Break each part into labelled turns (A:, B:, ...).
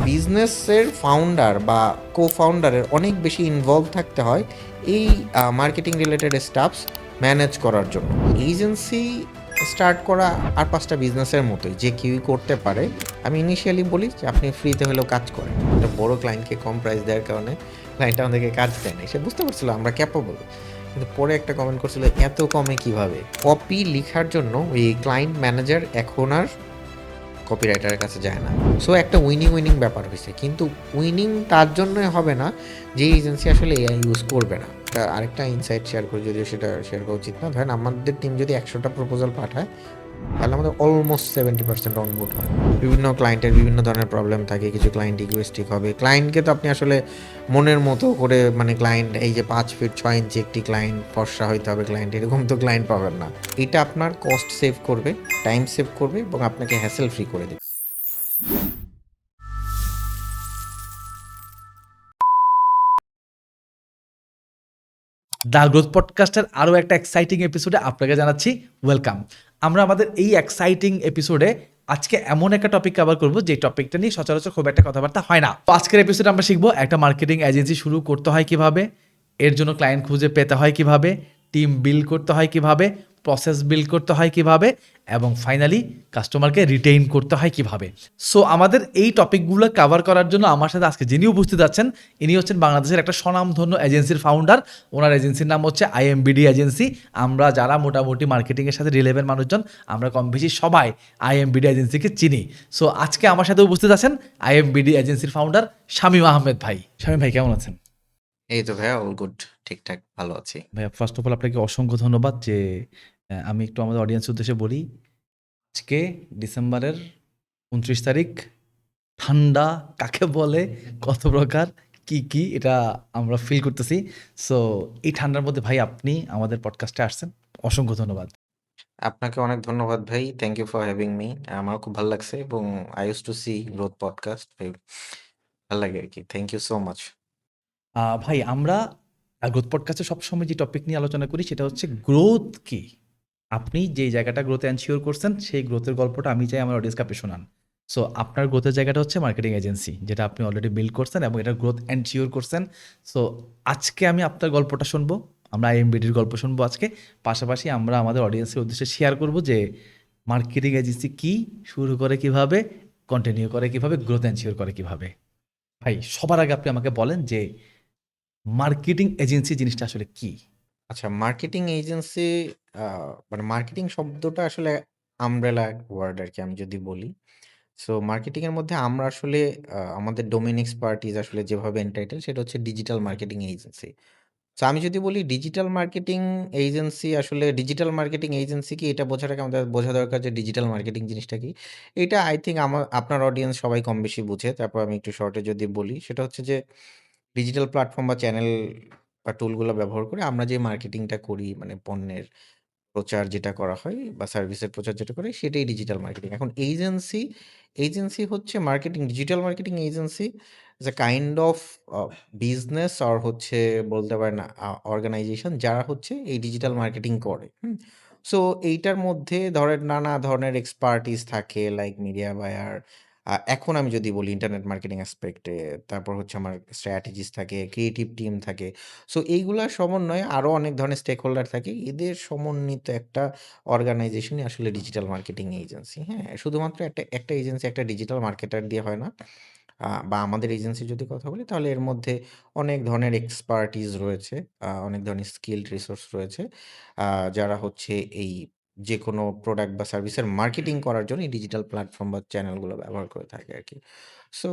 A: বিজনেসের ফাউন্ডার বা কো-ফাউন্ডারের অনেক বেশি ইনভলভ থাকতে হয় এই মার্কেটিং রিলেটেড স্টাফস ম্যানেজ করার জন্য। এজেন্সি স্টার্ট করা আর ৫টা বিজনেসের মতোই, যে কেউই করতে পারে। আমি ইনিশিয়ালি বলি যে আপনি ফ্রিতে হলেও কাজ করেন। একটা বড় ক্লায়েন্টকে কম প্রাইস দেওয়ার কারণে ক্লায়েন্ট আমাদেরকে কাজ দেয় না। সে বুঝতে পারছিল আমরা ক্যাপেবল। কিন্তু পরে একটা কমেন্ট করছিল, এত কমে কিভাবে? কপি লিখার জন্য ওই ক্লায়েন্ট ম্যানেজার এখন আর কপিরাইটারের কাছে যায় না। সো একটা উইনিং ব্যাপার হয়েছে। কিন্তু উইনিং তার জন্যই হবে না যে এজেন্সি আসলে এআই ইউজ করবে না। আরেকটা ইনসাইট শেয়ার করি, যদিও সেটা শেয়ার করা উচিত না। ধরেন আমাদের টিম যদি ১০০টা প্রপোজাল পাঠায়, তাহলে আমাদের অলমোস্ট 70% অনবোর্ড হয়। বিভিন্ন ক্লায়েন্টের বিভিন্ন ধরনের প্রবলেম থাকে, কিছু ক্লায়েন্ট ইগোইস্টিক হবে। ক্লায়েন্টকে তো আপনি আসলে মনের মতো করে, মানে ক্লায়েন্ট এই যে ৫ ফিট ৬ ইঞ্চি একটি ক্লায়েন্ট, ফর্সা হইতে হবে ক্লায়েন্ট, এরকম তো ক্লায়েন্ট পাবেন না। এটা আপনার কস্ট সেভ করবে, টাইম সেভ করবে এবং আপনাকে হ্যাসেল ফ্রি করে দেবে।
B: দ্য গ্রোথ পডকাস্টের আরও একটা এক্সাইটিং এপিসোডে আপনাকে জানাচ্ছি ওয়েলকাম। আমরা আমাদের এই এক্সাইটিং এপিসোডে আজকে এমন একটা টপিক কভার করবো যে টপিকটা নিয়ে সচরাচর খুব একটা কথাবার্তা হয় না। তো আজকের এপিসোডে আমরা শিখবো একটা মার্কেটিং এজেন্সি শুরু করতে হয় কিভাবে, এর জন্য ক্লায়েন্ট খুঁজে পেতে হয় কিভাবে, টিম বিল্ড করতে হয় কিভাবে, প্রসেস বিল্ড করতে হয় কিভাবে, এবং ফাইনালি কাস্টমারকে রিটেইন করতে হয় কিভাবে। সো আমাদের এই টপিকগুলো কভার করার জন্য আমার সাথে আজকে যিনি উপস্থিত আছেন, ইনি হচ্ছেন বাংলাদেশের একটা স্বনামধন্য এজেন্সির ফাউন্ডার। ওনার এজেন্সির নাম হচ্ছে আইএমবিডি এজেন্সি। আমরা যারা মোটামুটি মার্কেটিংয়ের সাথে রিলেভেন্ট মানুষজন, আমরা কম বেশি সবাই আইএমবিডি এজেন্সিকে চিনি। সো আজকে আমার সাথে উপস্থিত আছেন আইএমবিডি এজেন্সির ফাউন্ডার শামীম আহমেদ ভাই। শামীম ভাই কেমন আছেন?
A: এই তো ভাইয়া, অল গুড, ঠিকঠাক ভালো আছি।
B: ভাইয়া ফার্স্ট অফ অল আপনাকে অসংখ্য ধন্যবাদ যে আমি একটু আমাদের অডিয়েন্সের উদ্দেশ্যে বলি, আজকে ডিসেম্বরের ২৯ তারিখ, ঠান্ডা কাকে বলে, কত প্রকার, কি কি এটা আমরা ফিল করতেছি। সো এই ঠান্ডার মধ্যে ভাই আপনি আমাদের পডকাস্টে আসছেন, অসংখ্য ধন্যবাদ।
A: আপনাকে অনেক ধন্যবাদ ভাই। Thank you for having me. আমারও খুব ভালো লাগছে এবং I used to see growth podcast. ভাল লাগে আরকি। Thank you so much.
B: ভাই আমরা গ্রোথ পডকাস্টে সবসময় যে টপিক নিয়ে আলোচনা করি সেটা হচ্ছে গ্রোথ কি। আপনি যেই জায়গাটা গ্রোথ এনশিওর করছেন সেই গ্রোথের গল্পটা আমি চাই আমার অডিয়েন্সকে আপনি শোনান। সো আপনার গ্রোথের জায়গাটা হচ্ছে মার্কেটিং এজেন্সি, যেটা আপনি অলরেডি বিল্ড করছেন এবং এটা গ্রোথ এনশিওর করছেন। সো আজকে আমি আপনার গল্পটা শুনবো, আমরা আইএমবিডির গল্প শুনবো আজকে। পাশাপাশি আমরা আমাদের অডিয়েন্সের উদ্দেশ্যে শেয়ার করব যে মার্কেটিং এজেন্সি কি, শুরু করে কিভাবে, কন্টিনিউ করে কিভাবে, গ্রোথ এনশিওর করে কিভাবে। ভাই সবার আগে আপনি আমাকে বলেন যে মার্কেটিং এজেন্সি জিনিসটা আসলে কি?
A: আচ্ছা, মার্কেটিং এজেন্সি আ মানে মার্কেটিং শব্দটা আসলে আমব্রেলা ওয়ার্ড আরকি আমি যদি বলি। সো মার্কেটিং এর মধ্যে আমরা আসলে আমাদের ডোমেইন এক্সপার্টিজ আসলে যেভাবে এনটাইটেল, সেটা হচ্ছে ডিজিটাল মার্কেটিং এজেন্সি। সো আমি যদি বলি ডিজিটাল মার্কেটিং এজেন্সি, আসলে ডিজিটাল মার্কেটিং এজেন্সি কি এটা বোঝার আগে আমাদের বোঝা দরকার যে ডিজিটাল মার্কেটিং জিনিসটা কি? এটা আই থিংক আপনার অডিয়েন্স সবাই কম বেশি বুঝে। তারপর আমি একটু শর্টে যদি বলি, সেটা হচ্ছে যে ডিজিটাল প্ল্যাটফর্ম বা চ্যানেল বা টুলগুলো ব্যবহার করে আমরা যে মার্কেটিংটা করি, মানে পণ্যের প্রচার যেটা করা হয় বা সার্ভিসের প্রচার যেটা করে, সেটাই ডিজিটাল মার্কেটিং। এখন এজেন্সি হচ্ছে marketing, digital marketing agency is a kind of business or হচ্ছে বলতে পারেন অর্গানাইজেশন যারা হচ্ছে এই ডিজিটাল মার্কেটিং করে। হুম? সো এইটার মধ্যে ধরেন নানা ধরনের এক্সপার্টিস থাকে, লাইক মিডিয়া বায়ার। এখন আমি যদি বলি ইন্টারনেট মার্কেটিং অ্যাসপেক্টে, তারপর হচ্ছে আমার স্ট্র্যাটেজিস্ট থাকে, ক্রিয়েটিভ টিম থাকে। সো এইগুলার সমন্বয়ে আরো অনেক ধরনের স্টেক হোল্ডার থাকে। এদের সমন্বিত একটা অর্গানাইজেশনই আসলে ডিজিটাল মার্কেটিং এজেন্সি। হ্যাঁ? শুধুমাত্র একটা এজেন্সি একটা ডিজিটাল মার্কেটার দিয়ে হয় না। বা আমাদের এজেন্সির যদি কথা বলি, তাহলে এর মধ্যে অনেক ধরনের এক্সপার্টিজ রয়েছে, অনেক ধরনের স্কিলড রিসোর্স রয়েছে। আ যারা হচ্ছে এই যেকোনো প্রোডাক্ট বা সার্ভিসের মার্কেটিং করার জন্য এই ডিজিটাল প্ল্যাটফর্ম বা চ্যানেলগুলো ব্যবহার করে থাকে আরকি। সো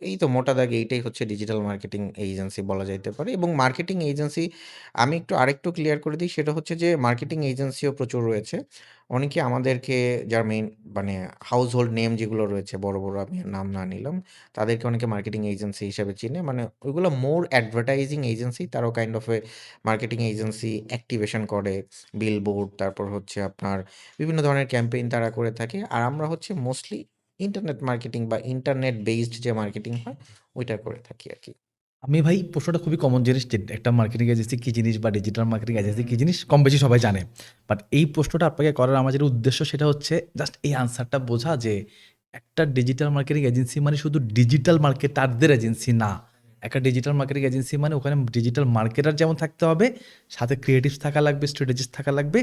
A: এই তো মোটা দাগে এইটাই হচ্ছে ডিজিটাল মার্কেটিং এজেন্সি বলা যাইতে পারে। এবং মার্কেটিং এজেন্সি আমি আরেকটু ক্লিয়ার করে দিই, সেটা হচ্ছে যে মার্কেটিং এজেন্সিও প্রচুর রয়েছে। অনেকে আমাদেরকে, যার মেইন মানে হাউজহোল্ড নেম যেগুলো রয়েছে, বড় আমি নাম না নিলাম, তাদেরকে অনেকে মার্কেটিং এজেন্সি হিসেবে চিনে। মানে ওইগুলো মোর অ্যাডভার্টাইজিং এজেন্সি, তারাও kind of A marketing agency. Activation করে, বিলবোর্ড, তারপর হচ্ছে আপনার বিভিন্ন ধরনের ক্যাম্পেইন তারা করে থাকে। আর আমরা হচ্ছে মোস্টলি ইন্টারনেট মার্কেটিং বা ইন্টারনেট বেসড যে মার্কেটিং হয়, ওইটা করে থাকি আরকি।
B: আমি ভাই প্রশ্নটা খুবই কমন জিনিস যে একটা মার্কেটিং এজেন্সি কী জিনিস বা ডিজিটাল মার্কেটিং এজেন্সি কী জিনিস কম বেশি সবাই জানে। বাট এই প্রশ্নটা আপনাকে করার আমার যেটা উদ্দেশ্য সেটা হচ্ছে জাস্ট এই আনসারটা বোঝা যে একটা ডিজিটাল মার্কেটিং এজেন্সি মানে শুধু ডিজিটাল মার্কেটারদের এজেন্সি না। একটা ডিজিটাল মার্কেটিং এজেন্সি মানে ওখানে ডিজিটাল মার্কেটার যেমন থাকতে হবে, সাথে ক্রিয়েটিভস থাকা লাগবে, স্ট্র্যাটেজিস্ট থাকা লাগবে।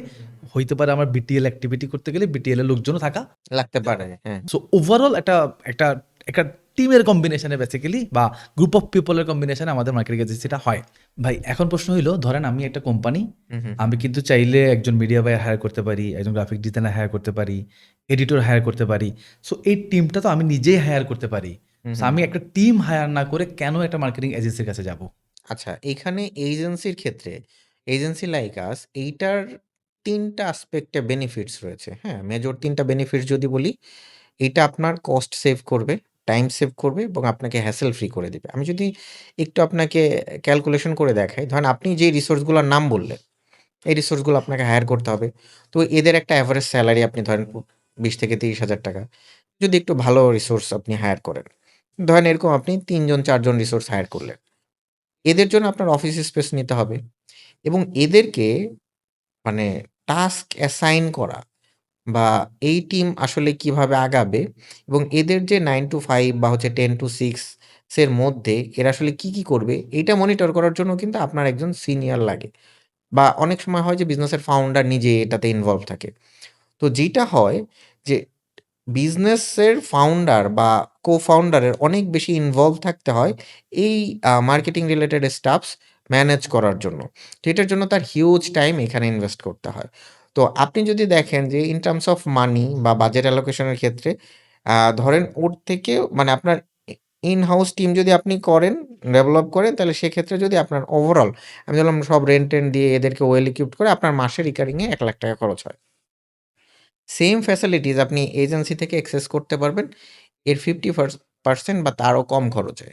B: হইতে পারে আমার বিটিএল অ্যাক্টিভিটি করতে গেলে বিটিএল এর লোকজনও থাকা।
A: লাগতে পারে। হ্যাঁ।
B: সো ওভারঅল একটা একটা টিমের কম্বিনেশনে বেসিক্যালি বা গ্রুপ অফ পিপলের কম্বিনেশনে আমাদের মার্কেটিং এজেন্সিটা হয়। ভাই এখন প্রশ্ন হইলো, ধরেন আমি একটা কোম্পানি,
A: হুম, হুম,
B: আমি কিন্তু চাইলে একজন মিডিয়া বায়ার হায়ার করতে পারি, একজন গ্রাফিক ডিজাইনার হায়ার করতে পারি, এডিটর হায়ার করতে পারি। সো এই টিমটা তো আমি নিজেই হায়ার করতে পারি।
A: হুম,
B: সো
A: হুম।
B: আমি একটা টিম হায়ার না করে কেন একটা মার্কেটিং এজেন্সির কাছে যাব?
A: আচ্ছা, এখানে এজেন্সির ক্ষেত্রে এজেন্সি লাইক আস এইটার ৩ টা অ্যাসপেক্টে বেনিফিটস রয়েছে। হ্যাঁ? মেজর ৩ টা বেনিফিটস যদি বলি, এটা আপনার কস্ট সেভ করবে, টাইম সেভ করবে এবং আপনাকে হ্যাসেল ফ্রি করে দিবে। আমি যদি একটু আপনাকে ক্যালকুলেশন করে দেখাই, ধরেন আপনি যে রিসোর্স গুলার নাম বললেন, এই রিসোর্স গুলো আপনাকে হায়ার করতে হবে। তো এদের একটা এভারেজ সেলারি আপনি ধরেন ২০,০০০-৩০,০০০ যদি একটু ভালো রিসোর্স আপনি হায়ার করেন। ধরেন এরকম আপনি ৩ জন ৪ জন রিসোর্স হায়ার করলেন। এদের জন্য আপনার অফিস স্পেস নিতে হবে এবং এদেরকে মানে টাস্ক অ্যাসাইন করা বা এই টিম আসলে কিভাবে আগাবে এবং এদের যে 9 to 5 বা হচ্ছে 10 to 6 এর মধ্যে এরা আসলে কি করবে এইটা মনিটর করার জন্য কিন্তু আপনার একজন সিনিয়র লাগে। বা অনেক সময় হয় যে বিজনেসের ফাউন্ডার নিজে এটাতে ইনভলভ থাকে। তো যেটা হয় যে বিজনেসের ফাউন্ডার বা কো-ফাউন্ডারের অনেক বেশি ইনভলভ থাকতে হয় এই মার্কেটিং রিলেটেড স্টাফস ম্যানেজ করার জন্য। তো এটার জন্য তার হিউজ টাইম এখানে ইনভেস্ট করতে হয়। তো আপনি যদি দেখেন যে ইন টার্মস অফ মানি বা বাজেট অ্যালোকেশন এর ক্ষেত্রে ধরেন ওর থেকে মানে আপনার ইন হাউস টিম যদি আপনি করেন, ডেভেলপ করেন তাহলে সেক্ষেত্রে যদি আপনার ওভারঅল আমি ধরলাম সব রেন্ট-টেন্ট দিয়ে এদেরকে ওয়েল ইকুইপড করে আপনার মাসে রিকারিং এ ৳১,০০,০০০ খরচ হয়। সেম ফ্যাসিলিটিস আপনি এজেন্সি থেকে অ্যাক্সেস করতে পারবেন এর 50% বা তারও কম খরচে।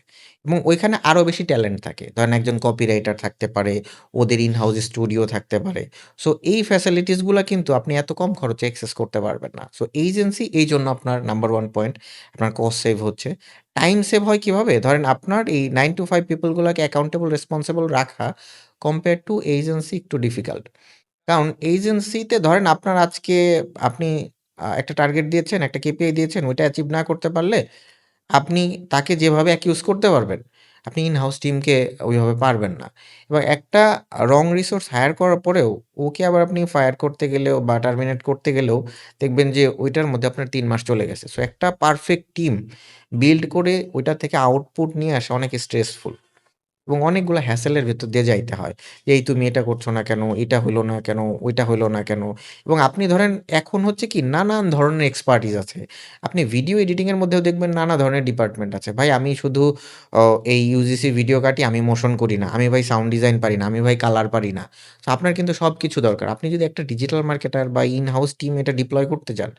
A: এবং ওইখানে আরো বেশি ট্যালেন্ট থাকে। ধরেন একজন কপিরাইটার থাকতে পারে, ওদের ইন হাউস স্টুডিও থাকতে পারে। সো এই ফ্যাসিলিটিস গুলা কিন্তু আপনি এত কম খরচে অ্যাক্সেস করতে পারবেন না। সো এজেন্সি এইজন্য আপনার নাম্বার 1 পয়েন্ট আপনার কস্ট সেভ হচ্ছে। টাইম সেভ হয় কিভাবে? ধরেন আপনার এই 9 to 5 পিপল গুলাকে অ্যাকাউন্টেবল রেসপন্সিবল রাখা কম্পেয়ার টু এজেন্সি একটু ডিফিকাল্ট। কারণ এজেন্সিতে ধরেন আপনার আজকে আপনি একটা টার্গেট দিয়েছেন, একটা কেপিআই দিয়েছেন, ওইটা অ্যাচিভ না করতে পারলে আপনি তাকে যেভাবে অ্যাকিউজ করতে পারবেন, আপনি ইন হাউস টিমকে ওইভাবে পারবেন না। এবং একটা রং রিসোর্স হায়ার করার পরেও ওকে আবার আপনি ফায়ার করতে গেলেও বা টার্মিনেট করতে গেলেও দেখবেন যে ওইটার মধ্যে আপনার ৩ মাস চলে গেছে। সো একটা পারফেক্ট টিম বিল্ড করে ওইটা থেকে আউটপুট নিয়ে আসা অনেক স্ট্রেসফুল। এবং অনেকগুলো হ্যাসেলের ভেতর দিয়ে যাইতে হয়। এই তুমি এটা করছো না কেন? এটা হইল না কেন? ওইটা হইল না কেন? এবং আপনি ধরেন এখন হচ্ছে কি নানান ধরনের এক্সপার্টিস আছে। আপনি ভিডিও এডিটিং এর মধ্যেও দেখবেন নানা ধরনের ডিপার্টমেন্ট আছে। ভাই আমি শুধু অ এই ইউজিসি ভিডিও কাটি, আমি মোশন করি না। আমি ভাই সাউন্ড ডিজাইন পারি না। আমি ভাই কালার পারি না। সো আপনার কিন্তু সবকিছু দরকার। আপনি যদি একটা ডিজিটাল মার্কেটার বা ইন হাউস টিম এটা ডিপ্লয় করতে যান,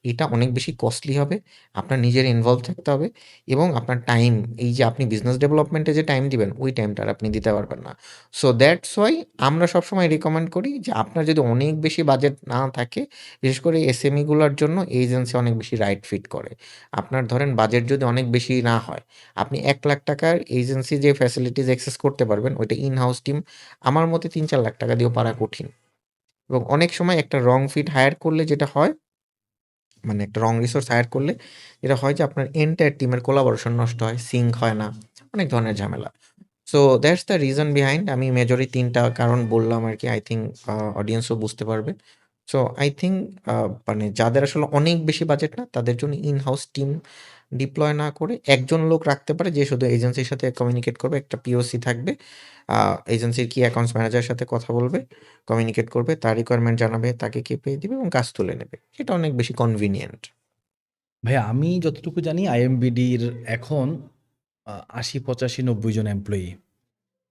A: এটা অনেক বেশি কস্টলি হবে। আপনার নিজের ইনভলভ থাকতে হবে। এবং আপনার টাইম এই যে আপনি বিজনেস ডেভেলপমেন্টে যে টাইম দিবেন, ওই টাইমটা আর আপনি দিতে পারবেন না। সো দ্যাটস ওয়াই আমরা সবসময় রিকমেন্ড করি যে আপনার যদি অনেক বেশি বাজেট না থাকে, বিশেষ করে এসএমই গুলার জন্য এজেন্সি অনেক বেশি রাইট ফিট করে। আপনার ধরেন বাজেট যদি অনেক বেশি না হয়, আপনি ৳১,০০,০০০ এজেন্সি যে ফ্যাসিলিটিস অ্যাক্সেস করতে পারবেন, ওইটা ইন হাউস টিম আমার মতে ৳৩-৪ লাখ দিয়েও পারা কঠিন। এবং অনেক সময় একটা রং ফিট হায়ার করলে যেটা হয় মানে একটা রং রিসোর্স হায়ার করলে যেটা হয় যে আপনার এন্টায়ার টিমের কোলাবোরেশন নষ্ট হয়, সিঙ্ক হয় না। অনেক ধরনের ঝামেলা। So that's the reason behind আমি মেজরলি ৩ টা কারণ বললাম আরকি। আই থিংক অডিয়েন্সও বুঝতে পারবে। সো আই থিংক মানে যাদের আসলে অনেক বেশি বাজেট না তাদের জন্য ইন হাউস টিম ডিপ্লয় না করে একজন লোক রাখতে পারে যে শুধু এজেন্সির সাথে কমিউনিকেট করবে। একটা পিওসি থাকবে। আ এজেন্সির কি অ্যাকাউন্টস ম্যানেজারের সাথে কথা বলবে, কমিউনিকেট করবে, তার রিকোয়ারমেন্ট জানাবে, তাকে KPI দিবে এবং কাজ তুলে নেবে। এটা অনেক বেশি কনভিনিয়েন্ট।
B: ভাইয়া আমি যতটুকু জানি আইএমবিডির এখন ৮০, ৮৫, ৯০ জন এমপ্লয়ি।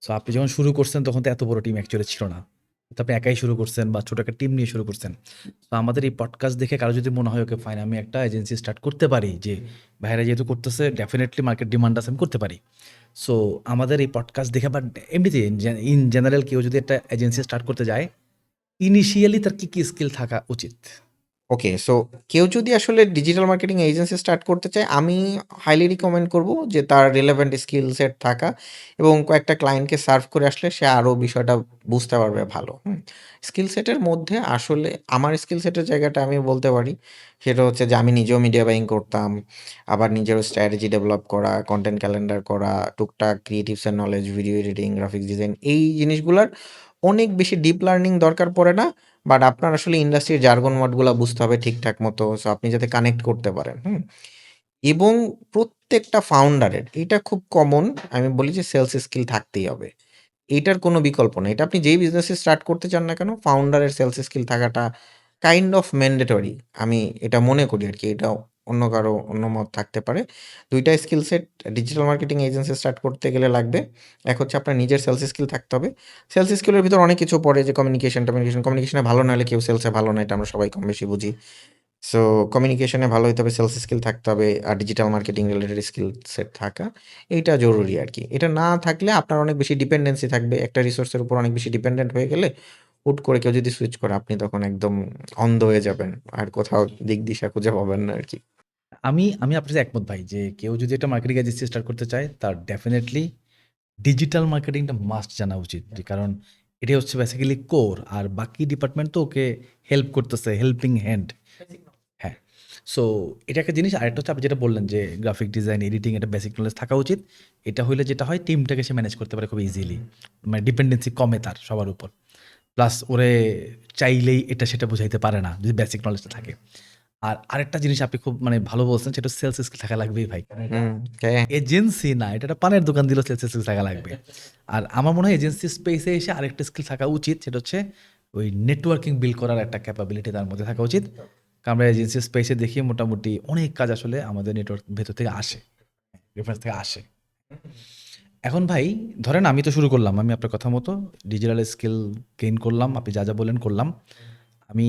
B: সো আপনি যখন শুরু করছেন তখন তো এত বড় টিম অ্যাকচুয়ালি ছিল না। তো আপনি একাই শুরু করছেন বা ছোট একটা টিম নিয়ে শুরু করছেন। তো আমাদের এই পডকাস্ট দেখে কারো যদি মনে হয় ওকে ফাইন আমি একটা এজেন্সি স্টার্ট করতে পারি, যে ভাইয়েরা যেহেতু করতেছে ডেফিনিটলি মার্কেট ডিমান্ড আছে আমি করতে পারি। সো আমাদের এই পডকাস্ট দেখে বা এমনিতে ইন জেনারেল কেউ যদি একটা এজেন্সি স্টার্ট করতে যায়, ইনিশিয়ালি তার কি স্কিল থাকা উচিত?
A: ওকে, সো কেউ যদি আসলে ডিজিটাল মার্কেটিং এজেন্সি স্টার্ট করতে চায়, আমি হাইলি রিকমেন্ড করব যে তার রিলেভেন্ট স্কিল সেট থাকা এবং কয়েকটা ক্লায়েন্টকে সার্ভ করে আসলে সে আরও বিষয়টা বুঝতে পারবে ভালো। স্কিল সেটের মধ্যে আসলে আমার স্কিল সেটের জায়গাটা আমি বলতে পারি, সেটা হচ্ছে যে আমি নিজেও মিডিয়া বাইং করতাম। আবার নিজেরও স্ট্র্যাটেজি ডেভেলপ করা, কনটেন্ট ক্যালেন্ডার করা, টুকটাক ক্রিয়েটিভস এর knowledge, video editing, graphics design এই জিনিসগুলার অনেক বেশি ডিপ লার্নিং দরকার পড়ে না। বাট আপনার আসলে ইন্ডাস্ট্রির জার্গন ওয়ার্ডগুলা বুঝতে হবে ঠিকঠাক মতো। সো আপনি যাতে কানেক্ট করতে পারেন। এবং প্রত্যেকটা ফাউন্ডারের এটা খুব কমন, আমি বলি যে সেলস স্কিল থাকতেই হবে। এইটার কোনো বিকল্প নেই। এটা আপনি যেই বিজনেসই স্টার্ট করতে চান না কেন, ফাউন্ডারের সেলস স্কিল থাকাটা কাইন্ড অফ ম্যান্ডেটরি। আমি এটা মনে করি আরকি। এটা অন্য কারো অন্য মত থাকতে পারে। ২ টা skill set digital marketing agency start করতে গেলে লাগবে। এক হচ্ছে আপনার নিজের সেলস স্কিল থাকতে হবে। সেলস স্কিলের ভিতর অনেক কিছু পড়ে যে কমিউনিকেশনে ভালো না হলে কেউ সেলসে ভালো না। এটা আমরা সবাই কম বেশি বুঝি। সো কমিউনিকেশনে ভালো হইতে হবে, সেলস স্কিল থাকতে হবে, আর digital marketing related skill set থাকা, এইটা জরুরি আরকি। এটা না থাকলে আপনার অনেক বেশি ডিপেন্ডেন্সি থাকবে। একটা রিসোর্সের উপর অনেক বেশি ডিপেন্ডেন্ট হয়ে গেলে, হুট করে কেউ যদি সুইচ করে, আপনি তখন একদম অন্ধ হয়ে যাবেন। আর কোথাও দিক দিশা খুঁজে পাবেন না আরকি।
B: আমি আপনার সাথে একমত ভাই যে কেউ যদি একটা মার্কেটিং এজেন্সি স্টার্ট করতে চায় তার ডেফিনিটলি ডিজিটাল মার্কেটিংটা মাস্ট জানা উচিত। যে কারণ এটাই হচ্ছে বেসিক্যালি কোর আর বাকি ডিপার্টমেন্ট তো ওকে হেল্প করতেছে, হেল্পিং হ্যান্ড। হ্যাঁ। সো এটা একটা জিনিস। আরেকটা হচ্ছে আপনি যেটা বললেন যে গ্রাফিক ডিজাইন, এডিটিং এটা বেসিক নলেজ থাকা উচিত। এটা হইলে যেটা হয় টিমটাকে সে ম্যানেজ করতে পারে খুব ইজিলি। মানে ডিপেন্ডেন্সি কমে তার সবার উপর। প্লাস ওরে চাইলেই এটা সেটা বুঝাইতে পারে না যদি বেসিক নলেজটা থাকে। আর আরেকটা জিনিস আপনি খুব মানে ভালো বলছেন সেটা সেলস স্কিল থাকা লাগবেই ভাই।
A: হুম, হ্যাঁ।
B: এজেন্সি না, এটা একটা পানের দোকান দিলেও সেলস স্কিল থাকা লাগবে। আর আমার মনে হয় এজেন্সি স্পেসে এসে আরেকটা স্কিল থাকা উচিত, সেটা হচ্ছে ওই নেটওয়ার্কিং বিল্ড করার একটা ক্যাপাবিলিটি তার মধ্যে থাকা উচিত। কারণ আমরা এজেন্সি স্পেসে দেখি মোটামুটি অনেক কাজ আসলে আমাদের নেটওয়ার্ক ভেতর থেকে আসে, রেফারেন্স থেকে আসে। এখন ভাই ধরেন আমি তো শুরু করলাম, আমি আপনার কথা মতো ডিজিটাল স্কিল গেইন করলাম, আপনি যা বললেন করলাম। আমি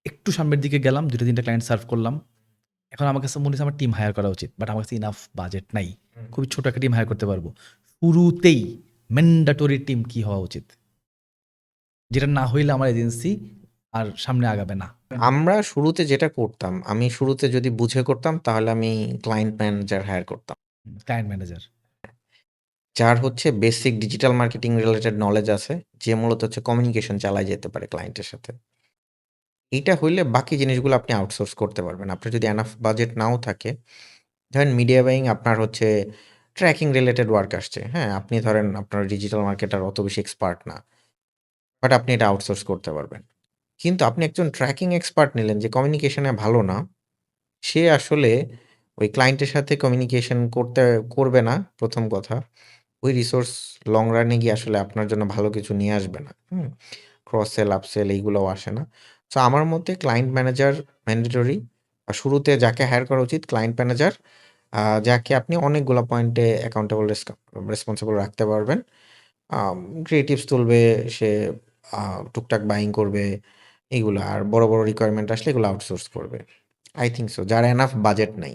B: একটু সামনের দিকে গেলাম, ২টা-৩টা ক্লায়েন্ট সার্ভ করলাম। এখন আমার কাছে মনে হচ্ছে আমার টিম হায়ার করা উচিত। বাট আমার কাছে ইনাফ বাজেট নাই। খুবই ছোট একটা টিম হায়ার করতে পারবো। শুরুতেই ম্যান্ডেটরি টিম কি হওয়া উচিত? যেটা না হইলে আমার এজেন্সি আর সামনে আগাবে না।
A: আমরা শুরুতে যেটা করতাম, আমি শুরুতে যদি বুঝে করতাম তাহলে আমি ক্লায়েন্ট ম্যানেজার হায়ার করতাম।
B: Client manager.
A: যার হচ্ছে basic digital marketing related knowledge আছে, যে মূলত হচ্ছে কমিউনিকেশন চালায় যেতে পারে ক্লায়েন্টের সাথে। এইটা হইলে বাকি জিনিসগুলো আপনি আউটসোর্স করতে পারবেন। আপনার যদি এনাফ বাজেট নাও থাকে, ধরেন মিডিয়া বাইং আপনার হচ্ছে ট্র্যাকিং রিলেটেড ওয়ার্ক আসছে। হ্যাঁ? আপনি ধরেন আপনার ডিজিটাল মার্কেটার অত বেশি এক্সপার্ট না। বাট আপনি এটা আউটসোর্স করতে পারবেন। কিন্তু আপনি একজন ট্র্যাকিং এক্সপার্ট নিলেন যে কমিউনিকেশন এ ভালো না। সে আসলে ওই ক্লায়েন্টের সাথে কমিউনিকেশন করবে না ১ম কথা। ওই রিসোর্স লং রান এ গিয়ে আসলে আপনার জন্য ভালো কিছু নিয়ে আসবে না। ক্রস সেল, আপসেল এইগুলোও আসে না। সো আমার মতে ক্লায়েন্ট ম্যানেজার ম্যান্ডেটরি। শুরুতে যাকে হায়ার করা উচিত ক্লায়েন্ট ম্যানেজার, যাকে আপনি অনেকগুলা পয়েন্টে অ্যাকাউন্টেবল রেসপন্সিবল রাখতে পারবেন। ক্রিয়েটিভস তুলবে, সে আ টুকটাক বাইং করবে এগুলা। আর বড় রিকোয়ারমেন্ট আসলে এগুলো আউটসোর্স করবে। I think so. যার এনাফ বাজেট নাই।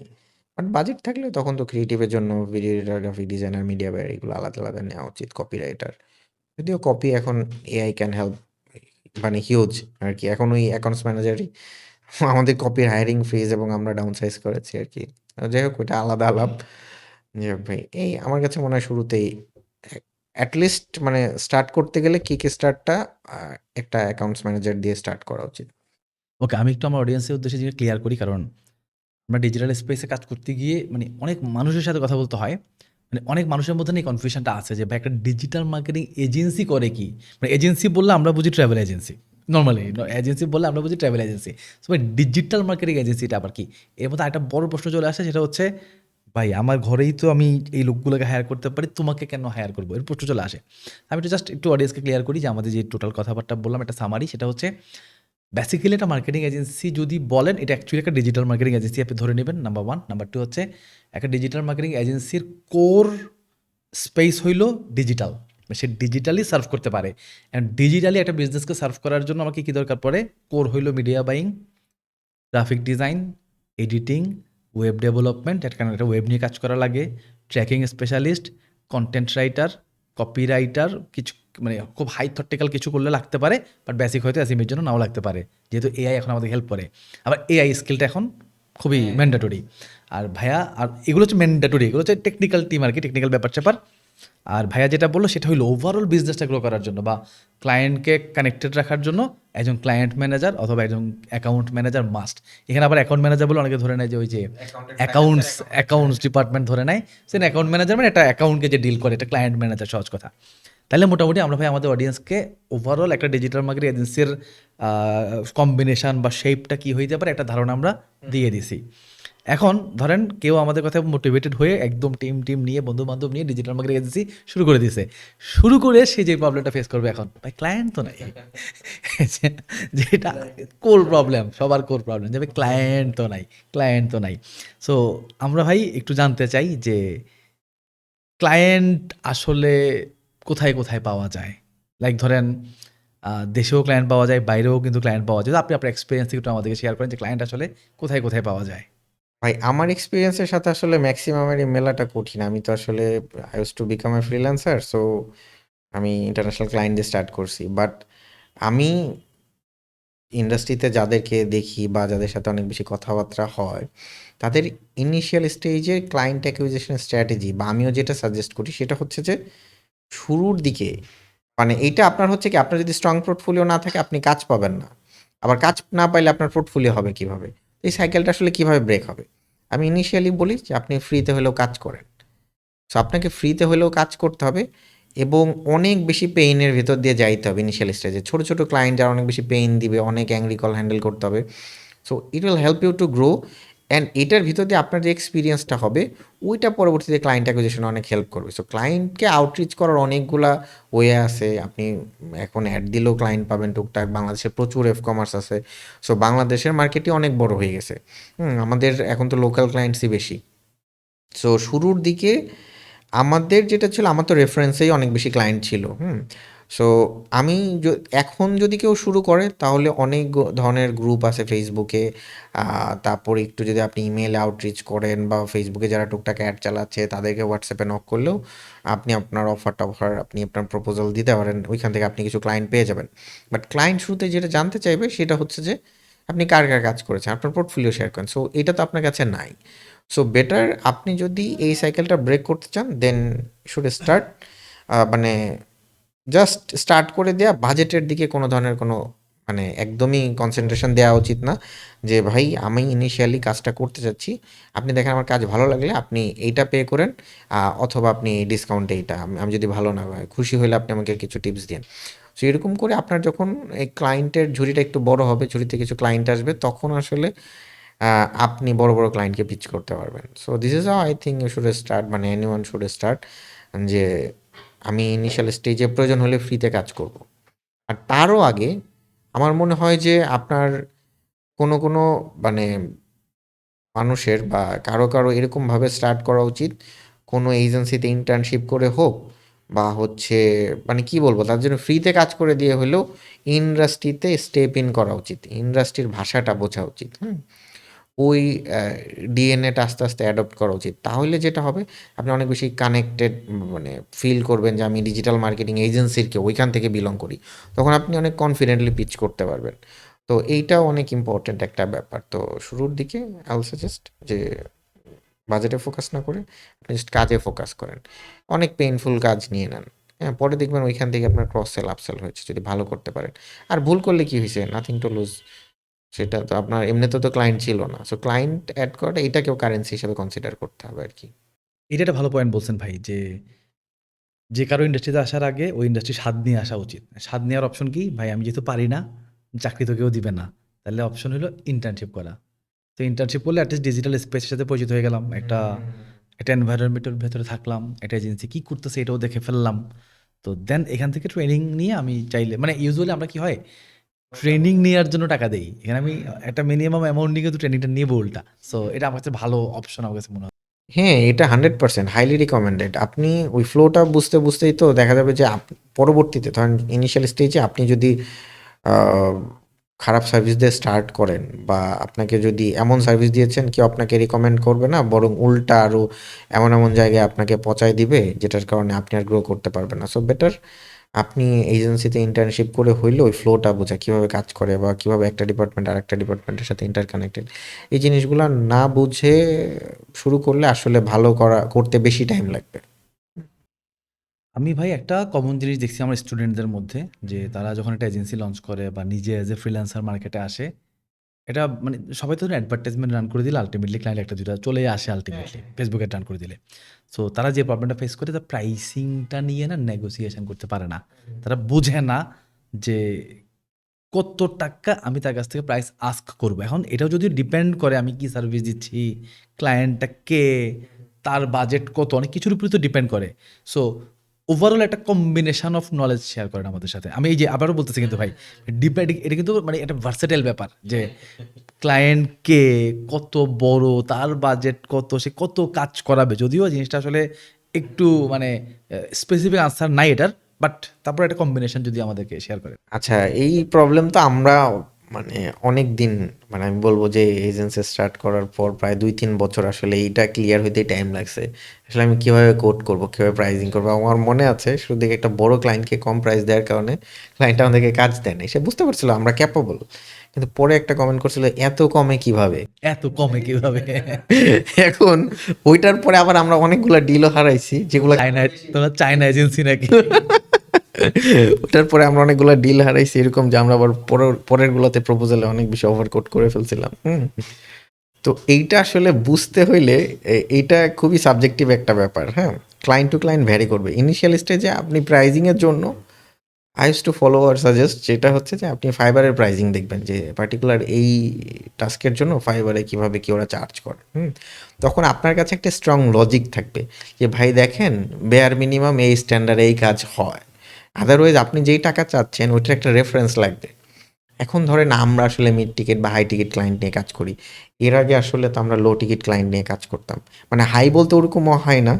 A: বাট বাজেট থাকলে তখন তো ক্রিয়েটিভের জন্য video editor, graphic designer, media buyer এগুলো আলাদা নেওয়া উচিত। কপিরাইটার। যদিও কপি এখন এআই ক্যান হেল্প মানে হিউজ আরকি। এখন ওই অ্যাকাউন্টস ম্যানেজারই আমাদের কপির হায়ারিং ফ্রিজ এবং আমরা ডাউন সাইজ করেছি আরকি। যাই হোক ওইটা আলাদা আলাপ। যাই হোক ভাই, এই আমার কাছে মনে হয় শুরুতেই এ এট লিস্ট মানে স্টার্ট করতে গেলে কিক স্টার্টটা আ একটা অ্যাকাউন্টস ম্যানেজার দিয়ে স্টার্ট করা উচিত।
B: ওকে, আমি একটু আমার অডিয়েন্সের উদ্দেশ্যে জিনিসটা ক্লিয়ার করি। কারণ আমরা ডিজিটাল স্পেসে কাজ করতে গিয়ে মানে অনেক মানুষের সাথে কথা বলতে হয়। মানে অনেক মানুষের মধ্যে না এই কনফিউশনটা আছে যে ভাই একটা ডিজিটাল মার্কেটিং এজেন্সি করে কি? মানে এজেন্সি বললে আমরা বুঝি ট্রাভেল এজেন্সি। নরমালি এজেন্সি বললে আমরা বুঝি ট্রাভেল এজেন্সি। সো ভাই ডিজিটাল মার্কেটিং এজেন্সিটা আবার কি? এর মধ্যে আরেকটা বড় প্রশ্ন চলে আসে, সেটা হচ্ছে ভাই আমার ঘরেই তো আমি এই লোকগুলোকে হায়ার করতে পারি, তোমাকে কেন হায়ার করব? এর প্রশ্ন চলে আসে। আমি একটু জাস্ট একটু অডিয়েন্সকে ক্লিয়ার করি যে আমাদের যে টোটাল কথাবার্তা বললাম একটা সামারি, সেটা হচ্ছে বেসিক্যালি একটা মার্কেটিং এজেন্সি যদি বলেন, এটা অ্যাকচুয়ালি একটা ডিজিটাল মার্কেটিং এজেন্সি আপনি ধরে নেবেন, নাম্বার 1। নাম্বার 2 হচ্ছে একটা ডিজিটাল মার্কেটিং এজেন্সির কোর স্পেস হইল ডিজিটাল। সে ডিজিটালি সার্ভ করতে পারে। অ্যান্ড ডিজিটালি একটা বিজনেসকে সার্ভ করার জন্য আমাকে কী দরকার পড়ে? কোর হইল media buying, graphic design, editing, web development, একটা ওয়েব নিয়ে কাজ করা লাগে, tracking specialist, content writer, copywriter, কিছু মানে খুব হাই থটটিক্যাল কিছু করলে লাগতে পারে, বাট বেসিক হয়তো এসএমইর জন্য নাও লাগতে পারে, যেহেতু এআই এখন আমাদের হেল্প করে। আবার এআই স্কিলটা এখন খুবই ম্যান্ডেটরি। আর ভাইয়া, আর এগুলো হচ্ছে ম্যান্ডেটরি, এগুলো হচ্ছে টেকনিক্যাল টিম আর কি, টেকনিক্যাল ব্যাপার-স্যাপার। আর ভাইয়া যেটা বললো সেটা হলো ওভারঅল বিজনেসটা গ্রো করার জন্য বা ক্লায়েন্টকে কানেক্টেড রাখার জন্য একজন ক্লায়েন্ট ম্যানেজার অথবা একজন অ্যাকাউন্ট ম্যানেজার মাস্ট। এখানে আবার অ্যাকাউন্ট ম্যানেজার বলে অনেকে ধরে নেয় যে ওই যে অ্যাকাউন্টস ডিপার্টমেন্ট ধরে নেয়, সেটা অ্যাকাউন্ট ম্যানেজার মানে একটা অ্যাকাউন্টকে যে ডিল করে, এটা ক্লায়েন্ট ম্যানেজার, সহজ কথা। তাহলে মোটামুটি আমরা ভাই আমাদের অডিয়েন্সকে ওভারঅল একটা ডিজিটাল মার্কেটিং এজেন্সির কম্বিনেশন বা শেপটা কী হইতে পারে একটা ধারণা আমরা দিয়ে দিছি। এখন ধরেন কেউ আমাদের কথা মোটিভেটেড হয়ে একদম টিম নিয়ে, বন্ধু বান্ধব নিয়ে ডিজিটাল মার্কেটিং এজেন্সি শুরু করে দিয়েছে। শুরু করে সে যে প্রবলেমটা ফেস করবে এখন, ভাই ক্লায়েন্ট তো নাই। যেটা কোর প্রবলেম, সবার কোর প্রবলেম, যে ভাই ক্লায়েন্ট তো নাই। সো আমরা ভাই একটু জানতে চাই যে ক্লায়েন্ট আসলে কোথায় পাওয়া যায়? লাইক ধরেন দেশেও ক্লায়েন্ট পাওয়া যায়, বাইরেও কিন্তু ক্লায়েন্ট পাওয়া যায়। তো আপনি আপনার এক্সপেরিয়েন্স থেকে একটু আমাদেরকে শেয়ার করেন যে ক্লায়েন্ট আসলে কোথায় পাওয়া যায়?
A: ভাই আমার এক্সপেরিয়েন্সের সাথে আসলে ম্যাক্সিমামেরই মেলাটা কঠিন। আমি তো আসলে I used to become a freelancer. So আমি ইন্টারন্যাশনাল ক্লায়েন্ট দিয়ে স্টার্ট করছি। বাট আমি ইন্ডাস্ট্রিতে যাদেরকে দেখি বা যাদের সাথে অনেক বেশি কথাবার্তা হয়, তাদের ইনিশিয়াল স্টেজে ক্লায়েন্ট অ্যাকুইজিশন স্ট্র্যাটেজি বা আমিও যেটা সাজেস্ট করি সেটা হচ্ছে যে শুরুর দিকে মানে এইটা আপনার হচ্ছে কি, আপনার যদি স্ট্রং পোর্টফোলিও না থাকে আপনি কাজ পাবেন না। আবার কাজ না পাইলে আপনার পোর্টফোলিও হবে কিভাবে? এই সাইকেলটা আসলে কিভাবে ব্রেক হবে? আমি ইনিশিয়ালি বলি যে আপনি ফ্রিতে হলেও কাজ করেন। সো আপনাকে ফ্রিতে হলেও কাজ করতে হবে এবং অনেক বেশি পেইনের ভেতর দিয়ে যাইতে হবে ইনিশিয়াল স্টেজে। ছোটো ছোটো ক্লায়েন্ট যারা অনেক বেশি পেইন দিবে, অনেক অ্যাংরি কল হ্যান্ডেল করতে হবে। So it will help you to grow, and এটার ভিতর দিয়ে আপনার যে এক্সপিরিয়েন্সটা হবে ওইটা পরবর্তীতে ক্লায়েন্ট অ্যাকুইজিশনে অনেক হেল্প করবে। সো ক্লায়েন্টকে আউটরিচ করার অনেকগুলা ওয়ে আছে। আপনি এখন অ্যাড দিলেও ক্লায়েন্ট পাবেন টুকটাক। বাংলাদেশে প্রচুর কমার্স আছে। সো বাংলাদেশের মার্কেটই অনেক বড় হয়ে গেছে। আমাদের এখন তো লোকাল ক্লায়েন্টসই বেশি। সো শুরুর দিকে আমাদের যেটা ছিল, আমার তো রেফারেন্সেই অনেক বেশি ক্লায়েন্ট ছিল। সো আমি এখন যদি কেউ শুরু করে তাহলে অনেক ধরনের গ্রুপ আছে ফেসবুকে। তারপরে একটু যদি আপনি ইমেল আউটরিচ করেন বা ফেসবুকে যারা টুকটাক অ্যাড চালাচ্ছে তাদেরকে হোয়াটসঅ্যাপে নক করলেও আপনি আপনার অফার আপনি আপনার প্রপোজাল দিতে পারেন, ওইখান থেকে আপনি কিছু ক্লায়েন্ট পেয়ে যাবেন। বাট ক্লায়েন্ট শুরুতে যেটা জানতে চাইবে সেটা হচ্ছে যে আপনি কার কাজ করেছেন, আপনার পোর্টফোলিও শেয়ার করেন। সো এটা তো আপনার কাছে নাই। সো বেটার আপনি যদি এই সাইকেলটা ব্রেক করতে চান দেন শুড স্টার্ট, মানে জাস্ট স্টার্ট করে দেয়া, বাজেটের দিকে কোনো ধরনের কোনো মানে একদমই কনসেন্ট্রেশন দেওয়া উচিত না। যে ভাই আমি ইনিশিয়ালি কাজটা করতে চাচ্ছি, আপনি দেখেন আমার কাজ ভালো লাগলে আপনি এইটা পে করেন, অথবা আপনি ডিসকাউন্টে এইটা, আমি যদি ভালো না হয় খুশি হলে আপনি আমাকে কিছু টিপস দিন। সো এরকম করে আপনার যখন এই ক্লায়েন্টের ঝুড়িটা একটু বড় হবে, ঝুড়িতে কিছু ক্লায়েন্ট আসবে, তখন আসলে আপনি বড় বড় ক্লায়েন্টকে পিচ করতে পারবেন। So this is how I think you should start, মানে এনিওয়ান শুড স্টার্ট। যে আমি ইনিশিয়াল স্টেজে প্রয়োজন হলে ফ্রিতে কাজ করব। আর তারও আগে আমার মনে হয় যে আপনার কোনো মানে মানুষের বা কারো এরকমভাবে স্টার্ট করা উচিত, কোনো এজেন্সিতে ইন্টার্নশিপ করে হোক বা হচ্ছে মানে কি বলবো, তার জন্য ফ্রিতে কাজ করে দিয়ে হলেও ইন্ডাস্ট্রিতে স্টেপ ইন করা উচিত। ইন্ডাস্ট্রির ভাষাটা বোঝা উচিত। ওই ডিএনএটা আস্তে আস্তে অ্যাডপ্ট করা উচিত। তাহলে যেটা হবে, আপনি অনেক বেশি কানেক্টেড মানে ফিল করবেন যে আমি ডিজিটাল মার্কেটিং এজেন্সির কেউ, ওইখান থেকে বিলং করি। তখন আপনি অনেক কনফিডেন্টলি পিচ করতে পারবেন। তো এইটাও অনেক ইম্পর্ট্যান্ট একটা ব্যাপার। তো শুরুর দিকে আই উইল সাজেস্ট যে বাজেটে ফোকাস না করে আপনি জাস্ট কাজে ফোকাস করেন। অনেক পেইনফুল কাজ নিয়ে নেন। হ্যাঁ, পরে দেখবেন ওইখান থেকে আপনার ক্রস সেল, আপসেল হয়েছে যদি ভালো করতে পারেন। আর ভুল করলে কি হইছে? Nothing to lose. সেটা তো আপনার এমনিতেও তো ক্লায়েন্ট ছিল না। সো ক্লায়েন্ট এড করাটা এটাকেও কারেন্সি হিসেবে কনসিডার করতে হবে আরকি।
B: এটা একটা ভালো পয়েন্ট বলছেন ভাই, যে কারো ইন্ডাস্ট্রিতে আসার আগে ওই ইন্ডাস্ট্রির স্বাদ নিয়ে আসা উচিত। স্বাদ নেওয়ার অপশন কি? ভাই আমি যেহেতু পারি না, চাকরি তো কেউ দিবে না। তাহলে অপশন হলো ইন্টার্নশিপ করা। তো ইন্টার্নশিপ করলে এটলিস্ট ডিজিটাল স্পেসের সাথে পরিচিত হয়ে গেলাম। একটা এনভায়রনমেন্টের ভেতরে থাকলাম। একটা এজেন্সি কি করতেছে এটাও দেখে ফেললাম। তো দেন এখান থেকে ট্রেনিং নিয়ে আমি চাইলে মানে ইউজুয়ালি আমরা কি হয় ট্রেনিং নেওয়ার জন্য টাকা দেই। এখানে আমি একটা মিনিমাম অ্যামাউন্ট নিয়ে কিন্তু ট্রেনিংটা নিবো উল্টা। সো এটা আমার কাছে ভালো অপশন আমার কাছে মনে হয়।
A: হ্যাঁ, এটা 100% হাইলি রিকমেন্ডেড। আপনি ওই ফ্লোটা বুঝতেই তো দেখা যাবে যে পরবর্তীতে ধরেন ইনিশিয়াল স্টেজে আপনি যদি আ খারাপ সার্ভিস দিয়ে স্টার্ট করেন বা আপনাকে যদি এমন সার্ভিস দিয়েছেন কেউ আপনাকে রিকমেন্ড করবে না, বরং উল্টা আরো এমন জায়গায় আপনাকে পচায় দিবে যেটার কারণে আপনি আর গ্রো করতে পারবেন না। সো বেটার আপনি এজেন্সিতে ইন্টার্নশিপ করে হইলেও ওই ফ্লোটা বোঝা, কিভাবে কাজ করে বা কিভাবে একটা ডিপার্টমেন্ট আরেকটা ডিপার্টমেন্টের সাথে ইন্টারকানেক্টেড। এই জিনিসগুলা না বুঝে শুরু করলে আসলে ভালো করতে বেশি টাইম লাগবে।
B: আমি ভাই একটা কমন জিনিস দেখছি আমার স্টুডেন্টদের মধ্যে যে তারা যখন একটা এজেন্সি লঞ্চ করে বা নিজে এজ এ ফ্রিল্যান্সার মার্কেটে আসে, এটা মানে সবাই তো অ্যাডভার্টাইজমেন্ট রান করে দিলে আল্টিমেটলি ক্লায়েন্ট একটা দুটা চলে আসে আল্টিমেটলি ফেসবুকে রান করে দিলে। সো তারা যে প্রবলেমটা ফেস করে তার প্রাইসিংটা নিয়ে না নেগোসিয়েশন করতে পারে না। তারা বুঝে না যে কত টাকা আমি তার কাছ থেকে প্রাইস আস্ক করব। এখন এটাও যদি ডিপেন্ড করে আমি কি সার্ভিস দিচ্ছি, ক্লায়েন্টটা কে, তার বাজেট কত, অনেক কিছুর উপরে তো ডিপেন্ড করে। সো ওভারঅল একটা কম্বিনেশন অফ নলেজ শেয়ার করেন আমাদের সাথে। আমি এই যে আবারও বলতেছি কিন্তু ভাই, ডিপেন্ড এটা কিন্তু মানে একটা ভার্সেটাইল ব্যাপার যে ক্লায়েন্ট কে, কত বড়, তার বাজেট কত, সে কত কাজ করাবে। যদিও জিনিসটা আসলে একটু মানে স্পেসিফিক আনসার নাই এটার, বাট তারপর একটা কম্বিনেশন যদি আমাদেরকে শেয়ার করেন।
A: আচ্ছা, এই প্রবলেম তো আমরা মানে অনেক দিন, মানে আমি বলবো যে এজেন্সি স্টার্ট করার পর প্রায় 2-3 বছর আসলে এইটা ক্লিয়ার হইতেই টাইম লাগছে। আসলে আমি কিভাবে কোড করব, কিভাবে প্রাইসিং করবো। আমার মনে আছে শুরু দিকে একটা বড় ক্লায়েন্টকে কম প্রাইস দেওয়ার কারণে ক্লায়েন্ট আমাদেরকে কাজ দেয় না, সে বুঝতে পারছিল আমরা ক্যাপাবল, কিন্তু পরে একটা কমেন্ট করছিল এত কমে কিভাবে।
B: এত কমে কিভাবে?
A: এখন ওইটার পরে আবার আমরা অনেকগুলা ডিলও হারাইছি যেগুলো
B: চায়না, তোমরা চায়না এজেন্সি নাকি?
A: ওটার পরে আমরা অনেকগুলো ডিল হারাইছি এরকম যে আমরা আবার পরের গুলোতে প্রপোজালে অনেক বেশি ওভারকোট করে ফেলছিলাম। তো এইটা আসলে বুঝতে হইলে এইটা খুবই সাবজেক্টিভ একটা ব্যাপার। হ্যাঁ, ক্লায়েন্ট টু ক্লায়েন্ট ভ্যারি করবে। ইনিশিয়াল স্টেজে আপনি প্রাইজিং এর জন্য আই ইউজ টু ফলো আর সাজেস্ট যেটা হচ্ছে যে আপনি ফাইবারের প্রাইজিং দেখবেন যে পার্টিকুলার এই টাস্কের জন্য ফাইবারে কিভাবে কি ওরা চার্জ করে। তখন আপনার কাছে একটা স্ট্রং লজিক থাকবে যে ভাই দেখেন বেয়ার মিনিমাম এই স্ট্যান্ডার্ডে এই কাজ হয়। আদারওয়াইজ আপনি যেই টাকা চাচ্ছেন ওইটার একটা রেফারেন্স লাগবে। এখন ধরেন আমরা আসলে মিড টিকেট বা হাই টিকেট ক্লায়েন্ট নিয়ে কাজ করি। এর আগে আসলে তো আমরা লো টিকেট ক্লায়েন্ট নিয়ে কাজ করতাম। মানে হাই বলতে ওরকমও হয় না,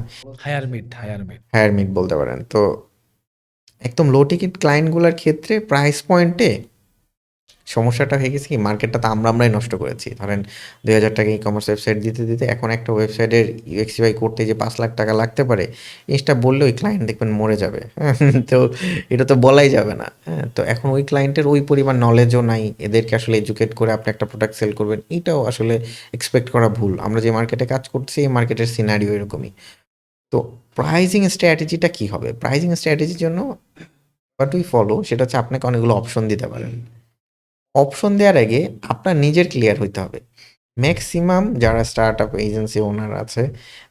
B: higher mid, higher mid.
A: Higher mid বলতে পারেন। তো একদম লো টিকেট ক্লায়েন্টগুলোর ক্ষেত্রে প্রাইস পয়েন্টে সমস্যাটা হয়ে গেছে কি, মার্কেটটা তো আমরাই নষ্ট করেছি। ধরেন ২,০০০ টাকা ই-কমার্স ওয়েবসাইট দিতে, দিতে এখন একটা ওয়েবসাইটের UX UI করতে যে ৫,০০,০০০ টাকা লাগতে পারে, জিনিসটা বললে ওই ক্লায়েন্ট দেখবেন মরে যাবে। তো এটা তো বলাই যাবে না। হ্যাঁ? তো এখন ওই ক্লায়েন্টের ওই পরিমাণ নলেজও নাই। এদেরকে আসলে এডুকেট করে আপনি একটা প্রোডাক্ট সেল করবেন, এটাও আসলে এক্সপেক্ট করা ভুল। আমরা যে মার্কেটে কাজ করছি এই মার্কেটের সিনারিও এরকমই। তো প্রাইজিং স্ট্র্যাটেজিটা কি হবে? প্রাইজিং স্ট্র্যাটেজির জন্য হোয়াট উই ফলো সেটা হচ্ছে আপনাকে অনেকগুলো অপশন দিতে পারেন। অপশন দেওয়ার আগে আপনার নিজের ক্লিয়ার হইতে হবে। ম্যাক্সিমাম যারা স্টার্টআপ এজেন্সি ওনার আছে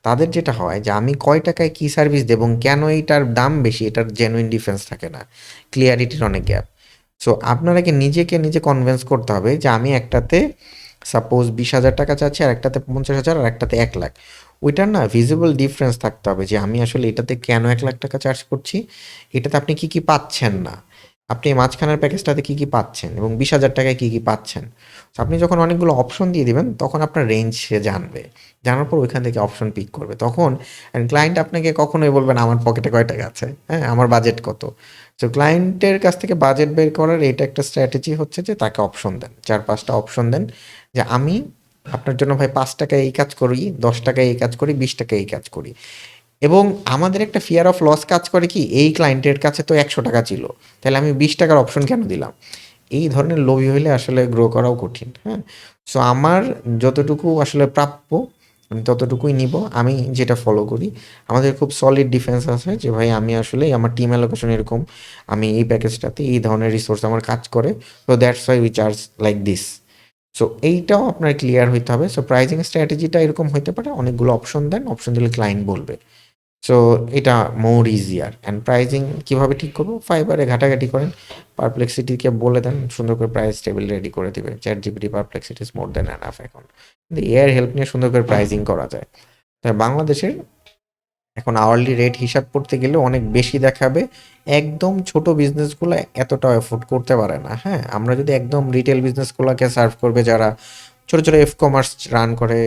A: তাদের যেটা হয় যে আমি কয় টাকায় কী সার্ভিস দেবো এবং কেন এইটার দাম বেশি, এটার জেনুইন ডিফারেন্স থাকে না, ক্লিয়ারিটির অনেক গ্যাপ। সো আপনাকে নিজে কনভিন্স করতে হবে যে আমি একটাতে সাপোজ 20,০০০ টাকা চাচ্ছি আর একটাতে 50,০০০ আর একটাতে 1,00,000। ওইটার না ভিজিবল ডিফারেন্স থাকতে হবে যে আমি আসলে এটাতে কেন 1,00,000 টাকা চার্জ করছি, এটাতে আপনি কী কী পাচ্ছেন না, আপনি মাঝখানের প্যাকেজটাতে কী কী পাচ্ছেন এবং 20,০০০ টাকায় কী কী পাচ্ছেন। তো আপনি যখন অনেকগুলো অপশন দিয়ে দিবেন তখন আপনার রেঞ্জ সে জানবে, জানার পর ওইখান থেকে অপশন পিক করবে। তখন ক্লায়েন্ট আপনাকে কখনোই বলবে না আমার পকেটে কয় টাকা আছে, হ্যাঁ আমার বাজেট কত। তো ক্লায়েন্টের কাছ থেকে বাজেট বের করার এটা একটা স্ট্র্যাটেজি হচ্ছে যে তাকে অপশন দেন, 4-5টা অপশন দেন যে আমি আপনার জন্য ভাই 5 টাকায় এই কাজ করি, 10 টাকায় এই কাজ করি, 20 টাকায় এই কাজ করি। এবং আমাদের একটা ফিয়ার অফ লস কাজ করে কি, এই ক্লায়েন্টের কাছে তো 100 টাকা ছিল, তাহলে আমি 20 টাকার অপশন কেন দিলাম। এই ধরনের লোভী হলে আসলে গ্রো করাও কঠিন। হ্যাঁ, সো আমার যতটুকু আসলে প্রাপ্য আমি ততটুকুই নিব। আমি যেটা ফলো করি, আমাদের খুব সলিড ডিফেন্স আছে যে ভাই আমি আসলে আমার টিম অ্যালোকেশন এরকম, আমি এই প্যাকেজটাতে এই ধরনের রিসোর্স আমার কাজ করে, তো that's why we charge like this. So এইটাও আপনার ক্লিয়ার হইতে হবে। সো প্রাইজিং স্ট্র্যাটেজিটা এরকম হইতে পারে, অনেকগুলো অপশন দেন, অপশন দিলে ক্লায়েন্ট বলবে। সো এটা মোর ইজিয়ার। অ্যান্ড প্রাইজিং কীভাবে ঠিক করবো, ফাইবারে ঘাটাঘাটি করেন, পারপ্লেক্সিটিকে বলে দেন, সুন্দর করে প্রাইস টেবিল রেডি করে দিবে। ChatGPT Perplexity is more than enough এখন। কিন্তু এআই হেল্প নিয়ে সুন্দর করে প্রাইজিং করা যায়। তাই বাংলাদেশের এখন আওয়ারলি রেট হিসাব করতে গেলে অনেক বেশি দেখাবে। একদম ছোট বিজনেসগুলো এতটা এফোর্ড করতে পারে না। হ্যাঁ, আমরা যদি একদম রিটেল বিজনেসগুলোকে সার্ভ করবে যারা ছোট ছোট কমার্স রান করে,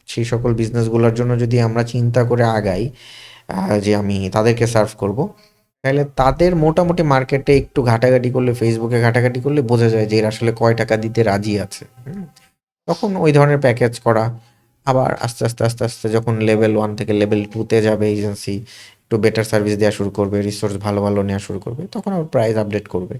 A: সেই সকল বিজনেসগুলোর জন্য যদি আমরা চিন্তা করে আগাই যে আমি তাদেরকে সার্ভ করব, তাহলে তাদের মোটামুটি মার্কেটে একটু ঘাটাঘাটি করলে, ফেসবুকে ঘাটাঘাটি করলে বোঝা যায় যে এরা আসলে কয় টাকা দিতে রাজি আছে। তখন ওই ধরনের প্যাকেজ করা। আবার আস্তে আস্তে যখন লেভেল 1 থেকে লেভেল 2-তে যাবে এজেন্সি, একটু বেটার সার্ভিস দেয়া শুরু করবে, রিসোর্স ভালো, ভালো নেয়া শুরু করবে, তখন আবার প্রাইস আপডেট করবে।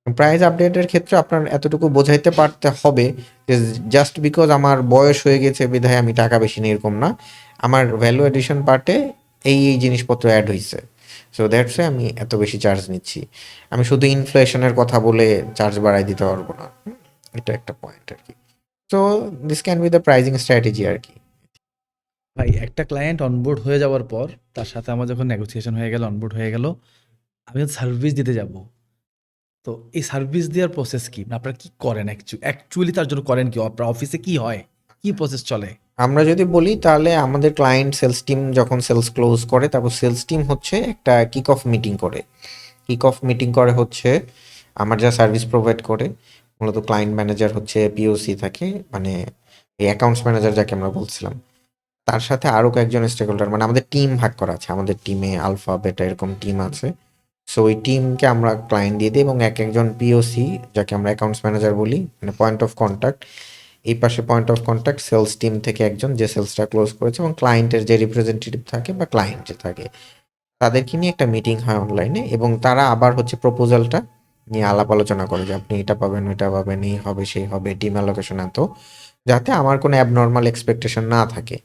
A: প্রাইস আপডেটের ক্ষেত্রে আপনার এতটুকু বোঝাইতে পারতে হবে যে জাস্ট বিকজ আমার বয়স হয়ে গেছে বিধায় আমি টাকা বেশি নিই এরকম না। আমার ভ্যালু এডিশন পার্টে এই জিনিসপত্র অ্যাড হইছে। সো দ্যাটস ওয়াই আমি এত বেশি চার্জ নিচ্ছি। আমি শুধু ইনফ্লেশনের কথা বলে চার্জ বাড়ায় দিতে পারবো না। এটা একটা পয়েন্ট আরকি। So this can be the pricing strategy আরকি।
B: ভাই একটা ক্লায়েন্ট অনবোর্ড হয়ে যাওয়ার পর তার সাথে আমার যখন নেগোসিয়েশন হয়ে গেল, অনবোর্ড হয়ে গেল, আমি সার্ভিস দিতে যাব। তো এই সার্ভিস দেওয়ার প্রসেস কি? আপনারা কি করেন অ্যাকচুয়ালি তার জন্য করেন কি? আপনার অফিসে কি হয়? কি প্রসেস চলে?
A: আমরা যদি বলি তাহলে আমাদের ক্লায়েন্ট সেলস টিম যখন সেলস ক্লোজ করে তারপর সেলস টিম হচ্ছে একটা কিক অফ মিটিং করে। কিক অফ মিটিং করে হচ্ছে আমার যা সার্ভিস প্রোভাইড করে, মূলত ক্লায়েন্ট ম্যানেজার হচ্ছে পিওসি থাকে, মানে এই অ্যাকাউন্টস ম্যানেজার যাকে আমরা বলছিলাম, তার সাথে আরও কয়েকজন স্টেক হোল্ডার, মানে আমাদের টিম ভাগ করা আছে, আমাদের টিমে আলফা বেটা এরকম টিম আছে। সো ওই টিমকে আমরা ক্লায়েন্ট দিয়ে দিই এবং এক একজন পিওসি যাকে আমরা অ্যাকাউন্টস ম্যানেজার বলি, মানে পয়েন্ট অফ কন্ট্যাক্ট, এই পাশে point of contact sales team থেকে একজন যে সেলসটা ক্লোজ করেছে, এবং ক্লায়েন্টের যে রিপ্রেজেন্টেটিভ থাকে বা ক্লায়েন্ট যে থাকে তাদেরকে নিয়ে একটা মিটিং হয় অনলাইনে, এবং তারা আবার হচ্ছে প্রপোজালটা নিয়ে আলাপ আলোচনা করে যে আপনি এটা পাবেন, ওইটা পাবেন, এই হবে, সেই হবে, টিম অ্যালোকেশন এত, যাতে আমার কোনো অ্যাবনর্মাল এক্সপেকটেশন না থাকে।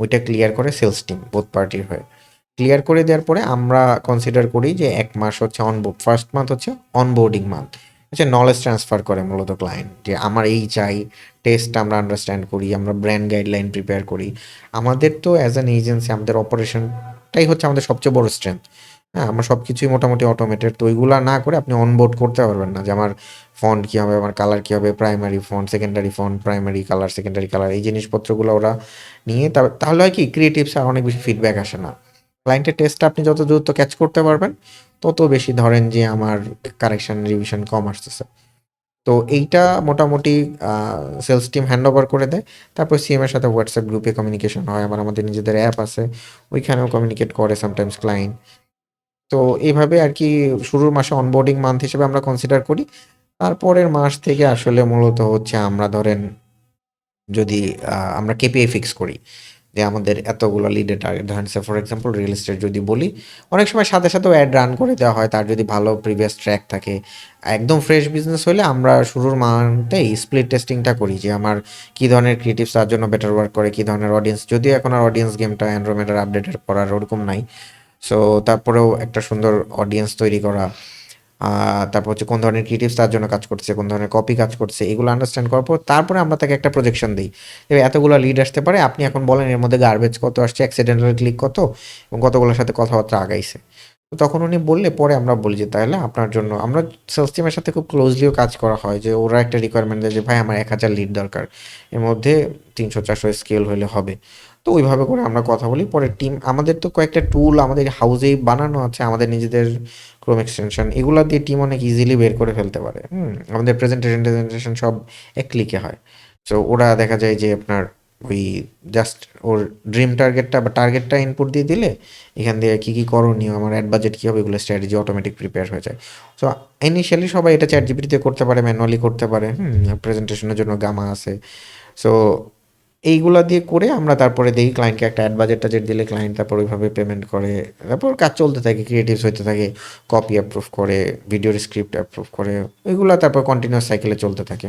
A: ওইটা ক্লিয়ার করে সেলস টিম বোথ পার্টির হয়ে। ক্লিয়ার করে দেওয়ার পরে আমরা কনসিডার করি যে ১ মাস হচ্ছে ফার্স্ট মান্থ হচ্ছে অনবোর্ডিং মান্থ। হচ্ছে নলেজ ট্রান্সফার করে মূলত ক্লায়েন্ট যে আমার এই চাই, টেস্টটা আমরা আন্ডারস্ট্যান্ড করি, আমরা ব্র্যান্ড গাইডলাইন প্রিপেয়ার করি। আমাদের তো অ্যাজ অ্যান এজেন্সি আমাদের অপারেশনটাই হচ্ছে আমাদের সবচেয়ে বড় স্ট্রেংথ। হ্যাঁ, আমরা সবকিছুই মোটামুটি অটোমেটেড। তো ওইগুলা না করে আপনি অনবোর্ড করতে পারবেন না যে আমার ফন্ট কী হবে, আমার কালার কী হবে, primary font, secondary font, primary colour, secondary colour, এই জিনিসপত্রগুলো ওরা নিয়ে তাহলে হয় কি ক্রিয়েটিভস আর অনেক বেশি ফিডব্যাক আসে না। ক্লায়েন্টের টেস্টটা আপনি যত দ্রুত ক্যাচ করতে পারবেন, তত বেশি ধরেন যে আমার কারেকশন, রিভিশন কম আসতেছে। তো এইটা মোটামুটি সেলস টিম হ্যান্ডওভার করে দেয়। তারপর সিএম এর সাথে হোয়াটসঅ্যাপ গ্রুপে কমিউনিকেশন হয়। আবার আমাদের নিজেদের অ্যাপ আছে, ওইখানেও কমিউনিকেট করে সামটাইমস ক্লায়েন্ট। তো এইভাবে আরকি শুরুর মাসে অনবোর্ডিং মান্থ হিসেবে আমরা কনসিডার করি। তারপরের মাস থেকে আসলে মূলত হচ্ছে আমরা ধরেন যদি আমরা কেপিআই ফিক্স করি যে আমাদের এতগুলো লিডের টার্গেট, ধরেন ফর এক্সাম্পল রিয়েল এস্টেট যদি বলি, অনেক সময় সাথে সাথেও অ্যাড রান করে দেওয়া হয়, তার যদি ভালো প্রিভিয়াস ট্র্যাক থাকে। একদম ফ্রেশ বিজনেস হলে আমরা শুরুর মান্থেই স্প্লিট টেস্টিংটা করি যে আমার কী ধরনের ক্রিয়েটিভস তার জন্য বেটার ওয়ার্ক করে, কী ধরনের অডিয়েন্স, যদিও এখন আর অডিয়েন্স গেমটা অ্যান্ড্রোমেডার আপডেটের পর আর ওরকম নাই। সো তারপরেও একটা সুন্দর অডিয়েন্স তৈরি করা, তারপর হচ্ছে কোন ধরনের ক্রিয়েটিভস তার জন্য কাজ করছে, কোন ধরনের কপি কাজ করছে, এগুলো আন্ডারস্ট্যান্ড করার পর তারপরে আমরা তাকে একটা প্রজেকশন দিই। এতগুলো লিড আসতে পারে, আপনি এখন বলেন এর মধ্যে গার্বেজ কত আসছে, অ্যাক্সিডেন্টাল ক্লিক কত, এবং কতগুলোর সাথে কথাবার্তা আগাইছে। তো তখন উনি বললে পরে আমরা বলি যে তাহলে আপনার জন্য আমরা সেলস টিমের সাথে খুব ক্লোজলিও কাজ করা হয় যে ওরা একটা রিকোয়ারমেন্ট দেয় যে ভাই আমার ১,০০০ লিড দরকার, এর মধ্যে ৩০০-৪০০ স্কেল হলে হবে। তো ওইভাবে করে আমরা কথা বলি। পরে টিম আমাদের তো কয়েকটা টুল আমাদের হাউসেই বানানো আছে, আমাদের নিজেদের ক্রোম এক্সটেনশন, এগুলা দিয়ে টিম অনেক ইজিলি বের করে ফেলতে পারে। আমাদের প্রেজেন্টেশন সব এক ক্লিকে হয়। সো ওরা দেখা যায় যে আপনার ওই জাস্ট ওর ড্রিম টার্গেটটা বা টার্গেটটা ইনপুট দিয়ে দিলে এখান দিয়ে কী কী করণীয়, আমার অ্যাড বাজেট কী হবে, এগুলো স্ট্র্যাটেজি অটোমেটিক প্রিপেয়ার হয়ে যায়। সো ইনিশিয়ালি সবাই এটা চ্যাটজিপিটিতে করতে পারে, ম্যানুয়ালি করতে পারে। প্রেজেন্টেশনের জন্য গামা আছে। সো এইগুলা দিয়ে করে আমরা তারপরে দেই ক্লায়েন্টকে একটা অ্যাড বাজেট-টাজেট দিলে ক্লায়েন্ট তারপর ওইভাবে পেমেন্ট করে। তারপর কাজ চলতে থাকে, ক্রিয়েটিভস হইতে থাকে, কপি অ্যাপ্রুভ করে, ভিডিওর স্ক্রিপ্ট অ্যাপ্রুভ করে। ওইগুলা তারপর কন্টিনিউয়াস সাইকেলে চলতে থাকে।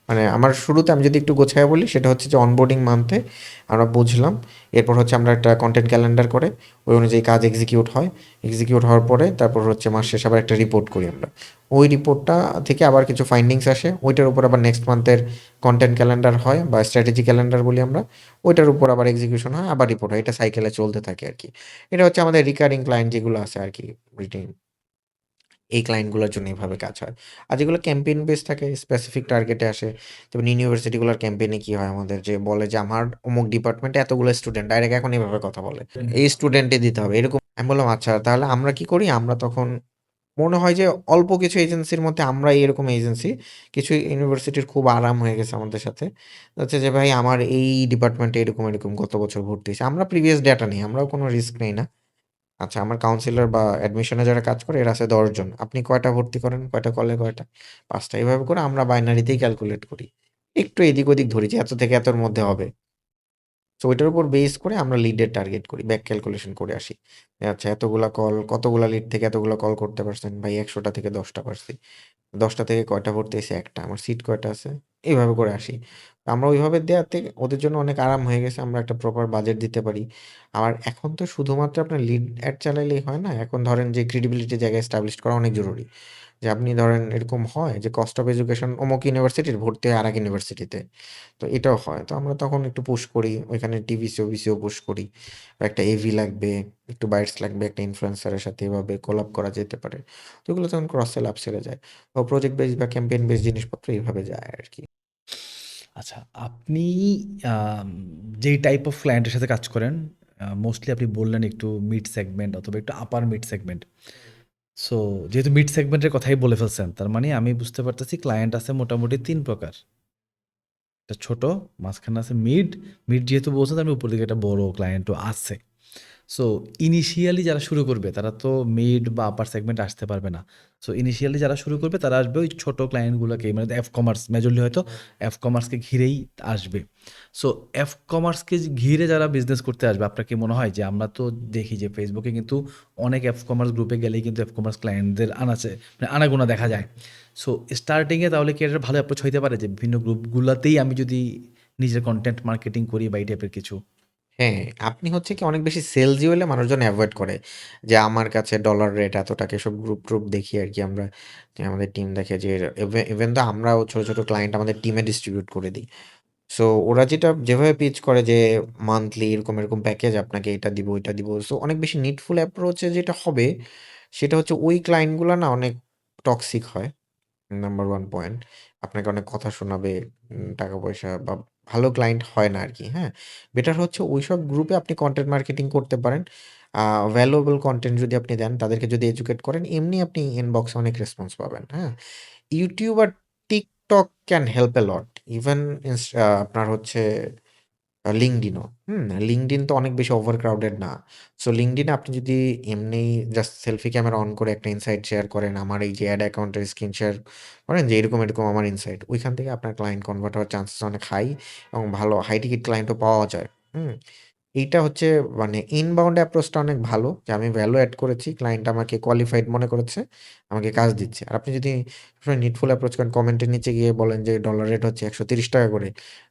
A: মানে আমার শুরুতে আমি যদি একটু গোছায়া বলি সেটা হচ্ছে যে অনবোর্ডিং মান্থে আমরা বুঝলাম। এরপর হচ্ছে আমরা একটা কনটেন্ট ক্যালেন্ডার করে ওই অনুযায়ী কাজ এক্সিকিউট হয়। এক্সিকিউট হওয়ার পরে তারপর হচ্ছে মাস শেষে আবার একটা রিপোর্ট করি আমরা। ওই রিপোর্টটা থেকে আবার কিছু ফাইন্ডিংস আসে। ওইটার উপর আবার নেক্সট মান্থের কনটেন্ট ক্যালেন্ডার হয় বা স্ট্র্যাটেজি ক্যালেন্ডার বলি আমরা। ওইটার উপর আবার এক্সিকিউশন হয়, আবার রিপোর্ট হয়। এটা সাইকেলে চলতে থাকে আরকি। এটা হচ্ছে আমাদের রিকারিং ক্লায়েন্ট যেগুলো আছে আরকি রুটিন। এই ক্লায়েন্টগুলোর জন্য এভাবে কাজ হয়। আর যেগুলো ক্যাম্পেইন বেস থাকে, স্পেসিফিক টার্গেটে আসে, যেমন ইউনিভার্সিটিগুলোর ক্যাম্পেইনে কি হয় আমাদের যে বলে যে আমার অমুক ডিপার্টমেন্টে এতগুলো স্টুডেন্ট, ডাইরেক্ট এখন এভাবে কথা বলে। এই স্টুডেন্টই দিতে হবে। এরকম আমি বললাম আচ্ছা তাহলে আমরা কি করি? আমরা তখন মনে হয় যে অল্প কিছু এজেন্সির মধ্যে আমরাই এরকম এজেন্সি। কিছু ইউনিভার্সিটির খুব আরাম হয়ে গেছে আমাদের সাথে। হচ্ছে যে ভাই আমার এই ডিপার্টমেন্টে এরকম, এরকম গত বছর ভর্তি হইছে। আমরা প্রিভিয়াস ডেটা নেই। আমরাও কোনো রিস্ক নেই না। আচ্ছা, আমার কাউন্সিলর বা অ্যাডমিশনে যারা কাজ করে এরা আছে ১০ জন। আপনি কয়টা ভর্তি করেন? কয়টা কলে কয়টা? ৫ টা। এভাবে করে আমরা বাইনারিতেই ক্যালকুলেট করি। একটু এদিক ওদিক ধরি যে এত থেকে এতর মধ্যে হবে। সো ওইটার উপর বেস করে আমরা লিডের টার্গেট করি, ব্যাক ক্যালকুলেশন করে আসি। আচ্ছা এতগুলা কল, কতগুলা লিড থেকে এতগুলা কল করতে পারছেন? ভাই ১০০টা থেকে ১০টা পারছি। ১০টা থেকে কয়টা ভরতেছি? ১টা। আমার সিট কয়টা আছে? এইভাবে করে আসি। আমরা ওইভাবে দেয়াতে ওদের জন্য অনেক আরাম হয়ে গেছে। আমরা একটা প্রপার বাজেট দিতে পারি। আর এখন তো শুধুমাত্র আপনার লিড অ্যাড চালাইলেই হয় না। এখন ধরেন যে ক্রেডিবিলিটি জায়গা এস্টাবলিশ করা অনেক জরুরি। যে আপনি ধরেন এরকম হয় যে কস্ট অফ এডুকেশন অমুক ইউনিভার্সিটির ভর্তি হয় আরেক ইউনিভার্সিটিতে। তো এটাও হয়। তো আমরা তখন একটু পুশ করি। ওইখানে টিভিসিও, ভিসিও পুশ করি। বা একটা এভি লাগবে, একটু বাইটস লাগবে, একটা ইনফ্লুয়েন্সারের সাথে এভাবে কোলাব করা যেতে পারে। তো এগুলো তখন ক্রস সেল, আপ সেল এ যায়। বা প্রজেক্ট বেস বা ক্যাম্পেইন বেস জিনিসপত্র এভাবে যায় আরকি।
B: আচ্ছা, আপনি আম যেই টাইপ অফ ক্লায়েন্টের সাথে কাজ করেন, মোস্টলি আপনি বললেন একটু মিড সেগমেন্ট অথবা একটু আপার মিড সেগমেন্ট। সো যেহেতু মিড সেগমেন্টের কথাই বলে ফেলছেন, তার মানে আমি বুঝতে পারতেছি ক্লায়েন্ট আছে মোটামুটি ৩ প্রকার। একটা ছোট, মাঝখানে আছে মিড, মিড যেহেতু বলছেন তার মানে উপর দিকে একটা বড় ক্লায়েন্টও আছে। সো ইনিশিয়ালি যারা শুরু করবে তারা তো মিড বা আপার সেগমেন্টে আসতে পারবে না। সো ইনিশিয়ালি যারা শুরু করবে তারা আসবে ওই ছোট ক্লায়েন্টগুলোকেই, মানে এফ কমার্স মেজরলি হয়তো এফ কমার্সকে ঘিরেই আসবে। সো এফ কমার্সকে ঘিরে যারা বিজনেস করতে আসবে, আপনার কি মনে হয় যে আমরা তো দেখি যে ফেসবুকে কিন্তু অনেক এফ কমার্স গ্রুপে গেলেই কিন্তু এফ কমার্স ক্লায়েন্টদের আনাচে মানে আনাগোনা দেখা যায়। সো স্টার্টিংয়ে তাহলে কি এটা ভালো অ্যাপ্রোচ হইতে পারে যে বিভিন্ন গ্রুপগুলোতেই আমি যদি নিজের কন্টেন্ট মার্কেটিং করি বা এই টাইপের কিছু?
A: হ্যাঁ, আপনি হচ্ছে কি অনেক বেশি সেলসি হইলে মানুষজন এভয়েড করে। যে আমার কাছে ডলার রেট এত টাকা এসব গ্রুপ-ট্রুপ দেখি আরকি আমরা। যে আমাদের টিম দেখে যে ইভেন তো আমরাও ছোট, ছোট ক্লায়েন্ট আমাদের টিমে ডিস্ট্রিবিউট করে দিই। সো ওরা যেভাবে পিচ করে যে মান্থলি এরকম, এরকম প্যাকেজ আপনাকে এটা দিব, ওইটা দিব। সো অনেক বেশি নিডফুল অ্যাপ্রোচ এ যেটা হবে, সেটা হচ্ছে ওই ক্লায়েন্ট গুলা না অনেক টক্সিক হয়। Number 1 point. আপনাকে অনেক কথা শোনাবে, টাকা-পয়সা বা ভালো ক্লায়েন্ট হয় না আরকি, হ্যাঁ? বেটার হচ্ছে ওইসব গ্রুপে আপনি কনটেন্ট মার্কেটিং করতে পারেন। আ ভ্যালুয়েবল কনটেন্ট যদি আপনি দেন, তাদেরকে যদি এডুকেট করেন, এমনি আপনি ইনবক্সে অনেক রেসপন্স পাবেন, হ্যাঁ? YouTube আর TikTok can help a lot. Even আপনার হচ্ছে LinkedIn ও। LinkedIn তো অনেক বেশি ওভার ক্রাউডেড না। সো LinkedIn এ আপনি যদি এমনি জাস্ট সেলফি ক্যামেরা অন করে একটা ইনসাইট শেয়ার করেন, আমার এই যে এড অ্যাকাউন্টের স্ক্রিন শেয়ার করেন যে এরকম, এরকম আমার ইনসাইট। ওইখান থেকে আপনার ক্লায়েন্ট কনভার্ট হওয়ার চান্সেস অনেক হাই এবং ভালো হাই টিকেট ক্লায়েন্টও পাওয়া যায়। হুম? এইটা হচ্ছে মানে ইনবাউন্ড অ্যাপ্রোচটা অনেক ভালো যে আমি ভ্যালু এড করেছি। ক্লায়েন্ট আমাকে কোয়ালিফাইড মনে করেছে, আমাকে কাজ দিচ্ছে। আর আপনি যদি সবসময় নিডফুল অ্যাপ্রোচ করেন, কমেন্টের নিচে গিয়ে বলেন যে ডলার রেট হচ্ছে ৳১৩০ করে।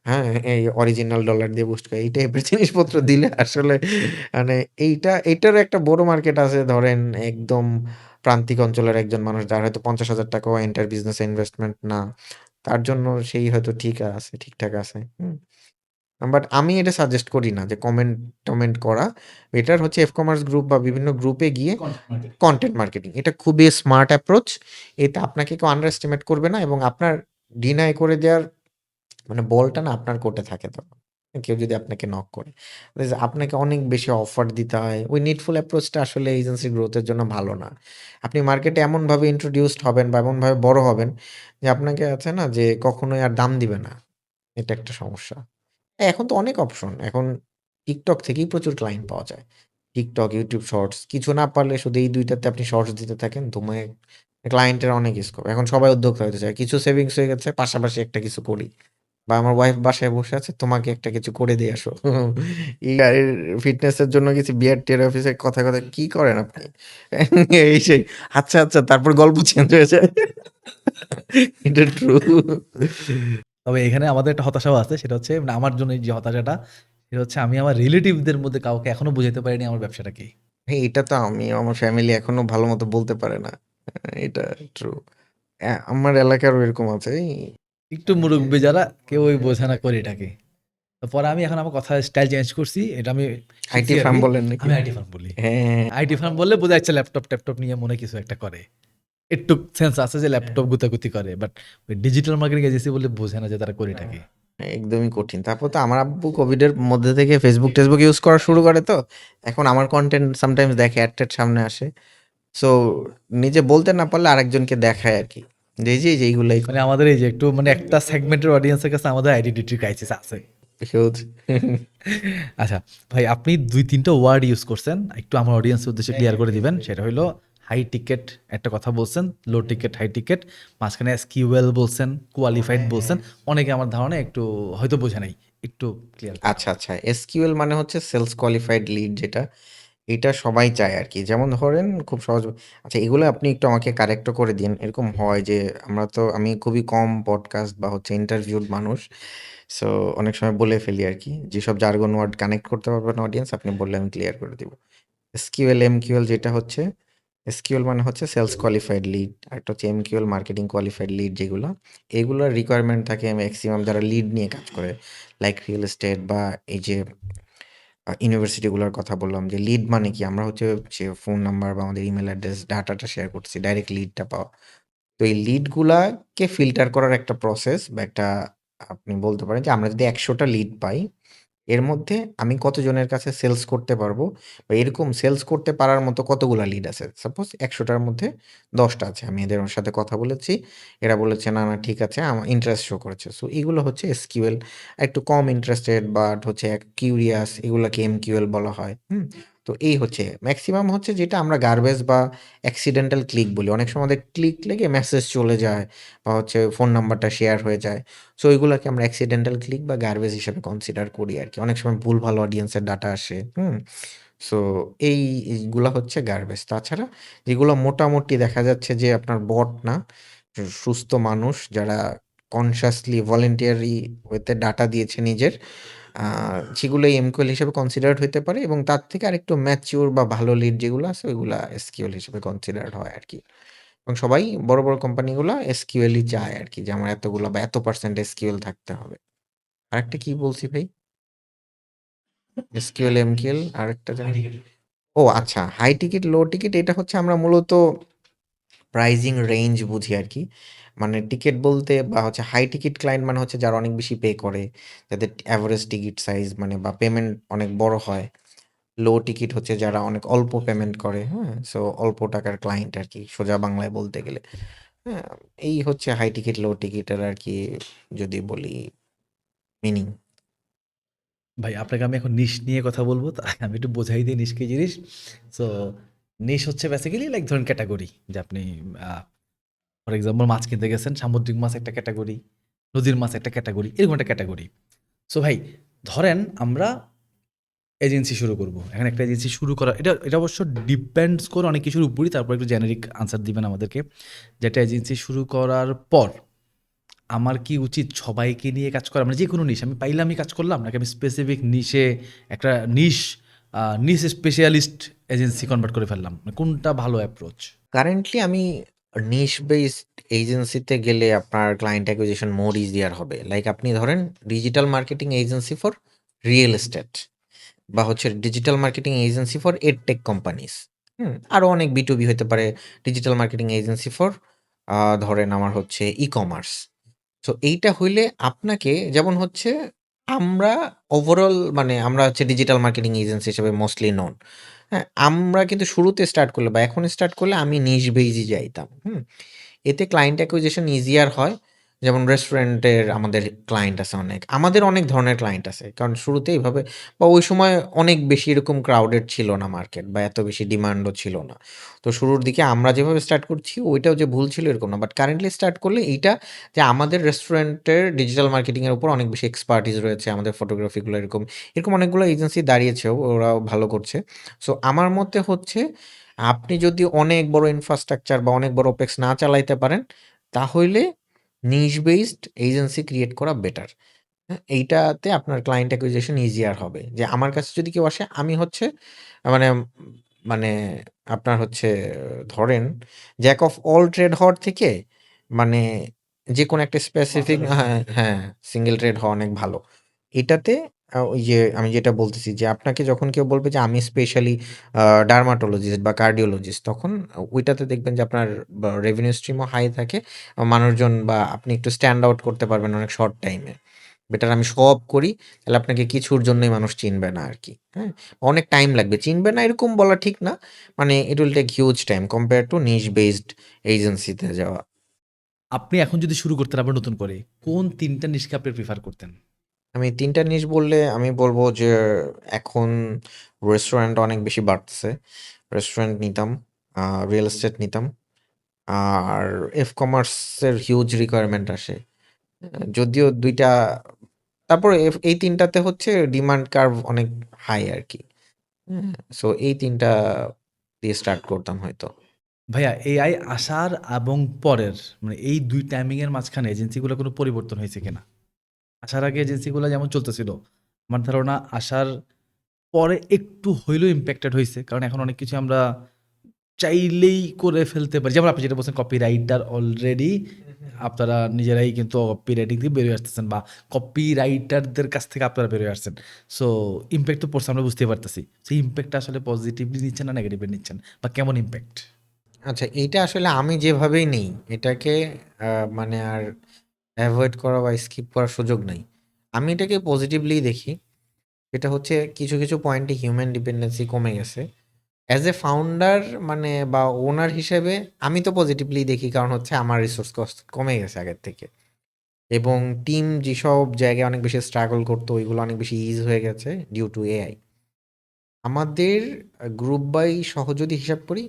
A: হ্যাঁ? এই অরিজিনাল ডলার দিয়ে বুস্ট করে। এই টাইপের জিনিসপত্র দিলে আসলে মানে এইটারও একটা বড় মার্কেট আছে। ধরেন একদম প্রান্তিক অঞ্চলের একজন মানুষ যার হয়তো ৳৫০,০০০ ও এন্টার বিজনেসে ইনভেস্টমেন্ট না। তার জন্য সেই হয়তো ঠিকঠাক আছে। বাট আমি এটা সাজেস্ট করি না যে কমেন্ট-টমেন্ট করা। বেটার হচ্ছে এফ-কমার্স গ্রুপ বা বিভিন্ন গ্রুপে গিয়ে
B: কনটেন্ট মার্কেটিং।
A: Content marketing. এটা খুবই স্মার্ট অ্যাপ্রোচ। এতে আপনাকে কেউ আন্ডার এস্টিমেট করবে না এবং আপনার ডিনাই করে দেওয়ার মানে বলটা না আপনার কোর্টে থাকে তখন। কেউ যদি আপনাকে নক করে। আপনাকে অনেক বেশি অফার দিতে হয়। ওই নিডফুল অ্যাপ্রোচটা আসলে এজেন্সি গ্রোথ এর জন্য ভালো না। আপনি মার্কেটে এমনভাবে ইন্ট্রোডিউসড হবেন বা এমনভাবে বড় হবেন যে আপনাকে আছে না যে কখনোই আর দাম দিবে না। এটা একটা সমস্যা। এখন তো অনেক অপশন। এখন TikTok থেকেই প্রচুর ক্লায়েন্ট পাওয়া যায়। TikTok, YouTube শর্টস কিছু না পারলে শুধু এই ২ টাতে আপনি শর্টস দিতে থাকেন, ধুমায় ক্লায়েন্টের অনেক স্কোপ। এখন সবাই উদ্যোক্তা হতে চায়। কিছু সেভিংস হয়ে গেছে, পাশাপাশি একটা কিছু করি। বা আমার ওয়াইফ বাসায় বসে আছে, তোমাকে একটা কিছু করে দিয়ে আসো। এই গাড়ির ফিটনেস এর জন্য কিছু বিআরটিএর অফিসে কথায়, কি করেন আপনি? এই সেই। আচ্ছা, তারপর গল্প চেঞ্জ হয়ে যায়। এটা ট্রু।
B: তবে এখানে আমাদের একটা হতাশাও আছে। সেটা হচ্ছে মানে আমার জন্য এই যে হতাশাটা, সেটা হচ্ছে আমি আমার রিলেটিভদের মধ্যে কাউকে এখনো বুঝাইতে পারিনি আমার ব্যবসাটা কি।
A: এটা তো আমিও আমার ফ্যামিলি এখনো ভালোমতো বলতে পারে না। এটা ট্রু। আমার এলাকারও এরকম আছে।
B: একটু মুরুব্বি যারা কেউই বোঝে না করিটা কি। তো পরে আমি এখন আমার কথার স্টাইল চেঞ্জ করছি। এটা আমি শিখছি
A: আইটি ফার্ম
B: আরকি।
A: বলেন নাকি?
B: আমি আইটি ফার্ম বলি।
A: হ্যাঁ,
B: আইটি ফার্ম বললে বোঝা যাচ্ছে ল্যাপটপ-ট্যাপটপ নিয়ে মনে হয় কিছু একটা করে। একটু সেন্স আছে যে ল্যাপটপ গুতাগুতি করে। বাট ওই ডিজিটাল মার্কেটিং এজেন্সি বললে বোঝে না যে তারা করিটা কি।
A: একদমই কঠিন। তারপর তো আমার আব্বু কোভিডের মধ্যে থেকে ফেসবুক ইউজ করা শুরু করে তো। এখন আমার কনটেন্ট সামটাইমস দেখে এড-টেড সামনে আসে। সো নিজে বলতে না পারলে আরেকজনকে দেখায় আরকি। যে এই যে এইগুলাই
B: মানে আমাদের এই যে একটু মানে একটা সেগমেন্টের অডিয়েন্সের কাছে আমাদের আইডেন্টিটি ক্রাইসিস আছে।
A: হিউজ।
B: আচ্ছা, ভাই আপনি ২-৩ টা ওয়ার্ড ইউজ করছেন। একটু আমার অডিয়েন্সের উদ্দেশ্যে ক্লিয়ার করে দিবেন। সেটা হইলো হাই টিকেট একটা কথা বলছেন, লো টিকেট, হাই টিকেট। মাঝখানে SQL বলছেন, কোয়ালিফাইড বলছেন। অনেকে আমার ধারণা একটু হয়তো বোঝে নাই। একটু ক্লিয়ার করেন।
A: আচ্ছা। এসকিউএল মানে হচ্ছে সেলস কোয়ালিফাইড লিড যেটা, এটা সবাই চায় আরকি। যেমন ধরেন খুব সহজ আচ্ছা এগুলো আপনি একটু আমাকে কারেক্টও করে দিন। এরকম হয় যে আমি খুবই কম পডকাস্ট বা হচ্ছে ইন্টারভিউড মানুষ। সো অনেক সময় বলে ফেলি আরকি। যেসব জার্গন ওয়ার্ড কানেক্ট করতে পারবেন অডিয়েন্স আপনি বললে আমি ক্লিয়ার করে দিব। এসকিউএল, এমকিউএল যেটা হচ্ছে, এসকিউএল মানে হচ্ছে সেলস কোয়ালিফাইড লিড। আরেকটা হচ্ছে এমকিউএল মার্কেটিং কোয়ালিফাইড লিড যেগুলা। এগুলার রিকোয়ারমেন্ট থাকে ম্যাক্সিমাম যারা লিড নিয়ে কাজ করে। লাইক রিয়েল এস্টেট বা এই যে ইউনিভার্সিটিগুলোর কথা বললাম যে লিড মানে কি? আমরা হচ্ছে যে ফোন নাম্বার বা আমাদের ইমেইল অ্যাড্রেস ডাটাটা শেয়ার করতেছি ডাইরেক্ট লিডটা পাওয়া। তো এই লিডগুলাকে ফিল্টার করার একটা প্রসেস বা একটা আপনি বলতে পারেন যে আমরা যদি ১০০ টা লিড পাই এর মধ্যে আমি কতজনের কাছে সেলস করতে পারবো বা এরকম সেলস করতে পারার মতো কতগুলা লিড আছে। সাপোজ ১০০ টার মধ্যে ১০ টা আছে। আমি এদের সাথে কথা বলেছি। এরা বলেছে, "না, ঠিক আছে।" আমার ইন্টারেস্ট শো করেছে। সো এগুলো হচ্ছে এসকিউএল। একটু কম ইন্টারেস্টেড বাট হচ্ছে কিউরিয়াস এগুলাকে এমকিউএল বলা হয়। হুম? তো এই হচ্ছে মেক্সিমাম হচ্ছে যেটা আমরা গার্বেজ বা অ্যাক্সিডেন্টাল ক্লিক বলি। অনেক সময় আমাদের ক্লিক লেগে মেসেজ চলে যায় বা হচ্ছে ফোন নাম্বারটা শেয়ার হয়ে যায়। সো এগুলাকে আমরা অ্যাক্সিডেন্টাল ক্লিক বা গার্বেজ হিসেবে কনসিডার করি আরকি। অনেক সময় ভুলভাল অডিয়েন্সের ডাটা আসে। হুম? সো এইগুলা হচ্ছে গার্বেজ। তাছাড়া যেগুলো মোটামুটি দেখা যাচ্ছে যে আপনার বট না, সুস্থ মানুষ যারা কনসিয়াসলি ভলান্টিয়ারি ওয়েতে ডাটা দিয়েছে নিজের, আ সেগুলো এমকিউএল হিসেবে কনসিডারড হইতে পারে এবং তার থেকে আরেকটু ম্যাচিউর বা ভালো লিড যেগুলো আছে ওইগুলা এসকিউএল হিসেবে কনসিডারড হয় আরকি। এবং সবাই বড় কোম্পানিগুলা এসকিউএল-ই চায় আরকি যে আমার এতগুলা বা এত পার্সেন্ট এসকিউএল থাকতে হবে। আরেকটা কি বলছি ভাই? এসকিউএল, এমকিউএল আরেকটা জানি ও আচ্ছা হাই টিকেট, লো টিকেট এটা হচ্ছে আমরা মূলত প্রাইজিং রেঞ্জ বুঝি আরকি। মানে টিকেট বলতে বা হচ্ছে হাই টিকেট ক্লায়েন্ট মানে হচ্ছে যারা অনেক বেশি পে করে, যাদের এভারেজ টিকেট সাইজ মানে বা পেমেন্ট অনেক বড় হয়। লো টিকেট হচ্ছে যারা অনেক অল্প পেমেন্ট করে, হ্যাঁ? সো অল্প টাকার ক্লায়েন্ট আরকি সোজা বাংলায় বলতে গেলে। হ্যাঁ? এই হচ্ছে হাই টিকেট, লো টিকেটের আরকি যদি বলি মিনিং।
B: ভাই আপনাকে আমি এখন নিশ নিয়ে কথা বলবো। তো আমি একটু বোঝাই দিই নিশ কি জিনিস। সো নিশ হচ্ছে বেসিক্যালি লাইক ধরেন ক্যাটেগরি যে আপনি আ ফর এক্সাম্পল মাছ কিনতে গেছেন, সামুদ্রিক মাছ একটা ক্যাটেগরি, নদীর মাছ একটা ক্যাটেগরি, এরকম একটা ক্যাটেগরি। সো ভাই ধরেন আমরা এজেন্সি শুরু করব। এখন একটা এজেন্সি শুরু করা এটা অবশ্য ডিপেন্ডস করে অনেক কিছুর উপরই। তারপর একটু জেনেরিক আনসার দিবেন আমাদেরকে। যে একটা এজেন্সি শুরু করার পর আমার কি উচিত সবাইকে নিয়ে কাজ করা? মানে যেকোনো নিশ আমি পাইলামই কাজ করলাম নাকি আমি স্পেসিফিক নিশে একটা নিশ স্পেশালিস্ট এজেন্সি কনভার্ট করে ফেললাম? মানে কোনটা ভালো অ্যাপ্রোচ?
A: কারেন্টলি আমি নিশ বেসড এজেন্সিতে গেলে আপনার ক্লায়েন্ট অ্যাকুইজিশন মোর ইজিয়ার হবে। লাইক আপনি ধরেন digital marketing agency for real estate বা হচ্ছে digital marketing agency for edtech companies. হুম? আরো অনেক B2B হইতে পারে। ডিজিটাল মার্কেটিং এজেন্সি ফর ধরেন আমার হচ্ছে ই-কমার্স। সো এইটা হইলে আপনাকে যেমন হচ্ছে আমরা ওভারঅল মানে আমরা হচ্ছে ডিজিটাল মার্কেটিং এজেন্সি হিসেবে মোস্টলি নোন। হ্যাঁ? আমরা কিন্তু শুরুতে স্টার্ট করলে বা এখন স্টার্ট করলে আমি নিশ বেইজই যাইতাম। হুম? এতে ক্লায়েন্ট অ্যাকুইজিশন ইজিয়ার হয়। যেমন রেস্টুরেন্টের আমাদের ক্লায়েন্ট আছে অনেক। আমাদের অনেক ধরনের ক্লায়েন্ট আছে। কারণ শুরুতে এভাবে বা ওই সময় অনেক বেশি এরকম ক্রাউডেড ছিল না মার্কেট বা এত বেশি ডিমান্ডও ছিল না। তো শুরুর দিকে আমরা যেভাবে স্টার্ট করছি ওইটাও যে ভুল ছিল এরকম না। বাট কারেন্টলি স্টার্ট করলে এইটা যে আমাদের রেস্টুরেন্টের ডিজিটাল মার্কেটিং এর উপর অনেক বেশি এক্সপার্টিস রয়েছে। আমাদের ফটোগ্রাফিগুলো এরকম অনেকগুলো এজেন্সি দাঁড়িয়েছেও ওরাও ভালো করছে। সো আমার মতে হচ্ছে আপনি যদি অনেক বড় ইনফ্রাস্ট্রাকচার বা অনেক বড় ওপেক্স না চালাইতে পারেন, তাহলে নিশ বেসড এজেন্সি ক্রিয়েট করা বেটার। হ্যাঁ? এইটাতে আপনার ক্লায়েন্ট অ্যাকুইজিশন ইজিয়ার হবে। যে আমার কাছে যদি কেউ আসে আমি হচ্ছে মানে মানে আপনার হচ্ছে ধরেন জ্যাক অফ অল ট্রেড হওয়ার থেকে মানে যেকোনো একটা স্পেসিফিক হ্যাঁ, সিঙ্গেল ট্রেড হওয়া অনেক ভালো। এটাতে ওই যে আমি যেটা বলতেছি যে আপনাকে যখন কেউ বলবে যে আমি স্পেশালি আ ডার্মাটোলজিস্ট বা কার্ডিওলজিস্ট তখন ওইটাতে দেখবেন যে আপনার রেভিনিউ স্ট্রিমও হাই থাকে। মানুষজন বা আপনি একটু স্ট্যান্ড আউট করতে পারবেন অনেক শর্ট টাইমে। বেটার আমি সব করি, তাহলে আপনাকে কিছুর জন্যই মানুষ চিনবে না আরকি। হ্যাঁ? অনেক টাইম লাগবে। চিনবে না এরকম বলা ঠিক না। মানে it will take huge time compared to niche based এজেন্সিতে যাওয়া।
B: আপনি এখন যদি শুরু করতেন আবার নতুন করে, কোন ৩ টা নিশকে আপনি প্রেফার করতেন?
A: আমি ৩ টা নিশ বললে আমি বলব যে এখন রেস্টুরেন্ট অনেক বেশি বাড়তেছে। রেস্টুরেন্ট নিতাম, আ রিয়েল এস্টেট নিতাম। আর কমার্স এর হিউজ রিকোয়ারমেন্ট আসে। যদিও ২ টা তারপর এই ৩ টাতে হচ্ছে ডিমান্ড কার্ভ অনেক হাই আরকি। হ্যাঁ? সো এই ৩ টা দিয়ে স্টার্ট করতাম হয়তো।
B: ভাইয়া এআই আসার এবং পরের মানে এই ২ টাইমিং এর মাঝখানে এজেন্সিগুলোর কোনো পরিবর্তন হয়েছে কিনা? আসার আগে এজেন্সিগুলা যেমন চলতেছিল, আমার ধারণা আসার পরে একটু হইলেও ইমপ্যাক্টেড হইছে। কারণ এখন অনেক কিছু আমরা চাইলেই করে ফেলতে পারি। যেমন আপনি যেটা বলছেন কপিরাইটার অলরেডি আপনারা নিজেরাই কিন্তু কপি রাইটিং দিয়ে বেরিয়ে আসতেছেন বা কপি রাইটারদের কাছ থেকে আপনারা বেরিয়ে আসছেন। সো ইমপ্যাক্ট তো পড়ছে আমরা বুঝতেই পারতেছি। সেই ইমপ্যাক্টটা আসলে পজিটিভলি নিচ্ছেন না নেগেটিভলি নিচ্ছেন বা কেমন ইমপ্যাক্ট?
A: আচ্ছা, এইটা আসলে আমি যেভাবেই নেই, এটাকে আ মানে আর এভয়েড করা বা স্কিপ করার সুযোগ নাই। আমি এটাকে পজিটিভলিই দেখি। এটা হচ্ছে কিছু, কিছু পয়েন্টে হিউম্যান ডিপেন্ডেন্সি কমে গেছে। অ্যাজ এ ফাউন্ডার মানে বা ওনার হিসেবে আমি তো পজিটিভলি দেখি, কারণ হচ্ছে আমার রিসোর্স কস্ট কমে গেছে আগের থেকে। এবং টিম যেসব জায়গায় অনেক বেশি স্ট্রাগল করতো ওইগুলো অনেক বেশি ইজি হয়ে গেছে ডিউ টু এআই। আমাদের গ্রুপ বাই সহ যদি হিসাব করি,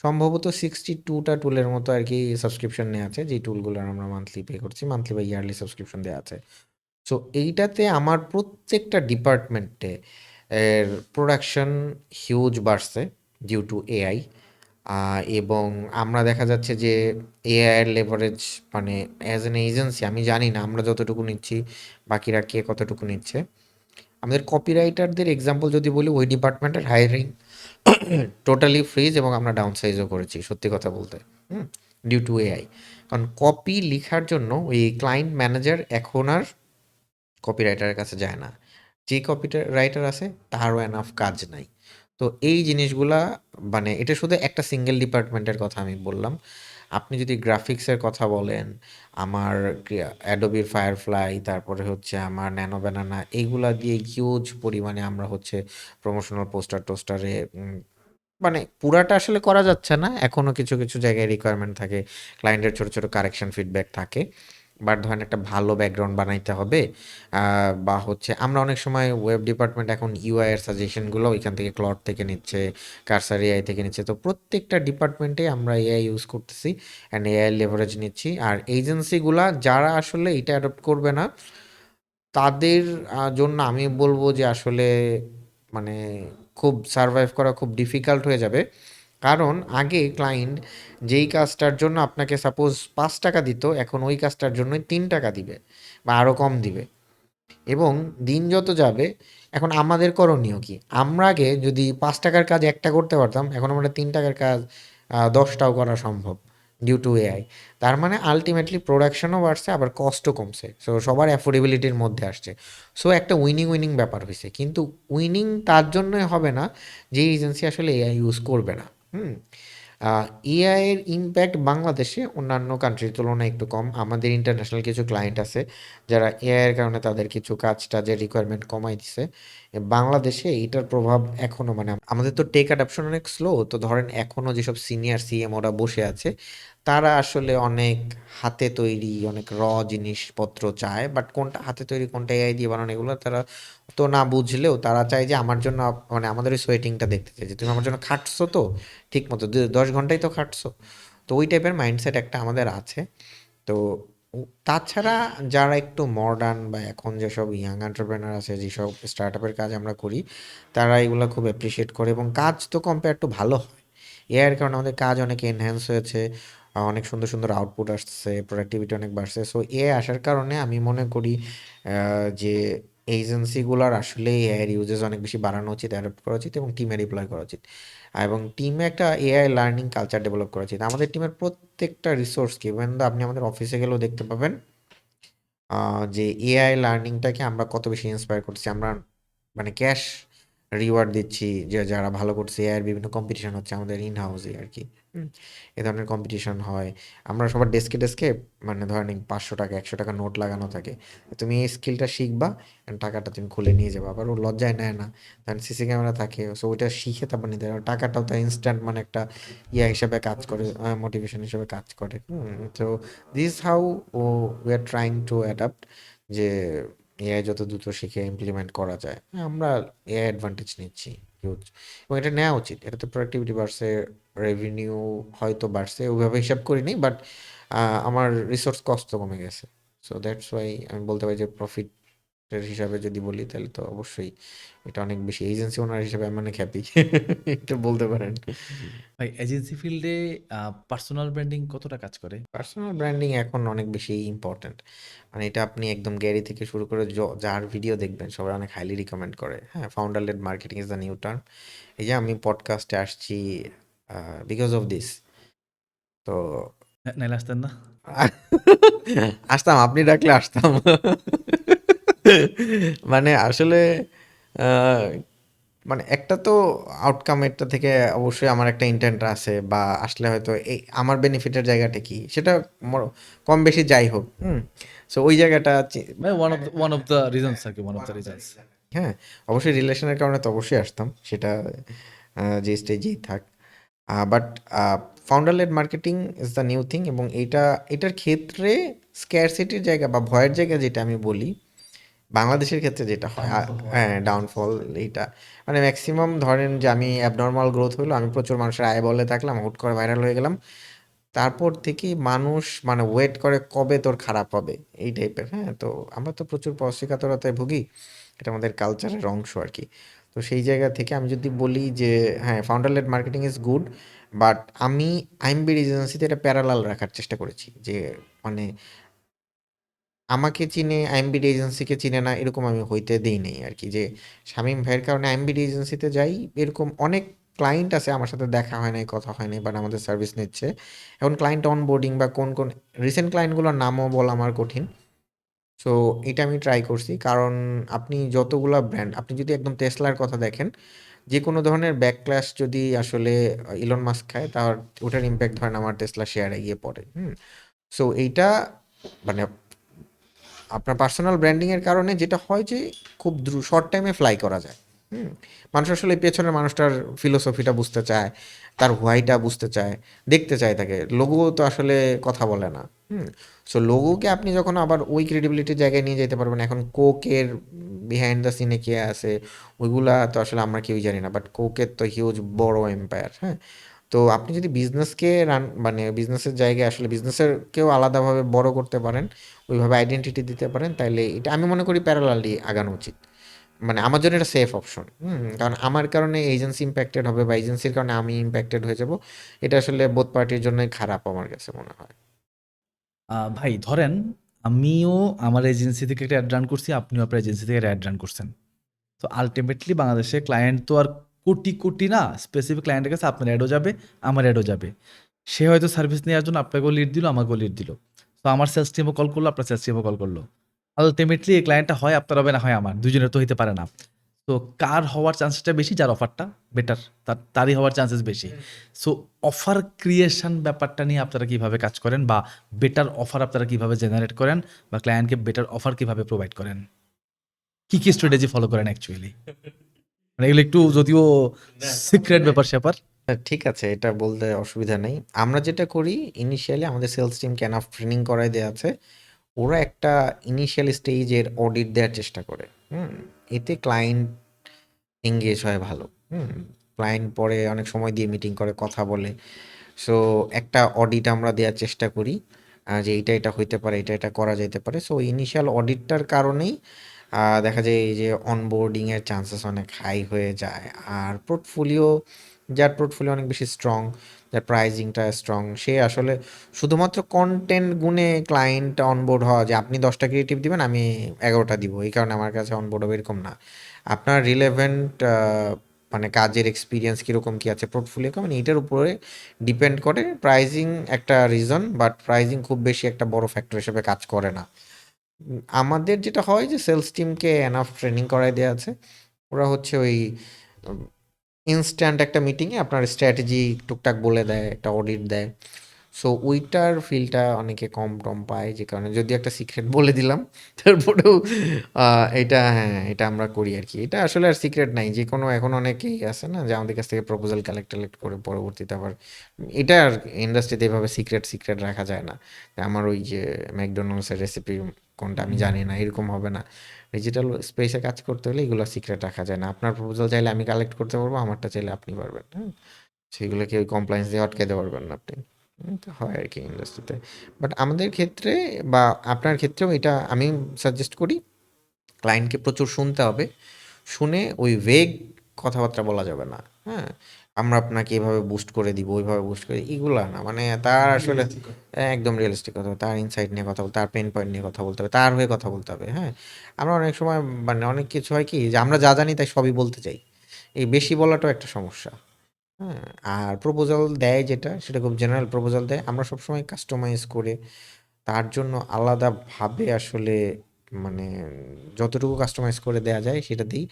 A: সম্ভবত 62 টা টুলের মতো আরকি সাবস্ক্রিপশন নেয়া আছে। যেই টুলগুলোর আমরা মান্থলি পে করছি। মান্থলি বা ইয়ারলি সাবস্ক্রিপশন দেয়া আছে। সো এইটাতে আমার প্রত্যেকটা ডিপার্টমেন্টে এর প্রোডাকশন হিউজ বাড়ছে ডিউ টু এআই। এবং আমরা দেখা যাচ্ছে যে এআই এর লেভারেজ মানে অ্যাজ অ্যান এজেন্সি আমি জানি না আমরা যতটুকু নিচ্ছি, বাকিরা কে কতটুকু নিচ্ছে। আমাদের কপিরাইটারদের এক্সাম্পল যদি বলি, ওই ডিপার্টমেন্টের হায়ারিং টোটালি ফ্রিজ এবং আমরা ডাউন সাইজও করেছি সত্যি কথা বলতে। হুম? Due to AI. কারণ কপি লিখার জন্য ওই ক্লায়েন্ট ম্যানেজার এখন আর কপিরাইটারের কাছে যায় না। যে রাইটার আছে তারও এনাফ কাজ নাই। তো এই জিনিসগুলা মানে এটা শুধু একটা সিঙ্গেল ডিপার্টমেন্টের কথা আমি বললাম। আপনি যদি গ্রাফিক্সের কথা বলেন, আমার অ্যাডোবির ফায়ারফ্লাই, তারপরে হচ্ছে আমার ন্যানো ব্যানানা, এইগুলা দিয়ে হিউজ পরিমাণে আমরা হচ্ছে প্রমোশনাল পোস্টার-টোস্টারে মানে পুরাটা আসলে করা যাচ্ছে না। এখনো কিছু, কিছু জায়গায় রিকোয়ারমেন্ট থাকে। ক্লায়েন্টের ছোট, ছোট কারেকশন ফিডব্যাক থাকে। বাট ধরেন একটা ভালো ব্যাকগ্রাউন্ড বানাইতে হবে। আ বা হচ্ছে আমরা অনেক সময় ওয়েব ডিপার্টমেন্ট এখন ইউআই এর সাজেশনগুলো ওইখান থেকে ক্লড থেকে নিচ্ছে, কার্সার এআই থেকে নিচ্ছে। তো প্রত্যেকটা ডিপার্টমেন্টে আমরা এআই ইউজ করতেছি অ্যান্ড এআই লেভারেজ নিচ্ছি। আর এজেন্সিগুলা যারা আসলে এটা অ্যাডপ্ট করবে না, তাদের জন্য আমি বলব যে আসলে মানে খুব সারভাইভ করা খুব ডিফিকাল্ট হয়ে যাবে। কারণ আগে ক্লায়েন্ট যেই কাজটার জন্য আপনাকে সাপোজ ৳৫ দিত, এখন ওই কাজটার জন্যই ৳৩ দিবে বা আরও কম দিবে। এবং দিন যত যাবে, এখন আমাদের করণীয় কি? আমরা আগে যদি ৳৫ কাজ একটা করতে পারতাম, এখন আমরা ৳৩ কাজ ১০ টাও করা সম্ভব ডিউ টু এআই। তার মানে আল্টিমেটলি প্রোডাকশনও বাড়ছে, আবার কস্টও কমছে। সো সবার অ্যাফোর্ডেবিলিটির মধ্যে আসছে। সো একটা উইনিং, উইনিং ব্যাপার হইছে। কিন্তু উইনিং তার জন্যই হবে না যে এজেন্সি আসলে এআই ইউজ করবে না। হুম? আ এআই এর ইমপ্যাক্ট বাংলাদেশে অন্যান্য কান্ট্রির তুলনায় একটু কম। আমাদের ইন্টারন্যাশনাল কিছু ক্লায়েন্ট আছে, যারা এআই এর কারণে তাদের কিছু কাজ-টাজের রিকোয়ারমেন্ট কমায় দিছে। বাংলাদেশে এইটার প্রভাব এখনো মানে আমাদের তো টেক অ্যাডপশন অনেক স্লো। তো ধরেন এখনো যেসব সিনিয়র সিএমওরা বসে আছে, তারা আসলে অনেক হাতে তৈরি, অনেক জিনিসপত্র চায়। বাট কোনটা হাতে তৈরি, কোনটা এআই দিয়ে বানানো, এগুলো তারা তো না বুঝলেও তারা চায় যে আমার জন্য মানে আমাদের ওই সোয়েটিংটা দেখতে চায় যে, "তুমি আমার জন্য খাটছো তো? ঠিকমতো ১০ ঘন্টাই তো খাটছো।" তো ওই টাইপের মাইন্ডসেট একটা আমাদের আছে। তো উ তাছাড়া যারা একটু মডার্ন বা এখন যেসব ইয়াং এন্টারপ্রেনার আছে, যেসব স্টার্টআপের কাজ আমরা করি, তারা এগুলা খুব অ্যাপ্রিশিয়েট করে এবং কাজ তো কম্পেয়ার টু ভালো হয়। এআই এর কারণে আমাদের কাজ অনেক এনহ্যান্স হয়েছে। অনেক সুন্দর, সুন্দর আউটপুট আসছে, প্রোডাক্টিভিটি অনেক বাড়ছে। সো এআই আসার কারণে আমি মনে করি যে এজেন্সিগুলার আসলে এআই এর ইউজেস অনেক বেশি বাড়ানো উচিত, অ্যাডপ্ট করা উচিত এবং টিমে ডিপ্লয় করা উচিত। এবং টিমে একটা এআই লার্নিং কালচার ডেভেলপ করা উচিত। আমাদের টিমের প্রত্যেকটা রিসোর্সকে ইভেন দো আপনি আমাদের অফিসে গেলেও দেখতে পাবেন যে এআই লার্নিংটাকে আমরা কত বেশি ইন্সপায়ার করতেছি। আমরা মানে ক্যাশ রিওয়ার্ড দিচ্ছি যে যারা ভালো করছে। এআই এর বিভিন্ন কম্পিটিশন হচ্ছে আমাদের ইন হাউসে আরকি। হুম? এ ধরনের কম্পিটিশন হয়। আমরা সবার ডেস্কে, ডেস্কে মানে ধরেন ৳৫০০ ৳১০০ নোট লাগানো থাকে। তুমি এই স্কিলটা শিখবা এন্ড টাকাটা তুমি খুলে নিয়ে যাবা। আবার ও লজ্জায় নেয় না। কারণ সিসি ক্যামেরা থাকে। সো ওইটা শিখে তারপর নিতে হবে। টাকাটাও তো ইনস্ট্যান্ট মানে একটা হিসেবে কাজ করে, মোটিভেশন হিসেবে কাজ করে। তো দিস হাউ ও we are trying to adapt যে এআই যত দ্রুত শিখে ইমপ্লিমেন্ট করা যায়। আমরা এআই অ্যাডভান্টেজ নিচ্ছি হিউজ এবং এটা নেওয়া উচিত। এটাতে প্রোডাক্টিভিটি বাড়ছে, রেভিনিউ হয়তো বাড়ছে। ওইভাবে হিসাব করিনি। বাট আমার রিসোর্স কস্ট তো কমে গেছে। সো দ্যাটস ওয়াই আমি বলতে পারি যে প্রফিট এর হিসাবে যদি বলি তাহলে তো অবশ্যই এটা অনেক বেশি এজেন্সি ওনার হিসেবে আমি অনেক হ্যাপি। এটা বলতে পারেন।
B: ভাই এজেন্সি ফিল্ডে পার্সোনাল ব্র্যান্ডিং কতটা কাজ করে?
A: পার্সোনাল ব্র্যান্ডিং এখন অনেক বেশি ইম্পর্ট্যান্ট। মানে এটা আপনি একদম গ্যারি থেকে শুরু করে যার ভিডিও দেখবেন সবাই অনেক হাইলি রিকমেন্ড করে। হ্যাঁ, founder led marketing is the new term. এই যে আমি পডকাস্টে আসছি বিকজ অফ দিস। তো
B: নাইলে আসতেন না?
A: আসতাম, আপনি ডাকলে আসতাম। মানে আসলে আহ, মানে একটা তো আউটকাম একটা থেকে অবশ্যই আমার একটা ইন্টেন্ট আছে, বা আসলে হয়তো এই আমার বেনিফিটের জায়গাটা কি সেটা কম বেশি যাই হোক। সো ওই জায়গাটা
B: মানে ওয়ান অফ দ্য রিজনস আর কি, ওয়ান অফ দ্য রিজনস।
A: হ্যাঁ, অবশ্যই রিলেশনের কারণে তো অবশ্যই আসতাম সেটা, যে স্টেজেই থাক। But founder led marketing is the new thing, এবং এটার ক্ষেত্রে স্ক্যারসিটির জায়গা বা ভয়ের জায়গা যেটা আমি বলি বাংলাদেশের ক্ষেত্রে যেটা হয়, হ্যাঁ, ডাউনফল এইটা। মানে ম্যাক্সিমাম ধরেন যে আমি অ্যাবনর্মাল গ্রোথ হলো, আমি প্রচুর মানুষের আয় বলে থাকলাম, হুট করে ভাইরাল হয়ে গেলাম, তারপর থেকেই মানুষ মানে ওয়েট করে কবে তোর খারাপ হবে এই টাইপের। হ্যাঁ, তো আমরা তো প্রচুর পরশিকাতরতায় ভুগি, এটা আমাদের কালচারের অংশ আর কি। তো সেই জায়গা থেকে আমি যদি বলি যে হ্যাঁ, founder led marketing is good, but আমি আইএমবি এজেন্সিতে এটা প্যারালাল রাখার চেষ্টা করেছি, যে মানে আমাকে চিনে আইএমবিডি এজেন্সিকে চিনে না এরকম আমি হইতে দেই নাই আর কি। যে শামীম ভাইয়ের কারণে আইএমবিডি এজেন্সিতে যাই, এরকম অনেক ক্লায়েন্ট আছে আমার সাথে দেখা হয় নাই, কথা হয় নাই, বাট আমাদের সার্ভিস নিচ্ছে। এখন ক্লায়েন্ট অনবোর্ডিং বা কোন কোন রিসেন্ট ক্লায়েন্টগুলোর নামও বলা আমার কঠিন। সো এটা আমি ট্রাই করছি, কারণ আপনি যতগুলা ব্র্যান্ড, আপনি যদি একদম টেসলার কথা দেখেন, যে কোনো ধরনের ব্যাকক্ল্যাশ যদি আসলে ইলন মাস্ক খায়, তার ওটার ইম্প্যাক্ট ধরেন আমার টেসলা শেয়ারে গিয়ে পড়ে। সো এইটা মানে আপনার পার্সোনাল ব্র্যান্ডিংয়ের কারণে যেটা হয় যে খুব শর্ট টাইমে ফ্লাই করা যায়। হুম, মানুষ আসলে পেছনের মানুষটার ফিলোসফিটা বুঝতে চায়, তার হোয়াইটা বুঝতে চায়, দেখতে চায় তাকে। লোগো তো আসলে কথা বলে না। হুম, সো লোগোকে আপনি যখন আবার ওই ক্রেডিবিলিটির জায়গায় নিয়ে যেতে পারবেন, এখন কোকের বিহাইন্ড দ্য সিনে কে আছে ওইগুলা তো আসলে আমরা কেউই জানি না, বাট কোকের তো হিউজ বড় এম্পায়ার। হ্যাঁ, তো আপনি যদি বিজনেসকে মানে বিজনেসের জায়গায় আসলে বিজনেসেরকেও আলাদাভাবে বড় করতে পারেন, ওইভাবে আইডেন্টিটি দিতে পারেন, তাইলে এটা আমি মনে করি প্যারালালি আগানো উচিত। মানে আমার জন্য এটা সেফ অপশন। কারণ আমার কারণে এজেন্সি ইম্প্যাক্টেড হবে বা এজেন্সির কারণে আমি ইম্প্যাক্টেড হয়ে যাব, এটা আসলে বোথ পার্টির জন্যই খারাপ আমার কাছে মনে হয়।
B: ভাই ধরেন আমিও আমার এজেন্সি থেকে একটা অ্যাড রান করছি, আপনিও আপনার এজেন্সি থেকে একটা অ্যাড রান করছেন। তো আলটিমেটলি বাংলাদেশে ক্লায়েন্ট তো আর কোটি কোটি না, স্পেসিফিক ক্লায়েন্টের কাছে আপনার অ্যাডও যাবে, আমার অ্যাডও যাবে। সে হয়তো সার্ভিস নেওয়ার জন্য আপনাকেও লিড দিল, আমাকেও লিড দিল। তো আমার সেলস টিমও কল করলো, আপনার সেলস টিমও কল করলো। আলটিমেটলি এই ক্লায়েন্টটা হয় আপনার হবে না হয় আমার, দুজনের তো হইতে পারে না। তো কার হওয়ার চান্সেসটা বেশি? যার অফারটা বেটার, তারই হওয়ার চান্সেস বেশি। সো অফার ক্রিয়েশন ব্যাপারটা নিয়ে আপনারা কিভাবে কাজ করেন, বা বেটার অফার আপনারা কিভাবে জেনারেট করেন, বা ক্লায়েন্টকে বেটার অফার কিভাবে প্রোভাইড করেন? কি কি স্ট্র্যাটেজি ফলো করেন অ্যাকচুয়ালি? মানে এগুলো একটু যদিও সিক্রেট ব্যাপার-স্যাপার।
A: ঠিক আছে, এটা বলতে অসুবিধা নেই। আমরা যেটা করি, ইনিশিয়ালি আমাদের সেলস টিমকে এনাফ ট্রেনিং করাই দেওয়া আছে। ওরা একটা ইনিশিয়াল স্টেজের অডিট দেওয়ার চেষ্টা করে। হুম, এতে ক্লায়েন্ট এঙ্গেজ হয় ভালো। হুম, ক্লায়েন্ট পরে অনেক সময় দিয়ে মিটিং করে কথা বলে। সো একটা অডিট আমরা দেওয়ার চেষ্টা করি, যে এটা হইতে পারে, এটা করা যেতে পারে। সো ইনিশিয়াল অডিটটার কারণেই দেখা যায় এই যে অনবোর্ডিংয়ের চান্সেস অনেক হাই হয়ে যায়। আর যার পোর্টফোলিও অনেক বেশি স্ট্রং, যার প্রাইজিংটা স্ট্রং, সে আসলে শুধুমাত্র কন্টেন্ট গুণে ক্লায়েন্ট অনবোর্ড হওয়া, যে আপনি 10টা ক্রিয়েটিভ দিবেন আমি 11টা দিব এই কারণে আমার কাছে অনবোর্ড হবে, এরকম না। আপনার রিলেভেন্ট মানে কাজের এক্সপিরিয়েন্স কীরকম কী আছে, পোর্টফোলিও মানে এটার উপরে ডিপেন্ড করে। প্রাইজিং একটা রিজন, বাট প্রাইজিং খুব বেশি একটা বড় ফ্যাক্টর হিসেবে কাজ করে না। আমাদের যেটা হয় যে সেলস টিমকে এনাফ ট্রেনিং করাই দেওয়া আছে। ওরা হচ্ছে ওই ইনস্ট্যান্ট একটা মিটিংয়ে আপনার স্ট্র্যাটেজি টুকটাক বলে দেয়, একটা অডিট দেয়। সো ওইটার ফিলটা অনেকে কম টম পায়, যে কারণে যদি একটা সিক্রেট বলে দিলাম তারপরেও এটা, হ্যাঁ, এটা আমরা করি আর কি। এটা আসলে আর সিক্রেট নাই, যে কোনো এখন অনেকেই আছে না যে আমাদের কাছ থেকে প্রপোজাল কালেক্ট করে পরবর্তীতে আবার এটা আর ইন্ডাস্ট্রিতে এভাবে সিক্রেট রাখা যায় না। যে আমার ওই যে ম্যাকডোনাল্ডসের রেসিপি কোনটা আমি জানি না, এরকম হবে না। ডিজিটাল স্পেসে কাজ করতে হলে এগুলো সিক্রেট রাখা যায় না। আপনার প্রপোজাল চাইলে আমি কালেক্ট করতে পারবো, আমারটা চাইলে আপনি পারবেন। হ্যাঁ, সেগুলোকে ওই কমপ্লায়েন্স দিয়ে আটকাতে পারবেন না আপনি। তো হয় আর কি ইন্ডাস্ট্রিতে। বাট আমাদের ক্ষেত্রে বা আপনার ক্ষেত্রেও এটা আমি সাজেস্ট করি ক্লায়েন্টকে প্রচুর শুনতে হবে। শুনে ওই ভেগ কথাবার্তা বলা যাবে না। হ্যাঁ? আমরা আপনাকে এভাবে বুস্ট করে দিব, ওইভাবে বুস্ট করে এগুলা না। মানে তার আসলে একদম রিয়ালিস্টিক কথা হবে। তার ইনসাইট নিয়ে কথা বলতে, তার পেইন পয়েন্ট নিয়ে কথা বলতে হবে, তার হয়ে কথা বলতে হবে। হ্যাঁ? আমরা অনেক সময় মানে অনেক কিছু হয় কি যে আমরা যা জানি তাই সবই বলতে চাই। এই বেশি বলাটাও একটা সমস্যা। হ্যাঁ? আর প্রপোজাল দেয় যেটা সেটা খুব জেনারেল প্রপোজাল দেয়। আমরা সবসময় কাস্টমাইজ করে তার জন্য আলাদাভাবে আসলে মানে যতটুকু কাস্টমাইজ করে দেয়া যায় সেটা দিই।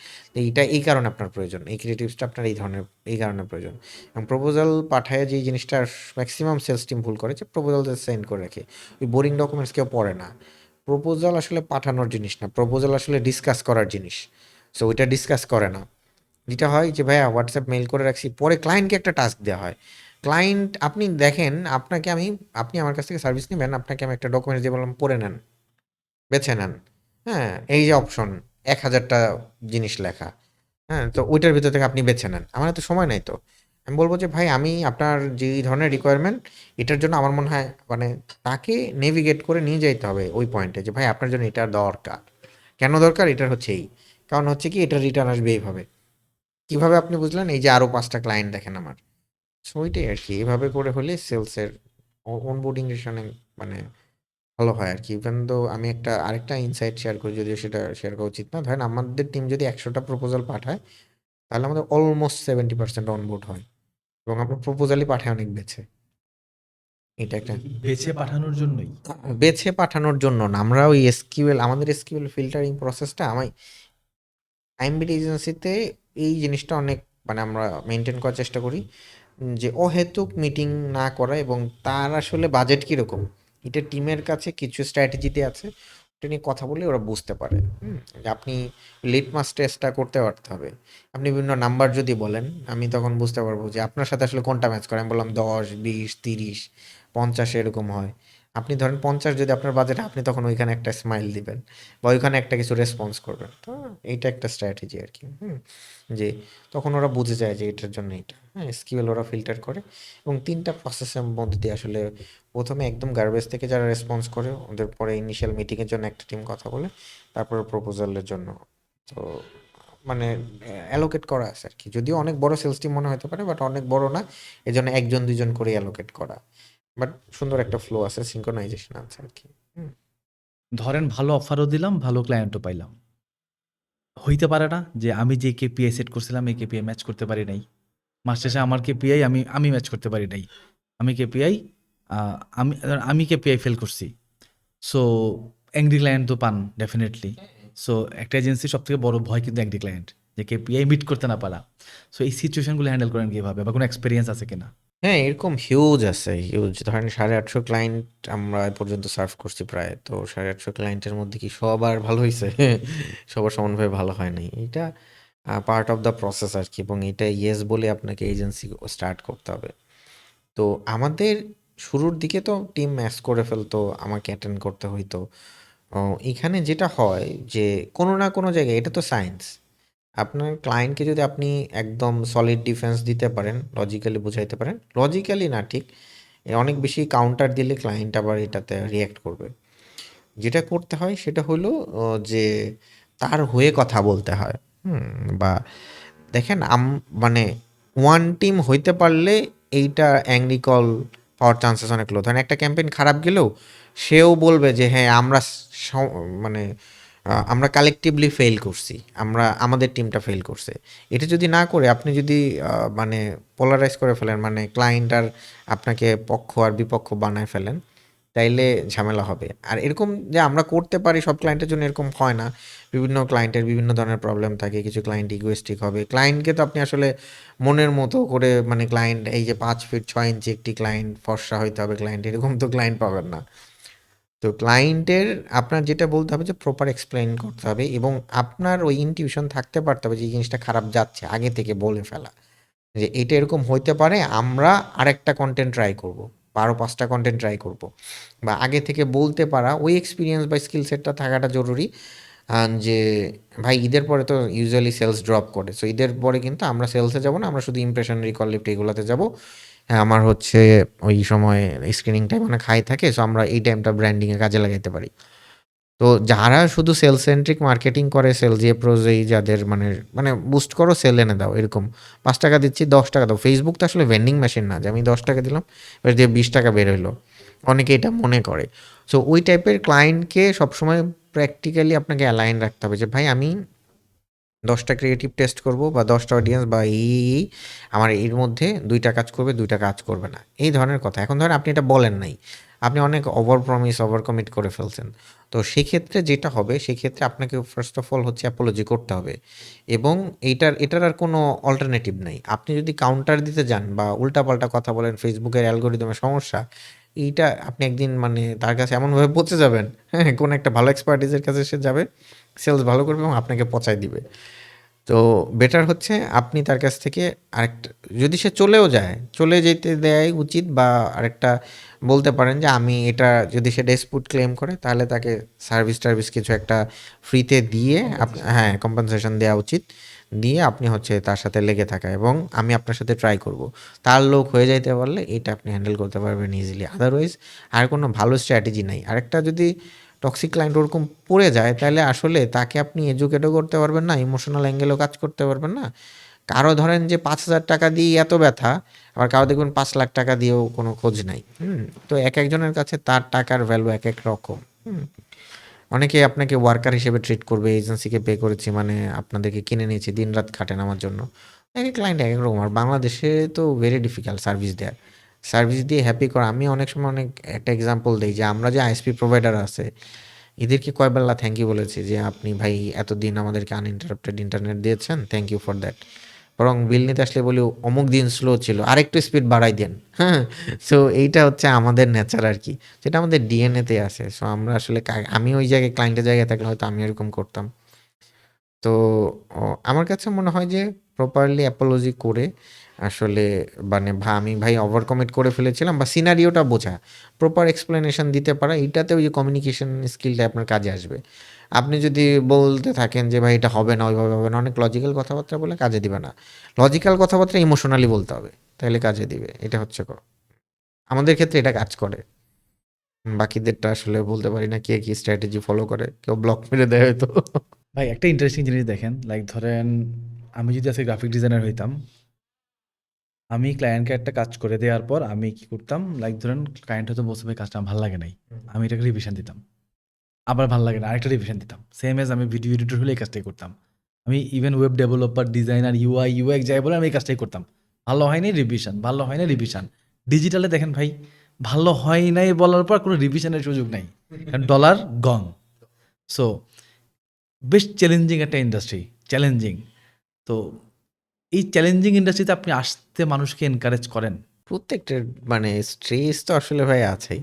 A: এইটা এই কারণে আপনার প্রয়োজন। এই ক্রিয়েটিভসটা আপনার এই ধরনের এই কারণে প্রয়োজন। এবং প্রপোজাল পাঠায় যেই জিনিসটা ম্যাক্সিমাম সেলস টিম ভুল করে যে প্রপোজাল জাস্ট সেন্ড করে রাখে। ওই বোরিং ডকুমেন্টস কেউ পড়ে না। প্রপোজাল আসলে পাঠানোর জিনিস না। প্রপোজাল আসলে ডিসকাস করার জিনিস। সো ওইটা ডিসকাস করে না। যেটা হয় যে ভাইয়া হোয়াটসঅ্যাপ মেইল করে রাখছি, পরে ক্লায়েন্টকে একটা টাস্ক দেওয়া হয়। ক্লায়েন্ট আপনি দেখেন আপনি আমার কাছ থেকে সার্ভিস নিবেন, আপনাকে আমি একটা ডকুমেন্টস দিয়ে বললাম পড়ে নেন, বেছে নেন। হ্যাঁ? এই যে অপশন ১,০০০ টা জিনিস লেখা। হ্যাঁ? তো ওইটার ভিতর থেকে আপনি বেছে নেন। আমার এত সময় নাই তো। আমি বলব যে ভাই আমি আপনার যেই ধরনের রিকোয়ারমেন্ট এটার জন্য আমার মনে হয় মানে তাকে নেভিগেট করে নিয়ে যাইতে হবে ওই পয়েন্টে যে ভাই আপনার জন্য এটা দরকার। কেন দরকার? এটার হচ্ছে এই। কারণ হচ্ছে কি এটার রিটার্ন আসবে এইভাবে। কিভাবে আপনি বুঝলেন? এই যে আরো ৫ টা ক্লায়েন্ট দেখেন আমার। সো ওইটাই আরকি। এভাবে করে হলে সেলসের অনবোর্ডিং রিলেশনে মানে ভালো হয় আরকি। ইভেন দো আমি আরেকটা ইনসাইট শেয়ার করি, যদিও সেটা শেয়ার করা উচিত না। ধরেন আমাদের টিম যদি ১০০ টা প্রপোজাল পাঠায়, তাহলে আমাদের অলমোস্ট 70% অনবোর্ড হয়। এবং আমরা প্রপোজালই পাঠাই অনেক বেছে। এটা একটা
B: বেছে পাঠানোর জন্যই।
A: বেছে পাঠানোর জন্য না। আমরা ওই আমাদের এসকিউএল ফিল্টারিং প্রসেসটা আইএমবিডি এজেন্সিতে এই জিনিসটা অনেক মানে আমরা মেইনটেইন করার চেষ্টা করি। যে অহেতুক মিটিং না করা এবং তার আসলে বাজেট কিরকম? এটা টিমের কাছে কিছু স্ট্র্যাটেজিতে আছে। ওটা নিয়ে কথা বললে ওরা বুঝতে পারে। যে আপনি লিটমাস টেস্টটা করতে পারতে হবে। আপনি বিভিন্ন নাম্বার যদি বলেন, আমি তখন বুঝতে পারবো যে আপনার সাথে আসলে কোনটা ম্যাচ করে। আমি বললাম ১০, ২০, ৩০, ৫০ এরকম হয়। আপনি ধরেন ৫০ যদি আপনার বাজেট হয়, আপনি তখন ওইখানে একটা স্মাইল দিবেন বা ওইখানে একটা কিছু রেসপন্স করবেন। তো এইটা একটা স্ট্র্যাটেজি আরকি। যে তখন ওরা বুঝে যায় যে এটার জন্য এটা। হ্যাঁ? এসকিউএল ওরা ফিল্টার করে এবং ৩ টা প্রসেসের মধ্যে দিয়ে আসলে ১ম এ একদম গার্বেজ থেকে যারা রেসপন্স করে ওদের পরে ইনিশিয়াল মিটিং এর জন্য একটা টিম কথা বলে। তারপরে প্রপোজালের জন্য। তো মানে অ্যালোকেট করা আছে আরকি। যদিও অনেক বড় সেলস টিম মনে হতে পারে বাট অনেক বড় না। এজন্য ১ জন ২ জন করেই অ্যালোকেট করা। বাট সুন্দর একটা ফ্লো আছে, সিনক্রোনাইজেশন আছে আরকি। হুম।
B: ধরেন ভালো অফারও দিলাম, ভালো ক্লায়েন্টও পাইলাম। হইতে পারে না যে আমি যে কেপিআই সেট করছিলাম এই কেপিআই ম্যাচ করতে পারি নাই। মাস শেষে আমার কেপিআই আমি ম্যাচ করতে পারি নাই। আমি কেপিআই আ আমি কেপিআই ফেল করছি। সো অ্যাংরি ক্লায়েন্ট তো পান ডেফিনিটলি। সো একটা এজেন্সির সবথেকে বড় ভয় কিন্তু অ্যাংরি ক্লায়েন্ট। যে কেপিআই মিট করতে না পারা। সো এই সিচুয়েশন গুলো হ্যান্ডেল করেন কিভাবে? বা কোনো এক্সপেরিয়েন্স আছে কিনা?
A: হ্যাঁ, এরকম হিউজ আছে। হিউজ ধরেন ৮৫০ ক্লায়েন্ট আমরা এ পর্যন্ত সার্ভ করছি প্রায়। তো ৮৫০ ক্লায়েন্টের মধ্যে কি সবার ভালো হইছে? সবার সমানভাবে ভালো হয় নাই। এটা পার্ট অফ দ্য প্রসেস আরকি এবং এটা ইয়েস বলে আপনাকে এজেন্সি স্টার্ট করতে হবে। তো আমাদের শুরুর দিকে তো টিম ম্যাচ করে ফেলতো, আমাকে অ্যাটেন্ড করতে হইতো। ও এখানে যেটা হয় যে কোনো না কোনো জায়গায় এটা তো সায়েন্স। আপনার ক্লায়েন্টকে যদি আপনি একদম সলিড ডিফেন্স দিতে পারেন, লজিক্যালি বুঝাইতে পারেন। লজিক্যালি না ঠিক, অনেক বেশি কাউন্টার দিলে ক্লায়েন্ট আবার এটাতে রিঅ্যাক্ট করবে। যেটা করতে হয় সেটা হলো যে তার হয়ে কথা বলতে হয়। বা দেখেন মানে ওয়ান টিম হইতে পারলে এইটা অ্যাংরি কল পাওয়ার চান্সেস অনেক লো। ধরেন একটা ক্যাম্পেইন খারাপ গেলেও সেও বলবে যে হ্যাঁ আমরা মানে আমরা কালেকটিভলি ফেইল করছি। আমাদের টিমটা ফেইল করছে। এটা যদি না করে আপনি যদি মানে পোলারাইজ করে ফেলেন মানে ক্লায়েন্ট আর আপনাকে পক্ষ আর বিপক্ষ বানায় ফেলেন, তাইলে ঝামেলা হবে। আর এরকম যে আমরা করতে পারি সব ক্লায়েন্টের জন্য এরকম হয় না। বিভিন্ন ক্লায়েন্টের বিভিন্ন ধরনের প্রবলেম থাকে। কিছু ক্লায়েন্ট ইগোইস্টিক হবে। ক্লায়েন্টকে তো আপনি আসলে মনের মতো করে মানে ক্লায়েন্ট এই যে ৫ ফিট ৬ ইঞ্চি একটি ক্লায়েন্ট ফর্সা হইতে হবে ক্লায়েন্ট, এরকম তো ক্লায়েন্ট পাবেন না। তো ক্লায়েন্টের আপনার যেটা বলতে হবে যে প্রপার এক্সপ্লেইন করতে হবে এবং আপনার ওই ইনটিউশন থাকতে পারতে হবে যে এই জিনিসটা খারাপ যাচ্ছে আগে থেকে বলে ফেলা। যে এটা এরকম হইতে পারে, আমরা আরেকটা কনটেন্ট ট্রাই করব। বা আরো ৫ টা কনটেন্ট ট্রাই করব। বা আগে থেকে বলতে পারা ওই এক্সপেরিয়েন্স বা স্কিল সেটটা থাকাটা জরুরি। যে ভাই ঈদের পরে তো ইউজুয়ালি সেলস ড্রপ করে। সো ঈদের পরে কিন্তু আমরা সেলসে যাব না। আমরা শুধু ইমপ্রেশন, রিকল লিফট এগুলাতে যাব। হ্যাঁ, আমার হচ্ছে ওই সময় স্ক্রিনিং টাইম অনেক হাই থাকে। সো আমরা এই টাইমটা ব্র্যান্ডিং এ কাজে লাগাইতে পারি। তো যারা শুধু সেল সেন্ট্রিক মার্কেটিং করে, সেল যে প্রোজেই যাদের মানে বুস্ট করো, সেল এনে দাও এরকম। ৳৫ দিচ্ছি, ৳১০ দাও। Facebook তো আসলে ভেন্ডিং মেশিন না যে আমি ৳১০ দিলাম, এবার দিয়ে ৳20 বের হইলো। অনেকে এটা মনে করে। সো ওই টাইপের ক্লায়েন্টকে সবসময় প্র্যাকটিক্যালি আপনাকে অ্যালাইন রাখতে হবে যে ভাই আমি ১০টা ক্রিয়েটিভ টেস্ট করব বা ১০টা অডিয়েন্স বা এই আমার এর মধ্যে ২টা কাজ করবে, ২টা কাজ করবে না। এই ধরনের কথা। এখন ধরেন আপনি এটা বলেন নাই। আপনি অনেক ওভার প্রমিস, ওভার কমিট করে ফেলছেন। তো সেক্ষেত্রে যেটা হবে, সেক্ষেত্রে আপনাকে ফার্স্ট অফ অল হচ্ছে অ্যাপোলজি করতে হবে এবং এটার আর কোনো অল্টারনেটিভ নাই। আপনি যদি কাউন্টার দিতে যান বা উল্টাপাল্টা কথা বলেন, ফেসবুকের অ্যালগরিদমের সমস্যা, এইটা আপনি একদিন তার কাছে এমনভাবে পচে যাবেন, হ্যাঁ? কোনো একটা ভালো এক্সপার্টিসের কাছে সে যাবে, সেলস ভালো করবে এবং আপনাকে পচায় দিবে। তো বেটার হচ্ছে আপনি তার কাছ থেকে আরেকটা, যদি সে চলেও যায়, চলে যেতে দেয়াই উচিত বা আরেকটা বলতে পারেন যে আমি এটা, যদি সে ডিসপুট ক্লেম করে তাহলে তাকে সার্ভিস-টার্ভিস কিছু একটা ফ্রিতে দিয়ে হ্যাঁ, কম্পেনসেশন দেওয়া উচিত। দিয়ে আপনি হচ্ছে তার সাথে লেগে থাকা এবং আমি আপনার সাথে ট্রাই করব। তার লোক হয়ে যাইতে পারলে এটা আপনি হ্যান্ডেল করতে পারবেন ইজিলি। আদারওয়াইজ আর কোনো ভালো স্ট্র্যাটেজি নাই। আরেকটা, যদি টক্সিক ক্লায়েন্ট ওরকম পড়ে যায় তাহলে আসলে তাকে আপনি এডুকেটও করতে পারবেন না, ইমোশনাল অ্যাঙ্গেলেও কাজ করতে পারবেন না। কারো ধরেন যে ৳৫,০০০ দিয়েই এত ব্যথা, আবার কারো দেখবেন ৳৫,০০,০০০ দিয়েও কোনো খোঁজ নাই। তো একেকজনের কাছে তার টাকার ভ্যালু একেক রকম। অনেকে আপনাকে ওয়ার্কার হিসেবে ট্রিট করবে, এজেন্সিকে পে করেছি মানে আপনাদেরকে কিনে নিয়েছি, দিনরাত খাটেন আমার জন্য। একেক ক্লায়েন্ট একেক রকম। আর বাংলাদেশে তো ভেরি ডিফিকাল্ট সার্ভিস দেয়া। সার্ভিস দিয়ে হ্যাপি করা, আমি অনেক সময় একটা এক্সাম্পল দেই যে আমরা যে আইএসপি প্রোভাইডার আছে, এদেরকে কয় বেলা থ্যাংক ইউ বলেছি যে আপনি ভাই এতদিন আমাদেরকে আনইন্টারাপ্টেড ইন্টারনেট দিয়েছেন, থ্যাংক ইউ ফর দ্যাট। বরং বিল নিতে আসলে বলি অমুক দিন স্লো ছিল, আরেকটু স্পিড বাড়াই দেন। হ্যাঁ? সো এইটা হচ্ছে আমাদের নেচার আরকি। যেটা আমাদের ডিএনএ তে আছে। সো আমরা আসলে আমি ওই জায়গায় ক্লায়েন্টের জায়গায় থাকলে হয়তো আমি এরকম করতাম। তো আমার কাছে মনে হয় যে প্রপারলি অ্যাপোলজি করে আসলে আমি ভাই ওভার কমিট করে ফেলেছিলাম বা সিনারিওটা বোঝা, প্রপার এক্সপ্লেনেশন দিতে পারা, এইটাতে ওই যে কমিউনিকেশন স্কিলটা আপনার কাজে আসবে। আপনি যদি বলতে থাকেন যে ভাই এটা হবে না, ওইভাবে হবে না, অনেক লজিক্যাল কথাবার্তা বলে কাজে দিবে না। লজিক্যাল কথাবার্তা ইমোশনালি বলতে হবে। তাইলে কাজে দিবে। এটা হচ্ছে আমাদের ক্ষেত্রে এটা কাজ করে। বাকিদেরটা আসলে বলতে পারি না কে কি স্ট্র্যাটেজি ফলো করে। কেউ ব্লক মেরে দেয় হয়তো।
B: ভাই একটা ইন্টারেস্টিং জিনিস দেখেন, লাইক ধরেন আমি যদি আজকে গ্রাফিক ডিজাইনার হইতাম, আমি ক্লায়েন্টকে একটা কাজ করে দেওয়ার পর আমি কি করতাম, লাইক ধরেন ক্লায়েন্ট হয়তো বলছে ভাই কাজটা আমার ভালো লাগে নাই, আমি এটাকে রিভিশন দিতাম, আবার ভালো লাগে না আরেকটা রিভিশন দিতাম, সেম এজ আমি ভিডিও এডিটর হলে এই কাজটাই করতাম। আমি even web developer, designer, UI UX যাই বলে আমি এই কাজটাই করতাম। ভালো হয়নি রিভিশন, ভালো হয় না রিভিশন। ডিজিটালে দেখেন ভাই, ভালো হয় নাই বলার পর কোনো রিভিশনের সুযোগ নাই, কারণ ডলার গন। সো বেশ চ্যালেঞ্জিং একটা ইন্ডাস্ট্রি, চ্যালেঞ্জিং। তো এই চ্যালেঞ্জিং ইন্ডাস্ট্রিতে আপনি আসতে মানুষকে এনকারেজ করেন?
A: প্রত্যেকটার স্ট্রেস তো আসলে ভাই আছেই।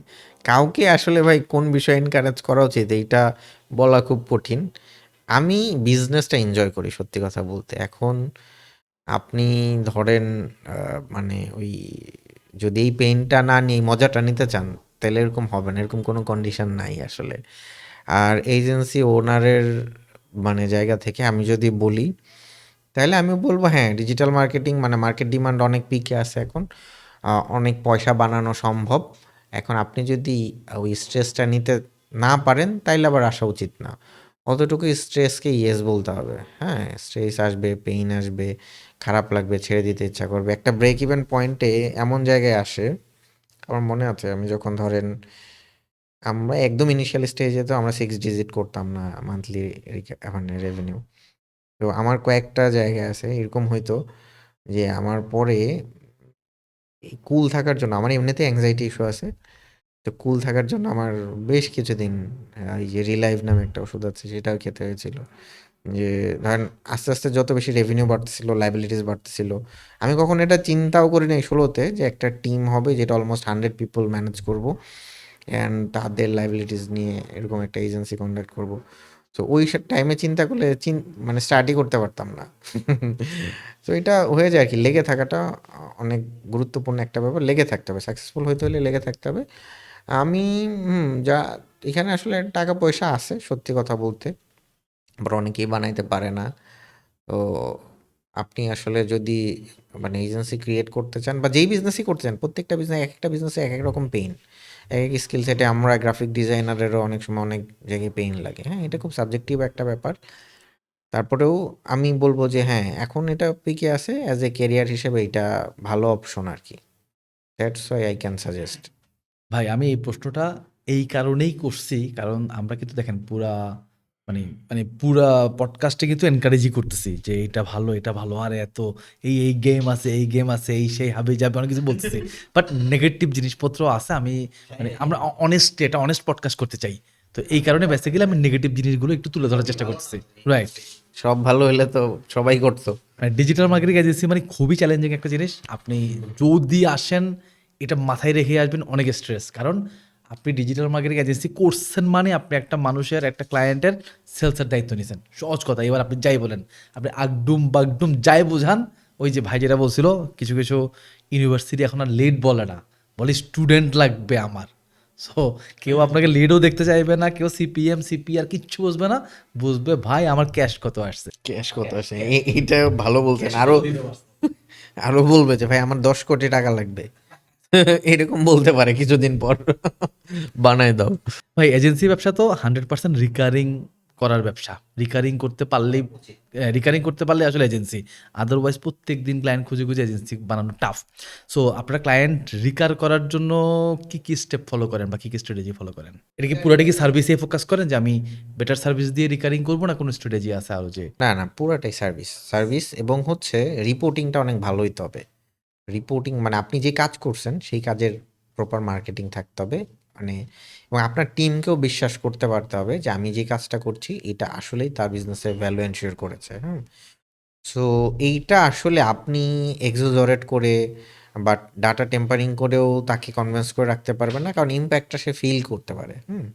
A: কাউকে আসলে ভাই কোন বিষয়ে এনকারেজ করা উচিত এইটা বলা খুব কঠিন। আমি বিজনেসটা এনজয় করি সত্যি কথা বলতে। এখন আপনি ধরেন আ ওই যদি এই পেইনটা না নিয়ে মজাটা নিতে চান, তাইলে এরকম হবে না। এরকম কোনো কন্ডিশন নাই আসলে। আর এজেন্সি ওনারের জায়গা থেকে আমি যদি বলি, তাইলে আমি বলব হ্যাঁ, ডিজিটাল মার্কেটিং মার্কেট ডিমান্ড অনেক পিকে আছে এখন। অনেক পয়সা বানানো সম্ভব। এখন আপনি যদি ওই স্ট্রেসটা নিতে না পারেন, তাইলে আবার আসা উচিত না। অতটুকু স্ট্রেসকে ইয়েস বলতে হবে। হ্যাঁ? স্ট্রেস আসবে, পেইন আসবে, খারাপ লাগবে, ছেড়ে দিতে ইচ্ছা করবে। একটা ব্রেক ইভেন পয়েন্টে এমন জায়গায় আসে, আমার মনে আছে আমি যখন ধরেন আমরা একদম ইনিশিয়াল স্টেজে তো আমরা 6 ডিজিট করতাম না মান্থলি রেভিনিউ। তো আমার কয়েকটা জায়গা আছে এরকম হইতো যে আমার পরে এই কুল থাকার জন্য, আমার এমনিতেই অ্যাংজাইটি ইস্যু আছে। তো কুল থাকার জন্য আমার বেশ কিছুদিন এই যে রিলাইভ নামে একটা ওষুধ আছে সেটাও খেতে হয়েছিল। যে ধরেন আস্তে, আস্তে যত বেশি রেভিনিউ বাড়তেছিল, লায়াবিলিটিস বাড়তেছিল। আমি কখনো এটা চিন্তাও করি নাই ১৬ তে যে একটা টিম হবে যেটা অলমোস্ট 100 পিপল ম্যানেজ করব। অ্যান্ড তাদের লায়াবিলিটিস নিয়ে এরকম একটা এজেন্সি কন্ডাক্ট করব। সো ওই টাইমে চিন্তা করলে স্টার্টই করতে পারতাম না। তো এটা হয়ে যায় আরকি। লেগে থাকাটা অনেক গুরুত্বপূর্ণ একটা ব্যাপার। লেগে থাকতে হবে। সাকসেসফুল হইতে হলে লেগে থাকতে হবে। আমি যা এখানে আসলে টাকা পয়সা আছে সত্যি কথা বলতে। আবার অনেকেই বানাইতে পারে না। তো আপনি আসলে যদি মানে এজেন্সি ক্রিয়েট করতে চান বা যেই বিজনেসই করতে চান, প্রত্যেকটা বিজনেস একেকটা বিজনেসে একেক রকম পেইন। একেক স্কিল সেটে আমরা গ্রাফিক ডিজাইনারেরও অনেক সময় অনেক জায়গায় পেইন লাগে। হ্যাঁ? এটা খুব সাবজেক্টিভ একটা ব্যাপার। তারপরেও আমি বলব যে হ্যাঁ, এখন এটা পিকে আছে অ্যাজ এ ক্যারিয়ার হিসেবে এটা ভালো অপশন আরকি। That's why I can suggest.
B: ভাই আমি এই প্রশ্নটা এই কারণেই করছি, কারণ আমরা কিন্তু দেখেন পুরা মানে পুরা পডকাস্টে কিন্তু এনকারেজই করতেছি যে এটা ভালো, আরে এত এই গেম আছে, এই গেম আছে, এই সেই হাবি যাবে অনেক কিছু বলতেছি। বাট নেগেটিভ জিনিসপত্র আছে। আমি আমরা অনেস্ট এটা অনেস্ট পডকাস্ট করতে চাই। তো এই কারণে বেসিক্যালি আমি নেগেটিভ জিনিসগুলো একটু তুলে ধরার চেষ্টা করতেছি। রাইট।
A: সব ভালো হইলে তো সবাই করত।
B: ডিজিটাল মার্কেটিং এজেন্সি মানে খুবই চ্যালেঞ্জিং একটা জিনিস। আপনি যদি আসেন এটা মাথায় রেখে আসবেন, অনেক স্ট্রেস। কারণ আপনি ডিজিটাল মার্কেটিং এজেন্সি করছেন মানে আপনি একটা মানুষের, একটা ক্লায়েন্টের সেলসের দায়িত্ব নিছেন। সহজ কথা। এবার আপনি যাই বলেন, আপনি আগডুম বাগডুম যাই বোঝান, ওই যে ভাই যেটা বলছিল, কিছু কিছু ইউনিভার্সিটি এখন আর লেট বলে না, বলে স্টুডেন্ট লাগবে আমার। সো কেউ আপনাকে লিডও দেখতে চাইবে না, কেউ সিপিএম সিপিআর কিচ্ছু বুঝবে না, বুঝবে ভাই আমার ক্যাশ কত আসছে।
A: ক্যাশ কত আসে? এইটা ভালো বলছেন। আরো বলবে যে ভাই আমার ১০ কোটি টাকা লাগবে। এরকম বলতে পারে কিছুদিন পর। বানায় দাও।
B: ভাই এজেন্সি ব্যবসা তো 100% রিকারিং করার ব্যবসা। রিকারিং করতে পারলে আসলে এজেন্সি। আদারওয়াইজ প্রত্যেকদিন ক্লায়েন্ট খুঁজে খুঁজে এজেন্সি বানানো টাফ। সো আপনারা ক্লায়েন্ট রিকার করার জন্য কি স্টেপ ফলো করেন বা কি স্ট্র্যাটেজি ফলো করেন? এটা কি পুরাটা কি সার্ভিসে ফোকাস করেন যে আমি বেটার সার্ভিস দিয়ে রিকারিং করব, না কোনো স্ট্র্যাটেজি আছে আরো যে?
A: না, না, পুরাটাই সার্ভিস। সার্ভিস এবং হচ্ছে রিপোর্টিংটা অনেক ভালো হইতে হবে। রিপোর্টিং মানে আপনি যে কাজ করছেন সেই কাজের প্রপার মার্কেটিং থাকতে হবে। মানে এবং আপনার টিমকেও বিশ্বাস করতে পারতে হবে যে আমি যে কাজটা করছি এটা আসলেই তার বিজনেসের ভ্যালু এনশিওর করেছে। হুম? সো এইটা আসলে আপনি এক্সোজারেট করে বা ডাটা টেম্পারিং করেও তাকে কনভিন্স করে রাখতে পারবেন না। কারণ ইমপ্যাক্টটা সে ফিল করতে পারে। হুম?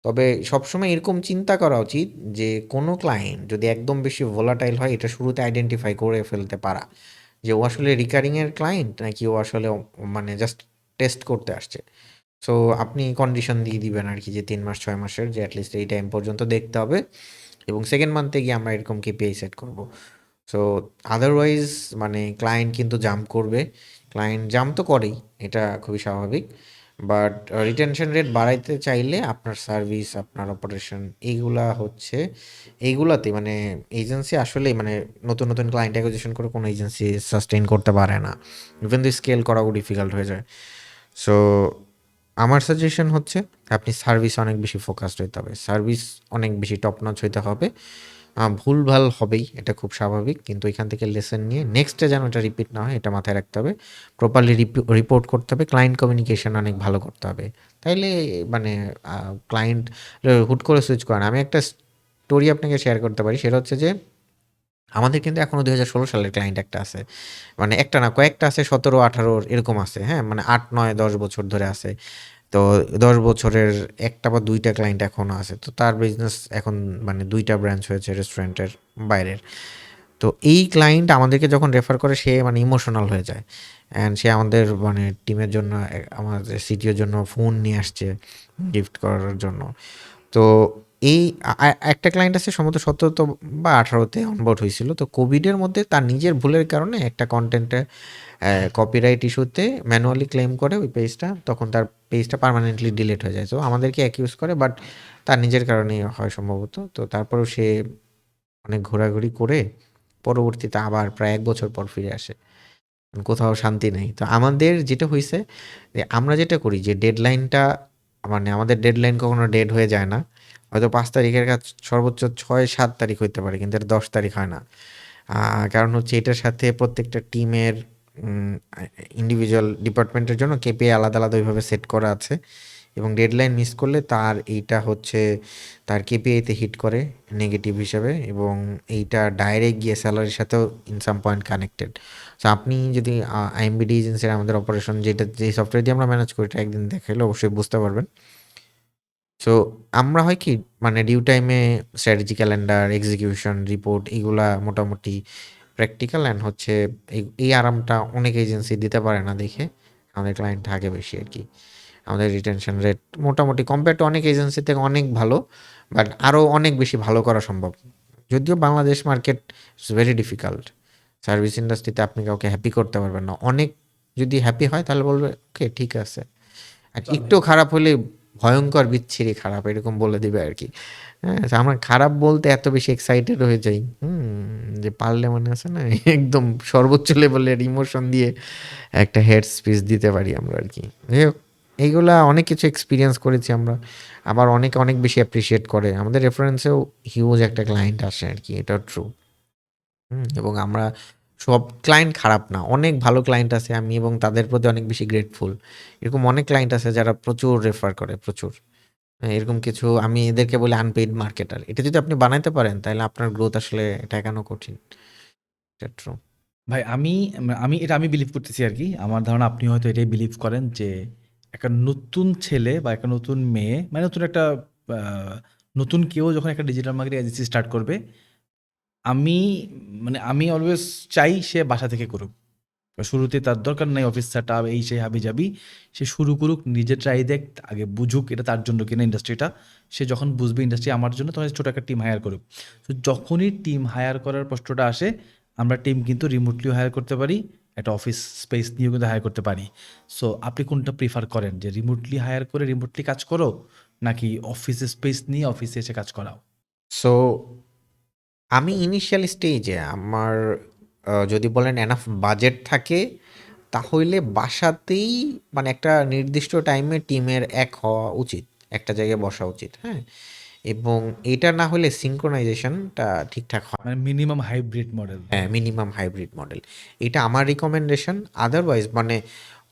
A: তবে সবসময় এরকম চিন্তা করা উচিত যে কোনো ক্লায়েন্ট যদি একদম বেশি ভোলাটাইল হয় এটা শুরুতে আইডেন্টিফাই করে ফেলতে পারা যে ও আসলে রিকারিং এর ক্লায়েন্ট নাকি ও আসলে মানে জাস্ট টেস্ট করতে আসছে। সো আপনি কন্ডিশন দিয়ে দিবেন আর কি যে ৩ মাস ৬ মাসের যে অ্যাটলিস্ট এই টাইম পর্যন্ত দেখতে হবে এবং সেকেন্ড মান্থে গিয়ে আমরা এরকম কেপিআই সেট করব। সো আদারওয়াইজ মানে ক্লায়েন্ট কিন্তু জাম্প করবে। ক্লায়েন্ট জাম্প তো করেই, এটা খুবই স্বাভাবিক। বাট রিটেনশন রেট বাড়াইতে চাইলে আপনার সার্ভিস, আপনার অপারেশন এইগুলা হচ্ছে এইগুলাতে মানে এজেন্সি আসলেই মানে নতুন, নতুন ক্লায়েন্ট অ্যাকুইজিশন করে কোনো এজেন্সি সাস্টেইন করতে পারে না। ইভেন দি স্কেল করাও ডিফিকাল্ট হয়ে যায়। সো আমার সাজেশন হচ্ছে আপনি সার্ভিস অনেক বেশি ফোকাসড হইতে হবে। সার্ভিস অনেক বেশি টপ নচ হইতে হবে। ভুলভাল হবেই, এটা খুব স্বাভাবিক। কিন্তু এখান থেকে লেসন নিয়ে নেক্সটে যেন এটা রিপিট না হয় এটা মাথায় রাখতে হবে। প্রপারলি রিপোর্ট করতে হবে। ক্লায়েন্ট কমিউনিকেশন অনেক ভালো করতে হবে। তাইলে মানে ক্লায়েন্ট হুট করে সুইচ করে না। আমি একটা স্টোরি আপনাকে শেয়ার করতে পারি। সেটা হচ্ছে যে আমাদের কিন্তু এখনো ২০১৬ সালের ক্লায়েন্ট একটা আছে। মানে একটা না কয়েকটা আছে ১৭, ১৮ এরকম আছে। হ্যাঁ? মানে ৮, ৯, ১০ বছর ধরে আছে। তো ১০ বছরের ১ টা বা ২ টা ক্লায়েন্ট এখনো আছে। তো তার বিজনেস এখন মানে ২ টা ব্রাঞ্চ হয়েছে রেস্টুরেন্টের বাইরের। তো এই ক্লায়েন্ট আমাদেরকে যখন রেফার করে সে মানে ইমোশনাল হয়ে যায়। অ্যান্ড সে আমাদের মানে টিমের জন্য আমাদের সিটিওর জন্য ফোন নিয়ে আসছে গিফট করার জন্য। তো এই একটা ক্লায়েন্ট আছে সম্ভবত ১৭ বা ১৮ তে অনবোর্ড হয়েছিল। তো কোভিডের মধ্যে তার নিজের ভুলের কারণে একটা কনটেন্টে কপিরাইট ইস্যুতে ম্যানুয়ালি ক্লেম করে ওই পেজটা। তখন তার পেজটা পার্মানেন্টলি ডিলিট হয়ে যায়। তো আমাদেরকে অ্যাকিউজ করে বাট তার নিজের কারণেই হয় সম্ভবত। তো তারপরেও সে অনেক ঘোরাঘুরি করে পরবর্তীতে আবার প্রায় ১ বছর পর ফিরে আসে। কোথাও শান্তি নেই। তো আমাদের যেটা হইছে যে আমরা যেটা করি যে ডেডলাইনটা মানে আমাদের ডেডলাইন কখনো ডেড হয়ে যায় না। হয়তো ৫ তারিখের কাজ সর্বোচ্চ ৬-৭ তারিখ হইতে পারে কিন্তু এটা ১০ তারিখ হয় না। কারণ হচ্ছে এটার সাথে প্রত্যেকটা টিমের ইন্ডিভিজুয়াল ডিপার্টমেন্টের জন্য কেপিআই আলাদা, আলাদা ওইভাবে সেট করা আছে এবং ডেডলাইন মিস করলে তার এইটা হচ্ছে তার কেপিআইতে হিট করে নেগেটিভ হিসাবে এবং এইটা ডাইরেক্ট গিয়ে স্যালারির সাথেও in some point connected. So আপনি যদি আইএমবিডি এজেন্সির আমাদের অপারেশন যেটা যে সফটওয়্যার দিয়ে আমরা ম্যানেজ করি এটা একদিন দেখাইলে অবশ্যই বুঝতে পারবেন। সো আমরা হয় কি মানে ডিউ টাইমে স্ট্র্যাটেজি ক্যালেন্ডার, এক্সিকিউশন রিপোর্ট এগুলা মোটামুটি প্র্যাকটিক্যাল অ্যান্ড হচ্ছে এই আরামটা অনেক এজেন্সি দিতে পারে না দেখে আমাদের ক্লায়েন্ট থাকে বেশি আরকি। আমাদের রিটেনশন রেট মোটামুটি কম্পেয়ার টু অনেক এজেন্সি থেকে অনেক ভালো। বাট আরো অনেক বেশি ভালো করা সম্ভব। যদিও Bangladesh market it's very difficult. Service ইন্ডাস্ট্রিতে আপনি কাউকে হ্যাপি করতে পারবেন না। অনেক যদি হ্যাপি হয় তাহলে বলবে ওকে ঠিক আছে। আর একটু খারাপ হলে ভয়ঙ্কর বিচ্ছিরি খারাপ এরকম বলে দিবে আরকি। হ্যাঁ? তো আমরা খারাপ বলতে এত বেশি এক্সাইটেড হয়ে যাই। যে পারলে মনে আছে না একদম সর্বোচ্চ লেভেলের ইমোশন দিয়ে একটা হেড স্পিচ দিতে পারি আমরা আরকি। যাই হোক এইগুলা অনেক কিছু এক্সপেরিয়েন্স করেছি আমরা। আবার অনেকে অনেক বেশি অ্যাপ্রিশিয়েট করে। আমাদের রেফারেন্সেও হিউজ একটা ক্লায়েন্ট আসে আরকি। এটাও ট্রু। এবং আমরা সব ক্লায়েন্ট খারাপ না। অনেক ভালো ক্লায়েন্ট আছে আমি এবং তাদের প্রতি অনেক বেশি গ্রেটফুল। এরকম অনেক ক্লায়েন্ট আছে যারা প্রচুর রেফার করে, প্রচুর। এরকম কিছু আমি এদেরকে বলি আনপেইড মার্কেটার। এটা যদি আপনি বানাইতে পারেন তাহলে আপনার গ্রোথ আসলে ঠেকানো কঠিন। এটা ট্রু।
B: ভাই আমি এটা আমি বিলিভ করতেছি আরকি। আমার ধারণা আপনি হয়তো এটাই বিলিভ করেন যে, একটা নতুন ছেলে বা একটা নতুন মেয়ে মানে নতুন একটা আ নতুন কেউ যখন একটা ডিজিটাল মার্কেটিং এজেন্সি স্টার্ট করবে, আমি আমি অলওয়েজ চাই সে বাসা থেকে করুক। শুরুতে তার দরকার নাই অফিস সেটআপ এই সেই হাবিজাবি। সে শুরু করুক, নিজে ট্রাই দেখ, আগে বুঝুক এটা তার জন্য কিনা ইন্ডাস্ট্রিটা। সে যখন বুঝবে ইন্ডাস্ট্রি আমার জন্য তখন ছোট একটা টিম হায়ার করুক। তো যখনই টিম হায়ার করার প্রশ্নটা আসে, আমরা টিম কিন্তু রিমোটলিও হায়ার করতে পারি, একটা অফিস স্পেস নিয়েও কিন্তু হায়ার করতে পারি। সো আপনি কোনটা প্রিফার করেন যে রিমোটলি হায়ার করে রিমোটলি কাজ করো? নাকি অফিসে স্পেস নিয়ে অফিসে এসে কাজ করাও?
A: সো আমি ইনিশিয়াল স্টেজে আমার যদি বলেন এনাফ বাজেট থাকে তাহলে বাসাতেই মানে একটা নির্দিষ্ট টাইমে টিমের এক হওয়া উচিত। একটা জায়গায় বসা উচিত। হ্যাঁ? এবং এটা না হলে সিনক্রোনাইজেশনটা ঠিকঠাক হয়
B: মানে মিনিমাম হাইব্রিড মডেল।
A: হ্যাঁ, মিনিমাম হাইব্রিড মডেল। এটা আমার রিকমেন্ডেশন। আদারওয়াইজ মানে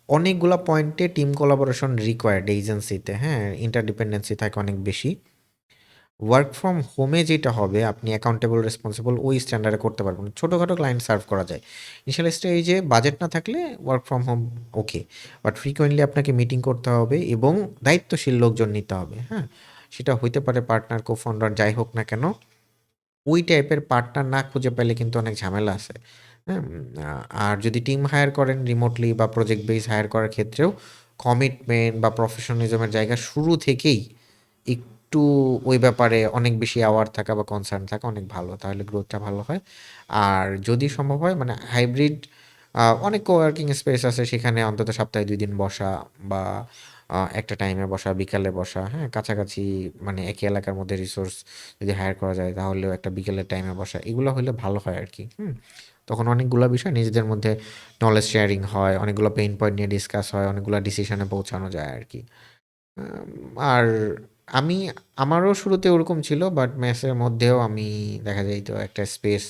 A: অনেকগুলা পয়েন্টে টিম কোলাবোরেশন রিকোয়ার্ড এজেন্সিতে, হ্যাঁ? ইন্টারডিপেন্ডেন্সি থাকে অনেক বেশি। ওয়ার্ক ফ্রম হোমে যেটা হবে আপনি অ্যাকাউন্টেবল রেসপন্সিবল ওই স্ট্যান্ডার্ডে করতে পারবেন। ছোটোখাটো ক্লায়েন্ট সার্ভ করা যায়। ইনিশিয়াল স্টেজে বাজেট না থাকলে work from home okay. But frequently আপনাকে মিটিং করতে হবে এবং দায়িত্বশীল লোকজন নিতে হবে, হ্যাঁ? সেটা হইতে পারে পার্টনার, কো-ফাউন্ডার যাই হোক না কেন, ওই টাইপের পার্টনার না খুঁজে পেলে কিন্তু অনেক ঝামেলা আছে। হ্যাঁ? আর যদি টিম হায়ার করেন রিমোটলি বা প্রজেক্ট বেস হায়ার করার ক্ষেত্রেও কমিটমেন্ট বা প্রফেশনালিজমের জায়গা শুরু থেকেই একটু ওই ব্যাপারে অনেক বেশি অ্যাওয়ার থাকা বা কনসার্ন থাকা অনেক ভালো। তাহলে গ্রোথটা ভালো হয়। আর যদি সম্ভব হয় মানে হাইব্রিড অনেক কোয়ার্কিং স্পেস আছে সেখানে অন্তত সপ্তাহে ২ দিন বসা বা একটা টাইমে বসা, বিকালে বসা, হ্যাঁ? কাছাকাছি মানে একই এলাকার মধ্যে রিসোর্স যদি হায়ার করা যায় তাহলেও একটা বিকেলের টাইমে বসা। এগুলো হইলে ভালো হয় আরকি। তখন অনেকগুলা বিষয় নিজেদের মধ্যে নলেজ শেয়ারিং হয়, অনেকগুলো পেইন পয়েন্ট নিয়ে ডিসকাস হয়, অনেকগুলা ডিসিশনে পৌঁছানো যায় আরকি। আর আমি আমারও শুরুতে ওরকম ছিল বাট মেসের মধ্যেও আমি দেখা যাইত একটা স্পেস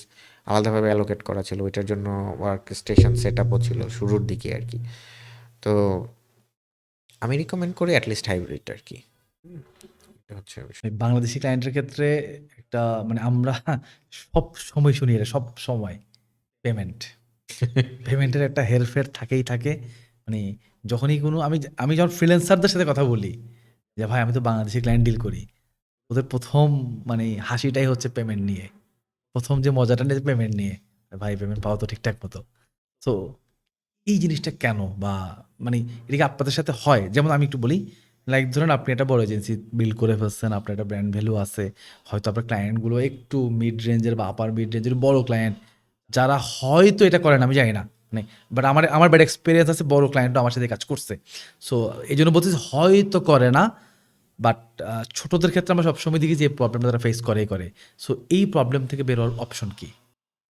A: আলাদাভাবে অ্যালোকেট করা ছিল। ওইটার জন্য ওয়ার্ক স্টেশন সেটআপও ছিল শুরুর দিকে আরকি। তো আমি রিকমেন্ড করি এট লিস্ট হাইব্রিড আরকি। হুম, এটা হচ্ছে বিষয়।
B: এই বাংলাদেশি ক্লায়েন্টের ক্ষেত্রে একটা আমরা সবসময় শুনি এটা সবসময় পেমেন্ট। পেমেন্টের একটা হেরফের থাকেই থাকে। মানে যখনই কোনো আমি যখন ফ্রিল্যান্সারদের সাথে কথা বলি যে, "ভাই আমি তো বাংলাদেশি ক্লায়েন্ট ডিল করি।" ওদের ১ম হাসিটাই হচ্ছে পেমেন্ট নিয়ে। ১ম যে মজাটা নেয় পেমেন্ট নিয়ে। "ভাই পেমেন্ট পাও তো ঠিকঠাক মতো?" সো এই জিনিসটা কেন? বা এটা কি আপনাদের সাথে হয়? যেমন আমি একটু বলি, লাইক ধরুন আপনি একটা বড় এজেন্সি বিল্ড করে ফেলছেন, আপনার একটা ব্র্যান্ড ভ্যালু আছে। হয়তো আপনার ক্লায়েন্ট গুলো একটু মিড রেঞ্জের বা আপার মিড রেঞ্জের বড় ক্লায়েন্ট, যারা হয়তো এটা করে না, আমি জানি না। বাট আমার ব্যাড এক্সপেরিয়েন্স আছে, বড় ক্লায়েন্টও আমার সাথে কাজ করছে। সো এজন্য বলতেছি হয়তো করে না। বাট ছোটদের ক্ষেত্রে আমরা সবসময় দেখি যে এই প্রবলেমটা তারা ফেস করেই করে। সো এই প্রবলেম থেকে বের হওয়ার অপশন কি?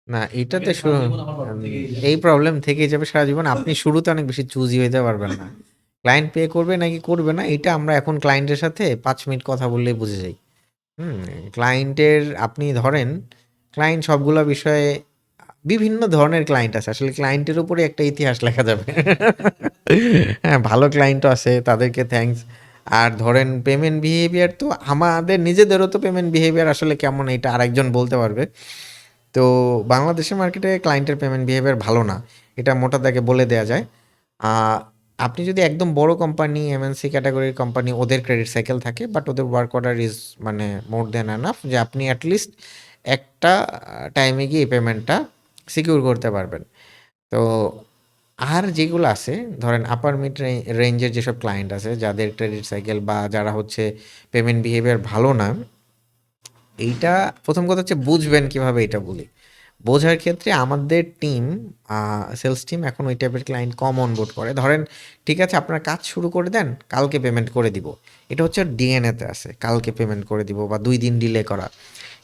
A: না
B: আমি
A: এইটাতে
B: এটা সারা জীবন আমার প্রবলেম
A: উম
B: থেকেই
A: এই
B: যাবে।
A: প্রবলেম থেকেই যাবে সারা জীবন। আপনি শুরুতে অনেক বেশি চুজি হইতে পারবেন না। ক্লায়েন্ট পে করবে নাকি করবে না এটা আমরা এখন ক্লায়েন্টের সাথে ৫ মিনিট কথা বললেই বুঝে যাই। হুম? ক্লায়েন্টের আপনি ধরেন ক্লায়েন্ট সবগুলা বিষয়ে বিভিন্ন ধরনের ক্লায়েন্ট আছে। আসলে ক্লায়েন্টের উপরে একটা ইতিহাস লেখা যাবে। হ্যাঁ, ভালো ক্লায়েন্টও আছে তাদেরকে থ্যাংকস। আর ধরেন পেমেন্ট বিহেভিয়ার তো আমাদের নিজেদেরও তো পেমেন্ট বিহেভিয়ার আসলে কেমন এটা আরেকজন বলতে পারবে। তো বাংলাদেশের মার্কেটে ক্লায়েন্টের পেমেন্ট বিহেভিয়ার ভালো না। এটা মোটা দাগে বলে দেয়া যায়। আ আপনি যদি একদম বড় কোম্পানি, এমএনসি ক্যাটেগরির কোম্পানি ওদের ক্রেডিট সাইকেল থাকে বাট ওদের ওয়ার্ক অর্ডার ইজ মানে মোর দ্যান এনাফ যে আপনি এট লিস্ট একটা টাইমে গিয়ে পেমেন্টটা সিকিউর করতে পারবেন। তো আর যেগুলো আছে ধরেন আপার মিড রেঞ্জের যেসব ক্লায়েন্ট আছে যাদের ক্রেডিট সাইকেল বা যারা হচ্ছে পেমেন্ট বিহেভিয়ার ভালো না, এইটা ১ম কথা হচ্ছে বুঝবেন কিভাবে এটা বলি। বোঝার ক্ষেত্রে আমাদের টিম সেলস টিম এখন ওই টাইপের ক্লায়েন্ট কম অনবোর্ড করে। ধরেন ঠিক আছে আপনার কাজ শুরু করে দেন, কালকে পেমেন্ট করে দিব। এটা হচ্ছে ডিএনএতে আছে, কালকে পেমেন্ট করে দিব বা 2 দিন ডিলে করা।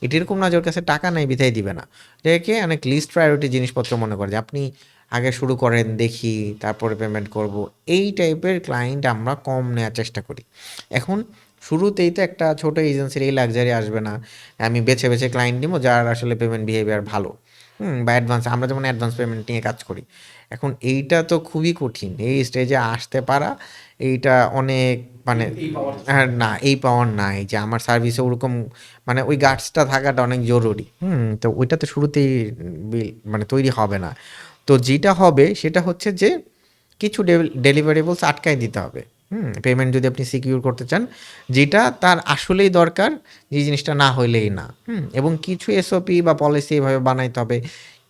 A: এটা এরকম না যে ওর কাছে টাকা নাই বিধায় দিবে না। এটাকে অনেক লিস্ট প্রায়োরিটি জিনিসপত্র মনে করে যে আপনি আগে শুরু করেন দেখি তারপরে পেমেন্ট করব। এই টাইপের ক্লায়েন্ট আমরা কম নেওয়ার চেষ্টা করি। এখন শুরুতেই তো একটা ছোট এজেন্সির এই লাক্সারি আসবে না। আমি বেছে, বেছে ক্লায়েন্ট নিবো যার আসলে পেমেন্ট বিহেভিয়ার ভালো। বা অ্যাডভান্স আমরা যেমন অ্যাডভান্স পেমেন্ট নিয়ে কাজ করি। এখন এইটা তো খুবই কঠিন। এই স্টেজে আসতে পারা এইটা অনেক মানে না এই পাওয়ার নাই যে আমার সার্ভিসে ওরকম মানে ওই গার্ডসটা থাকাটা অনেক জরুরি। তো ওইটা তো শুরুতেই মানে তৈরি হবে না। তো যেটা হবে সেটা হচ্ছে যে কিছু ডেলিভারেবলস আটকায় দিতে হবে। পেমেন্ট যদি আপনি সিকিউর করতে চান, যেটা তার আসলেই দরকার, যে জিনিসটা না হইলেই না। এবং কিছু এসওপি বা পলিসি এভাবে বানাইতে হবে।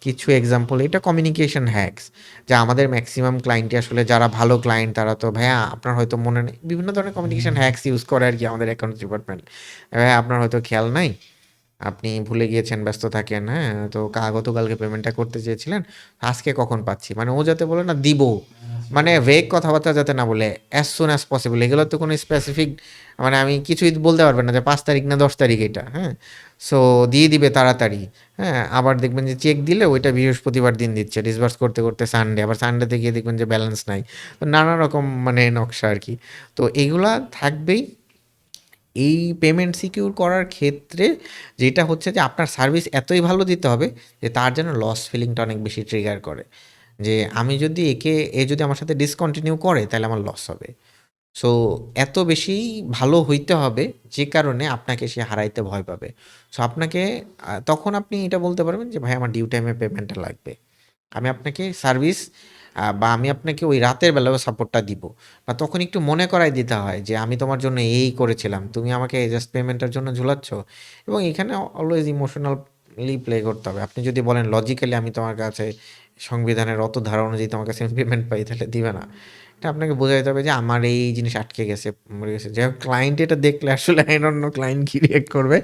A: কিছু এক্সাম্পল এটা কমিউনিকেশন হ্যাকস, যা আমাদের ম্যাক্সিমাম ক্লায়েন্টই আসলে যারা ভালো ক্লায়েন্ট তারা তো ভাইয়া আপনার হয়তো মনে নেই, বিভিন্ন ধরনের কমিউনিকেশন হ্যাকস ইউজ করে আর কি আমাদের অ্যাকাউন্টস ডিপার্টমেন্ট। ভাইয়া আপনার হয়তো খেয়াল নাই, আপনি ভুলে গিয়েছেন, ব্যস্ত থাকেন, হ্যাঁ? তো গতকালকে পেমেন্টটা করতে চেয়েছিলেন, আজকে কখন পাচ্ছি? মানে ও যাতে বলে না দিব, মানে ভেগ কথাবার্তা যাতে না বলে, অ্যাজ সুন অ্যাজ পসিবল। এগুলোর তো কোনো স্পেসিফিক মানে আমি কিছুই বলতে পারবেন না যে 5 তারিখ না 10 তারিখ এটা, হ্যাঁ? সো দিয়ে দিবে তাড়াতাড়ি, হ্যাঁ? আবার দেখবেন যে চেক দিলে ওইটা বৃহস্পতিবার দিন দিচ্ছে, ডিসবার্স করতে, করতে সানডে, আবার সানডেতে গিয়ে দেখবেন যে ব্যালেন্স নাই। তো নানা রকম মানে নকশা আরকি। তো এগুলা থাকবেই। এই পেমেন্ট সিকিউর করার ক্ষেত্রে যেটা হচ্ছে যে আপনার সার্ভিস এতই ভালো দিতে হবে যে তার যেন লস ফিলিংটা অনেক বেশি ট্রিগার করে, যে আমি যদি এ যদি আমার সাথে ডিসকন্টিনিউ করে তাহলে আমার লস হবে। সো এত বেশি ভালো হইতে হবে যে কারণে আপনাকে সে হারাইতে ভয় পাবে। সো আপনাকে তখন আপনি এটা বলতে পারবেন যে ভাই আমার ডিউ টাইমে পেমেন্টটা লাগবে। আমি আপনাকে সার্ভিস বা আমি আপনাকে ওই রাতের বেলায়ও সাপোর্টটা দিব। বা তখন একটু মনে করায় দিতে হয় যে আমি তোমার জন্য এই করেছিলাম। তুমি আমাকে জাস্ট পেমেন্টের জন্য ঝুলাচ্ছ। এবং এখানে অলওয়েজ ইমোশনালি প্লে করতে হবে। আপনি যদি বলেন লজিক্যালি আমি তোমার কাছে সংবিধানের অত ধারা অনুযায়ী তোমার কাছে আমি পেমেন্ট পাই তাহলে দিবে না। এটা আপনাকে বোঝাইতে হবে যে আমার এই জিনিস আটকে গেছে, মরে গেছে। যাই হোক ক্লায়েন্ট এটা দেখলে আসলে I don't know ক্লায়েন্ট কি রিঅ্যাক্ট করবে।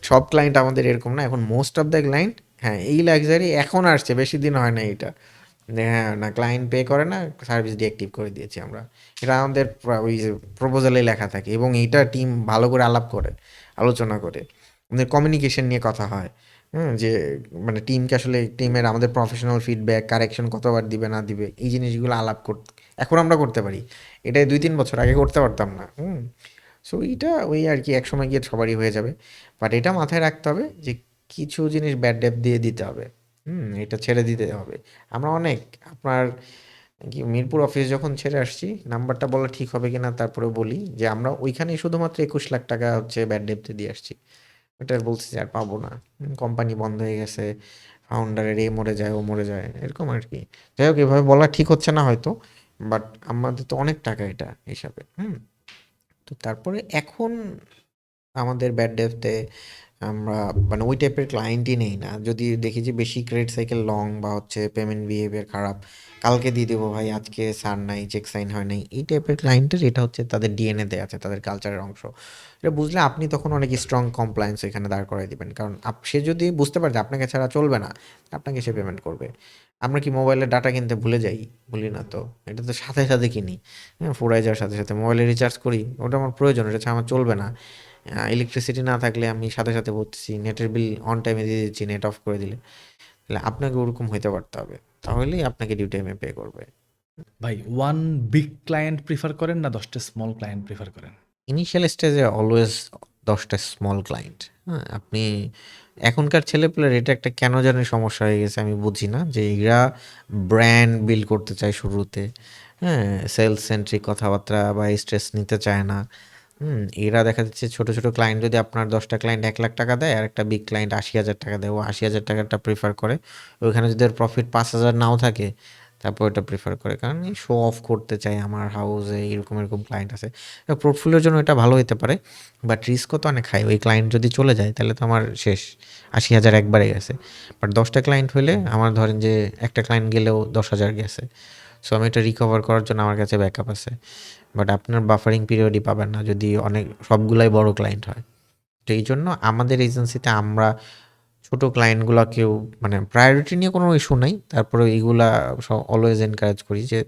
A: সব ক্লায়েন্ট আমাদের এরকম না। এখন মোস্ট অফ দ্য ক্লায়েন্ট হ্যাঁ, এই লাক্সারি এখন আসছে, বেশি দিন হয় নাই এটা। হ্যাঁ, না ক্লায়েন্ট পে করে না, সার্ভিস ডিঅ্যাক্টিভ করে দিয়েছি আমরা। এটা আমাদের ওই যে প্রপোজালে লেখা থাকে এবং এইটা টিম ভালো করে আলাপ করে, আলোচনা করে। আমাদের কমিউনিকেশন নিয়ে কথা হয়। যে মানে টিমকে আসলে টিমের আমাদের প্রফেশনাল ফিডব্যাক, কারেকশন কতবার দিবে না দিবে এই জিনিসগুলো আলাপ এখন আমরা করতে পারি। এটা ২-৩ বছর আগে করতে পারতাম না। সো এইটা ওই আরকি একসময় গিয়ে সবারই হয়ে যাবে। বাট এটা মাথায় রাখতে হবে যে কিছু জিনিস ব্যাড ডেপ দিয়ে দিতে হবে। এটা ছেড়ে দিতে হবে। আমরা অনেক আপনার কি মিরপুর অফিস যখন ছেড়ে আসছি, নাম্বারটা বলা ঠিক হবে কিনা তারপরেও বলি যে আমরা ওইখানেই শুধুমাত্র ২১ লাখ টাকা হচ্ছে ব্যাড ডেপ্টে দিয়ে আসছি। ওটা বলছি যে আর পাবো না। কোম্পানি বন্ধ হয়ে গেছে। ফাউন্ডারের এ মরে যায়, ও মরে যায়। এরকম আরকি। যাই হোক এভাবে বলা ঠিক হচ্ছে না হয়তো। বাট আমাদের তো অনেক টাকা এটা হিসাবে। তো তারপরে এখন আমাদের ব্যাড ডেপ্টে আমরা মানে ওই টাইপের ক্লায়েন্টই নেই না। যদি দেখি যে বেশি ক্রেডিট সাইকেল লং বা হচ্ছে পেমেন্ট বিহেভিয়ার খারাপ, কালকে দিয়ে দেবো ভাই আজকে সার নাই, চেক সাইন হয় নাই। এই টাইপের ক্লায়েন্টের এটা হচ্ছে তাদের ডিএনএতে আছে, তাদের কালচারের অংশ। এটা বুঝলে আপনি তখন অনেক স্ট্রং কমপ্লায়েন্স এখানে দাঁড় করায় দিবেন। কারণ সে যদি বুঝতে পারে যে আপনাকে ছাড়া চলবে না, আপনাকে সে পেমেন্ট করবে। আমরা কি মোবাইলের ডাটা কিনতে ভুলে যাই? ভুলি না তো। এটা তো সাথে, সাথে কিনি। ফুরায় যাওয়ার সাথে, সাথে মোবাইলে রিচার্জ করি। ওটা আমার প্রয়োজন, এটা ছাড়া আমার চলবে না। ইলেকট্রিসিটি না থাকলে আমি সাথে, সাথে ভরতেছি। নেটের বিল অন টাইমে দিয়ে দিচ্ছি, নেট অফ করে দিলে। তাহলে আপনাকে ওরকম হইতে পারতে হবে। তাহলেই আপনাকে ডিউ টাইমে পে করবে।
B: ভাই 1 বিগ ক্লায়েন্ট প্রিফার করেন না 10 টা স্মল ক্লায়েন্ট প্রিফার করেন?
A: ইনিশিয়াল স্টেজে অলওয়েজ ১০ টা স্মল ক্লায়েন্ট। হ্যাঁ? আপনি এখনকার ছেলেপেলের এটা একটা কেন জানি সমস্যা হয়ে গেছে আমি বুঝি না। যে এরা ব্র্যান্ড বিল্ড করতে চায় শুরুতে। হ্যাঁ? সেলস সেন্ট্রিক কথাবার্তা বা স্ট্রেস নিতে চায় না। এরা দেখা যাচ্ছে ছোট, ছোট ক্লায়েন্ট যদি আপনার ১০ টা ক্লায়েন্ট ৳১,০০,০০০ দেয়, আরেকটা বিগ ক্লায়েন্ট ৳৮০,০০০ দেয়। ও ৳৮০,০০০ টা প্রেফার করে। ওইখানে যদি ওর প্রফিট ৫,০০০ নাও থাকে, তারপর ওটা প্রেফার করে। কারণ এই শো অফ করতে চায় আমার হাউসে এরকম, এরকম ক্লায়েন্ট আছে। পোর্টফোলিওর জন্য এটা ভালো হইতে পারে। বাট রিস্কও তো অনেক হাই। ওই ক্লায়েন্ট যদি চলে যায় তাহলে তো আমার শেষ। ৮০,০০০ একবারে গেছে। বাট ১০ টা ক্লায়েন্ট হইলে আমার ধরেন যে একটা ক্লায়েন্ট গেলেও ১০,০০০ গেছে। সো আমি এটা রিকভার করার জন্য আমার কাছে ব্যাকআপ আছে। বাট আপনার বাফারিং পিরিয়ডই পাবেন না যদি অনেক সবগুলাই বড় ক্লায়েন্ট হয়। তো এইজন্য আমাদের এজেন্সিতে আমরা ছোট ক্লায়েন্টগুলাকেও মানে প্রায়োরিটি নিয়ে কোনো ইস্যু নাই। তারপরেও এইগুলা অলওয়েজ এনকারেজ করি যে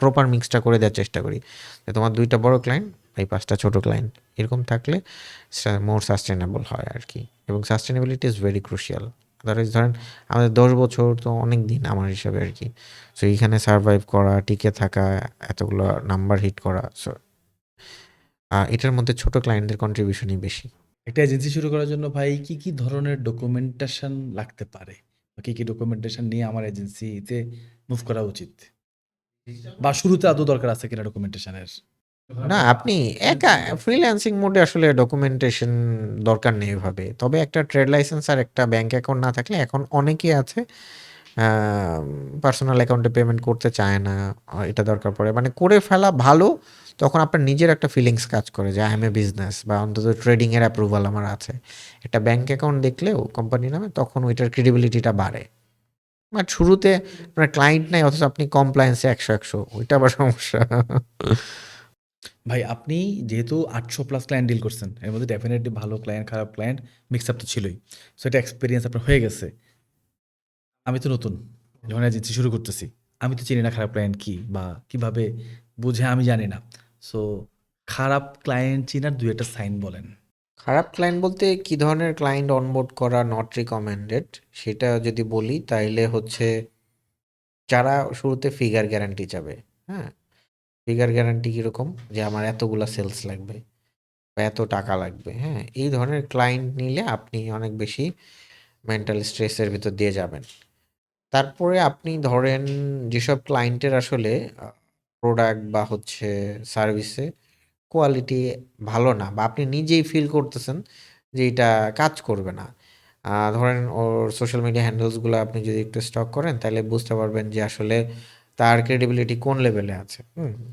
A: প্রপার মিক্সটা করে দেওয়ার চেষ্টা করি। যে তোমার ২ টা বড় ক্লায়েন্ট, এই ৫ টা ছোট ক্লায়েন্ট। এরকম থাকলে মোর সাস্টেইনেবল হয় আরকি। এবং sustainability is very crucial. Otherwise ধরেন আমাদের ১০ বছর তো অনেক দিন আমার হিসাবে আরকি। সো এইখানে সারভাইভ করা, টিকে থাকা, এতগুলো নাম্বার হিট করা। সো এটার মধ্যে ছোট ক্লায়েন্টদের কন্ট্রিবিউশনই বেশি।
B: একটা এজেন্সি শুরু করার জন্য ভাই কি ধরনের ডকুমেন্টেশন লাগতে পারে? বা কি ডকুমেন্টেশন নিয়ে আমার এজেন্সিতে মুভ করা উচিত? বা শুরুতে আদৌ দরকার আছে কিনা ডকুমেন্টেশনের?
A: না, আপনি একা ফ্রিল্যান্সিং মোডে আসলে ডকুমেন্টেশন দরকার নেই এভাবে। তবে একটা ট্রেড লাইসেন্স আর একটা ব্যাংক অ্যাকাউন্ট না থাকলে এখন অনেকেই আছে পার্সোনাল অ্যাকাউন্টে পেমেন্ট করতে চায় না। এটা দরকার পড়ে। মানে করে ফেলা ভালো। তখন আপনার নিজের একটা ফিলিংস কাজ করে যে আই এম এ বিজনেস বা অন্তত ট্রেডিং এর অ্যাপ্রুভাল আমার আছে। একটা ব্যাংক অ্যাকাউন্ট দেখলেও কোম্পানির নামে তখন ওইটার ক্রেডিবিলিটিটা বাড়ে। বাট শুরুতে আপনার ক্লায়েন্ট নাই অথচ আপনি কমপ্লায়েন্স এ ১০০ ওইটা আবার সমস্যা।
B: ভাই আপনি যেহেতু ৮০০ প্লাস ক্লায়েন্ট ডিল করছেন, এর মধ্যে ডেফিনিটলি ভালো ক্লায়েন্ট, খারাপ ক্লায়েন্ট মিক্স আপ তো ছিলই। সো এটা এক্সপেরিয়েন্স আপনার হয়ে গেছে। আমি তো নতুন। যখন এজেন্সি শুরু করতেছি। আমি তো চিনি না খারাপ ক্লায়েন্ট কি বা কিভাবে বুঝে আমি জানি না। সো খারাপ ক্লায়েন্ট চিনার ২-১ টা সাইন বলেন।
A: খারাপ ক্লায়েন্ট বলতে কি ধরনের ক্লায়েন্ট অনবোর্ড করা নট রিকমেন্ডেড সেটা যদি বলি তাইলে হচ্ছে যারা শুরুতে ফিগার গ্যারান্টি চাবে। হ্যাঁ, ফিগার গ্যারান্টি কিরকম যে আমার এতগুলা সেলস লাগবে বা এত টাকা লাগবে। হ্যাঁ, এই ধরনের ক্লায়েন্ট নিলে আপনি অনেক বেশি মেন্টাল স্ট্রেসের ভিতর দিয়ে যাবেন। তারপরে আপনি ধরেন যেসব ক্লায়েন্টের আসলে প্রোডাক্ট বা হচ্ছে সার্ভিসে কোয়ালিটি ভালো না বা আপনি নিজেই ফিল করতেছেন যে এটা কাজ করবে না। ধরেন ওর সোশ্যাল মিডিয়া হ্যান্ডেলসগুলো আপনি যদি একটু স্টক করেন তাহলে বুঝতে পারবেন যে আসলে তার ক্রেডিবিলিটি কোন লেভেলে আছে।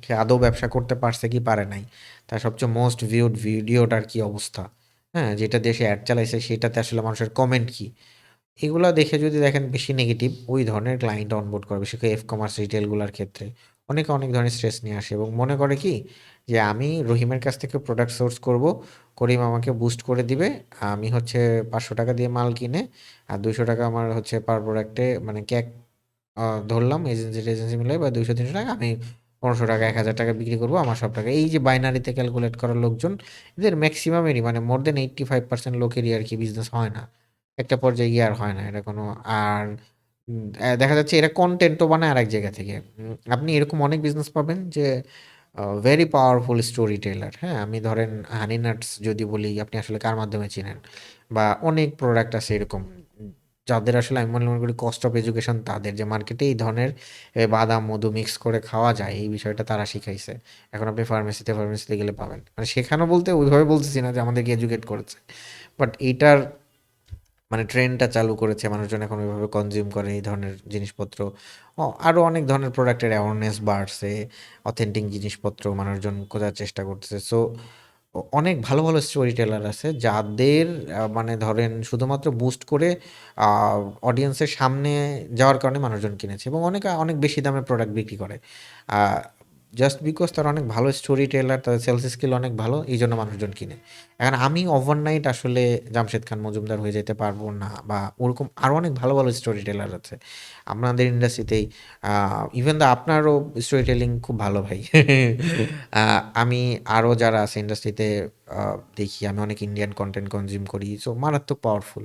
A: সে আদৌ ব্যবসা করতে পারছে কি পারে নাই। তার সবচেয়ে মোস্ট ভিউড ভিডিওটার কি অবস্থা। হ্যাঁ? যেটা দিয়ে সে অ্যাড চালাইছে সেটাতে আসলে মানুষের কমেন্ট কি? এগুলা দেখে যদি দেখেন বেশি নেগেটিভ ওই ধরনের ক্লায়েন্ট অনবোর্ড করে বিশেষ করে কমার্স রিটেলগুলার ক্ষেত্রে অনেকে অনেক ধরনের স্ট্রেস নিয়ে আসে এবং মনে করে কি যে আমি রহিমের কাছ থেকে প্রোডাক্ট সোর্স করব, করিম আমাকে বুস্ট করে দিবে, আমি হচ্ছে ৫০০ টাকা দিয়ে মাল কিনে আর ২০০ টাকা আমার হচ্ছে পার প্রোডাক্টে মানে ক্যাক ধরলাম এজেন্সি মিলে বা ২০০-৩০০ টাকা আমি ১৫০০ টাকা ১০০০ টাকা বিক্রি করবো আমার সব টাকা। এই যে বাইনারিতে ক্যালকুলেট করার লোকজন এদের ম্যাক্সিমামেরই মানে মোর দেন 85% লোকেরই আর কি বিজনেস হয় না। একটা পর্যায়ে গিয়ে আর হয় না। এটা কোনো আর দেখা যাচ্ছে এরা কনটেন্টও বানায় আরেক জায়গা থেকে। আপনি এরকম অনেক বিজনেস পাবেন যে ভেরি পাওয়ারফুল স্টোরি টেলার। হ্যাঁ? আমি ধরেন হানি নাটস যদি বলি আপনি আসলে কার মাধ্যমে চিনেন? বা অনেক প্রোডাক্ট আছে এরকম যাদের আসলে আমি মনে করি কস্ট অফ এডুকেশন তাদের যে মার্কেটে এই ধরনের বাদাম, মধু মিক্স করে খাওয়া যায় এই বিষয়টা তারা শিখাইছে। এখন আপনি ফার্মেসিতে গেলে পাবেন। মানে শেখানো বলতে ওইভাবে বলতেছি না যে আমাদেরকে এডুকেট করেছে। বাট এইটার মানে ট্রেন্ডটা চালু করেছে। মানুষজন এখন ওইভাবে কনজিউম করে এই ধরনের জিনিসপত্র। আরো অনেক ধরনের প্রোডাক্টের অ্যাওয়ারনেস বাড়ছে। অথেন্টিক জিনিসপত্র মানুষজন খোঁজার চেষ্টা করতেছে। সো অনেক ভালো, ভালো স্টোরি টেলার আছে যাদের মানে ধরেন শুধুমাত্র বুস্ট করে আ অডিয়েন্সের সামনে যাওয়ার কারণে মানুষজন কিনেছে এবং অনেকে অনেক বেশি দামে প্রোডাক্ট বিক্রি করে। আ জাস্ট বিকজ তারা অনেক ভালো স্টোরি টেলার, তাদের সেলস স্কিল অনেক ভালো, এইজন্য মানুষজন কিনে। এখন আমি ওভারনাইট আসলে জামশেদ খান মজুমদার হয়ে যেতে পারবো না বা ওরকম আরো অনেক ভালো, ভালো স্টোরি টেলার আছে। আপনাদের ইন্ডাস্ট্রিতেই আ ইভেন দা আপনারও স্টোরি টেলিং খুব ভালো ভাই। আ আমি আরো যারা আছে ইন্ডাস্ট্রিতে আ দেখি আমি অনেক ইন্ডিয়ান কনটেন্ট কনজিউম করি। সো মারাত্মক পাওয়ারফুল।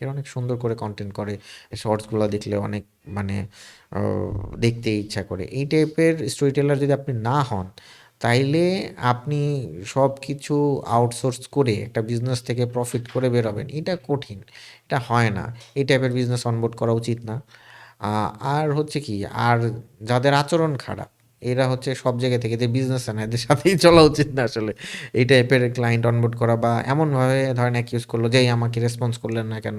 A: এরা অনেক সুন্দর করে কনটেন্ট করে। শর্টস গুলা দেখলে অনেক মানে ও দেখতে ইচ্ছা করে। এই টাইপের স্টোরি টেলার যদি আপনি না হন, তাইলে আপনি সবকিছু আউটসোর্স করে একটা বিজনেস থেকে প্রফিট করে বেরোবেন। এটা কঠিন। এটা হয় না। এই টাইপের বিজনেস অনবোর্ড করা উচিত না। আ আর হচ্ছে কি আর যাদের আচরণ খারাপ, এরা হচ্ছে সব জায়গা থেকে এদের বিজনেস না, এদের সাথেই চলা উচিত না আসলে। এই টাইপের ক্লায়েন্ট অনবোর্ড করা বা এমনভাবে ধরেন অ্যাকিউজ করলো যে, "এই আমাকে রেসপন্স করলেন না কেন?"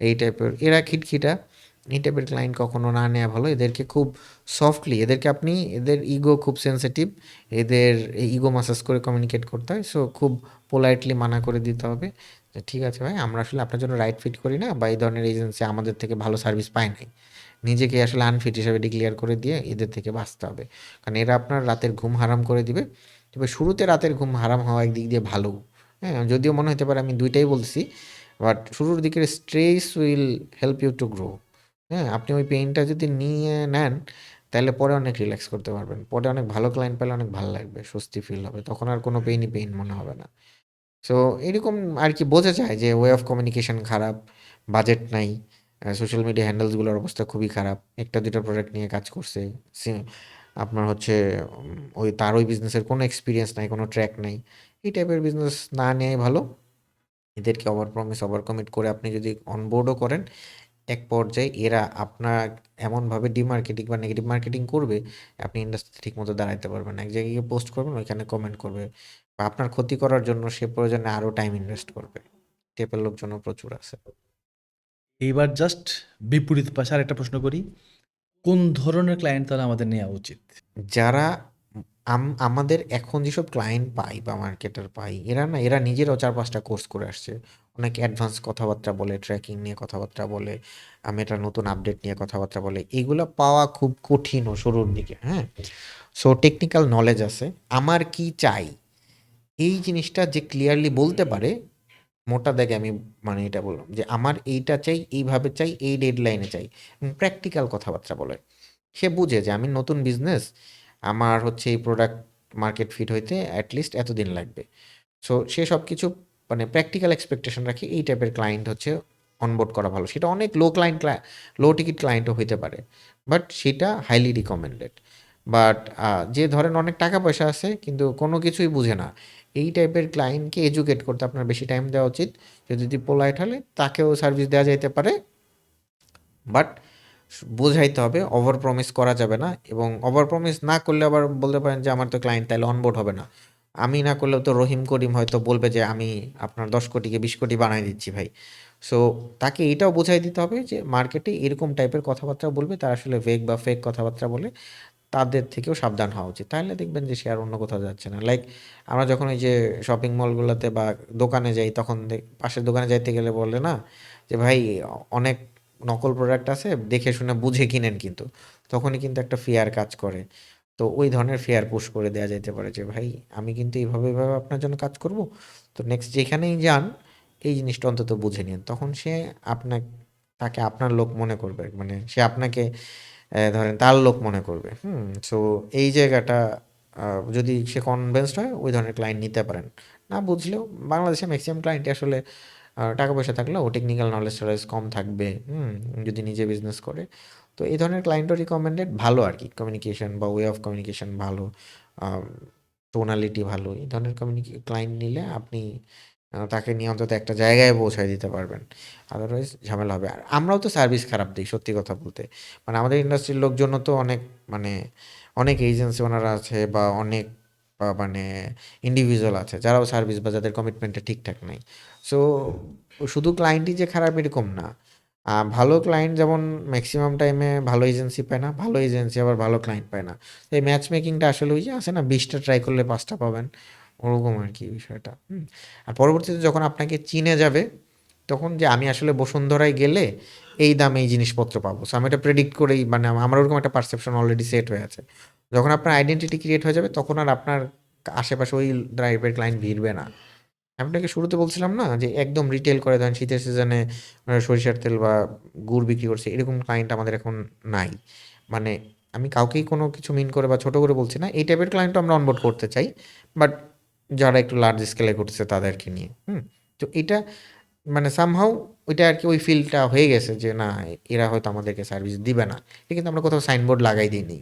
A: এই টাইপের। এরা খিটখিটা। এই টাইপের ক্লায়েন্ট কখনো না নেয়া ভালো। এদেরকে খুব সফটলি এদেরকে আপনি এদের ইগো খুব সেনসিটিভ। এদের ইগো ম্যাসাজ করে কমিউনিকেট করতে হয়। সো খুব পোলাইটলি মানা করে দিতে হবে যে, "ঠিক আছে ভাই, আমরা আসলে আপনার জন্য রাইট ফিট করি না বা এই ধরনের এজেন্সি আমাদের থেকে ভালো সার্ভিস পায় নাই।" নিজেকে আসলে আনফিট হিসেবে ডিক্লেয়ার করে দিয়ে এদের থেকে বাঁচতে হবে। কারণ এরা আপনার রাতের ঘুম হারাম করে দিবে। তবে শুরুতে রাতের ঘুম হারাম হওয়া একদিক দিয়ে ভালো। হ্যাঁ? যদিও মনে হতে পারে আমি ২ টাই বলতেছি। বাট শুরুর দিকের stress will help you to grow. হ্যাঁ? আপনি ওই পেইনটা যদি নিয়ে নেন, তাহলে পরে অনেক রিল্যাক্স করতে পারবেন। পরে অনেক ভালো ক্লায়েন্ট পেলে অনেক ভাল লাগবে, স্বস্তি ফিল হবে। তখন আর কোনো পেইনই পেইন মনে হবে না। সো এরকম আরকি বোঝা যায় যে ওয়ে অফ কমিউনিকেশন খারাপ, বাজেট নাই, সোশ্যাল মিডিয়া হ্যান্ডেলস গুলোর অবস্থা খুবই খারাপ। ১টা ২টা প্রোডাক্ট নিয়ে কাজ করছে। সি আপনার হচ্ছে তার ওই বিজনেসের কোনো এক্সপেরিয়েন্স নাই, কোনো ট্র্যাক নাই। এই টাইপের বিজনেস না নেয়াই ভালো। এদেরকে ওভার প্রমিস, ওভার কমিট করে আপনি যদি অনবোর্ডও করেন, এক পর্যায়ে এরা আপনার এমনভাবে ডিমার্কেটিং বা নেগেটিভ মার্কেটিং করবে, আপনি ইন্ডাস্ট্রিতে ঠিকমতো দাঁড়াইতে পারবেন না। এক জায়গায় গিয়ে পোস্ট করবেন, ওইখানে কমেন্ট করবে বা আপনার ক্ষতি করার জন্য সে প্রয়োজনে আরও টাইম ইনভেস্ট করবে। টাইপের লোকজনও প্রচুর আছে।
B: এইবার জাস্ট বিপরীত পাশে আরেকটা প্রশ্ন করি। কোন ধরনের ক্লায়েন্ট তাহলে আমাদের নেওয়া উচিত?
A: যারা আমাদের এখন যেসব ক্লায়েন্ট পাই বা মার্কেটার পাই, এরা নিজেরাও ৪-৫টা কোর্স করে আসছে। অনেক অ্যাডভান্স কথাবার্তা বলে, ট্র্যাকিং নিয়ে কথাবার্তা বলে, মেটার নতুন আপডেট নিয়ে কথাবার্তা বলে। এগুলা পাওয়া খুব কঠিনও শুরুর দিকে, হ্যাঁ? সো টেকনিক্যাল নলেজ আছে। আমার কি চাই? এই জিনিসটা যে ক্লিয়ারলি বলতে পারে, মোটা দাগে আমি মানে এটা বললাম যে, আমার এইটা চাই, এইভাবে চাই, এই ডেডলাইনে চাই। প্র্যাকটিক্যাল কথাবার্তা বলে। সে বুঝে যে আমি নতুন বিজনেস, আমার হচ্ছে এই প্রোডাক্ট মার্কেট ফিট হইতে এট লিস্ট এতদিন লাগবে। সো সে সবকিছু মানে প্র্যাকটিক্যাল এক্সপেকটেশন রাখে, এই টাইপের ক্লায়েন্ট হচ্ছে অনবোর্ড করা ভালো। সেটা অনেক লো টিকিট ক্লায়েন্টও হইতে পারে। বাট সেটা হাইলি রিকমেন্ডেড। বাট যে ধরেন অনেক টাকা পয়সা আছে কিন্তু কোনো কিছুই বুঝে না, এই টাইপের ক্লায়েন্টকে এডুকেট করতে আপনার বেশি টাইম দেওয়া উচিত। যদি পোলাইট হলে তাকেও সার্ভিস দেওয়া যাইতে পারে। বাট বোঝাইতে হবে, ওভার প্রমিস করা যাবে না এবং ওভার প্রমিস না করলে আবার বলতে পারেন যে আমার তো ক্লায়েন্ট তাইলে অনবোর্ড হবে না। আমি না করলেও তো রহিম করিম হয়তো বলবে যে আমি আপনার ১০ কোটিকে ২০ কোটি বানায় দিচ্ছি ভাই। সো তাকে এটাও বোঝাই দিতে হবে যে মার্কেটে এরকম টাইপের কথাবার্তা বলবে, তারা আসলে ভেগ বা ফেক কথাবার্তা বলে, তাদের থেকেও সাবধান হওয়া উচিত। তাহলে দেখবেন যে সে আর অন্য কোথাও যাচ্ছে না। লাইক আমরা যখন ওই যে শপিং মলগুলোতে বা দোকানে যাই, তখন পাশের দোকানে যাইতে গেলে বলে না যে ভাই অনেক নকল প্রোডাক্ট আছে, দেখে শুনে বুঝে কিনেন কিন্তু। তখনই কিন্তু একটা ফিয়ার কাজ করে। তো ওই ধরনের ফিয়ার পুশ করে দেয়া যাইতে পারে যে ভাই আমি কিন্তু এইভাবে আপনার জন্য কাজ করব। তো নেক্সট যেখানেই যান এই জিনিসটা অন্তত বুঝে নিন। তখন সে তাকে আপনার লোক মনে করবে। মানে সে আপনাকে ধরেন তার লোক মনে করবে। সো এই জায়গাটা যদি সে কনভিন্সড হয়, ওই ধরনের ক্লায়েন্ট নিতে পারেন। না বুঝলেও বাংলাদেশে ম্যাক্সিমাম ক্লায়েন্টই আসলে টাকা পয়সা থাকলেও টেকনিক্যাল নলেজ-টলেজ কম থাকবে। যদি নিজে বিজনেস করে। তো এই ধরনের ক্লায়েন্টও রিকমেন্ডেড ভালো আরকি। কমিউনিকেশন বা ওয়ে অফ কমিউনিকেশন ভালো, আ টোনালিটি ভালো। এই ধরনের ক্লায়েন্ট নিলে আপনি তাকে নিয়ে অন্তত একটা জায়গায় পৌঁছায় দিতে পারবেন। আদারওয়াইজ ঝামেলা হবে। আর আমরাও তো সার্ভিস খারাপ দেই সত্যি কথা বলতে। মানে আমাদের ইন্ডাস্ট্রির লোকজনও তো অনেক মানে অনেক এজেন্সি ওনারা আছে বা অনেক মানে ইন্ডিভিজুয়াল আছে যারাও সার্ভিস বা যাদের কমিটমেন্টটা ঠিকঠাক নাই। সো শুধু ক্লায়েন্টই যে খারাপ এরকম না। ভালো ক্লায়েন্ট যেমন ম্যাক্সিমাম টাইমে ভালো এজেন্সি পায় না, ভালো এজেন্সি আবার ভালো ক্লায়েন্ট পায় না। তো এই ম্যাচ মেকিংটা আসলে ওই যে আছে না ২০ টা ট্রাই করলে ৫ টা পাবেন। ওরকম আরকি বিষয়টা। আর পরবর্তীতে যখন আপনাকে চিনে যাবে, তখন যে আমি আসলে বসুন্ধরায় গেলে এই দামে এই জিনিসপত্র পাবো। সো আমি এটা প্রেডিক্ট করেই মানে আমার ওরকম একটা পারসেপশন অলরেডি সেট হয়ে আছে। যখন আপনার আইডেন্টিটি ক্রিয়েট হয়ে যাবে তখন আর আপনার আশেপাশে ওই টাইপের ক্লায়েন্ট ভিড়বে না। আমি আপনাকে শুরুতে বলছিলাম না যে একদম রিটেল করে ধরেন শীতের সিজনে সরিষার তেল বা গুড় বিক্রি করছে এরকম ক্লায়েন্ট আমাদের এখন নাই। মানে আমি কাউকেই কোনো কিছু মিন করে বা ছোট করে বলছি না। এই টাইপের ক্লায়েন্টও আমরা অনবোর্ড করতে চাই। বাট যারা একটু লার্জ স্কেলে করতেছে তাদেরকে নিয়ে। তো এটা মানে সামহাউ ওইটা আরকি ওই ফিলটা হয়ে গেছে যে না এরা হয়তো আমাদেরকে সার্ভিস দিবে না। এটা কিন্তু আমরা কোথাও সাইনবোর্ড লাগাই দেইনি।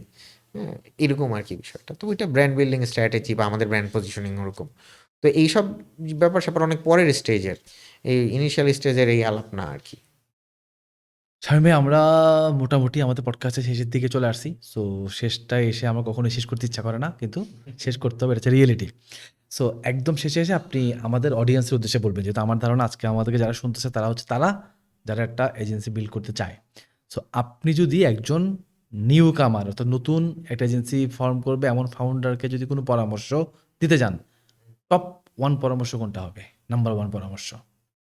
A: হ্যাঁ? এরকম আরকি বিষয়টা। তো ওইটা ব্র্যান্ড বিল্ডিং স্ট্র্যাটেজি বা আমাদের ব্র্যান্ড পজিশনিং ওরকম। তো এইসব ব্যাপার-স্যাপার অনেক পরের স্টেজের। এই ইনিশিয়াল স্টেজের এই আলাপ না আরকি।
B: শামীম ভাই, আমরা মোটামুটি আমাদের পডকাস্টের শেষের দিকে চলে আসছি। সো শেষটায় এসে আমার কখনোই শেষ করতে ইচ্ছা করে না। কিন্তু শেষ করতে হবে, এটা হচ্ছে রিয়েলিটি। সো একদম শেষে এসে আপনি আমাদের অডিয়েন্সের উদ্দেশ্যে বলবেন। যেহেতু আমার ধারণা আজকে আমাদেরকে যারা শুনতেছে তারা হচ্ছে যারা একটা এজেন্সি বিল্ড করতে চায়। সো আপনি যদি একজন নিউ কামার অর্থাৎ নতুন একটা এজেন্সি ফর্ম করবে এমন ফাউন্ডারকে যদি কোনো পরামর্শ দিতে যান, টপ 1 পরামর্শ কোনটা হবে? নাম্বার 1 পরামর্শ।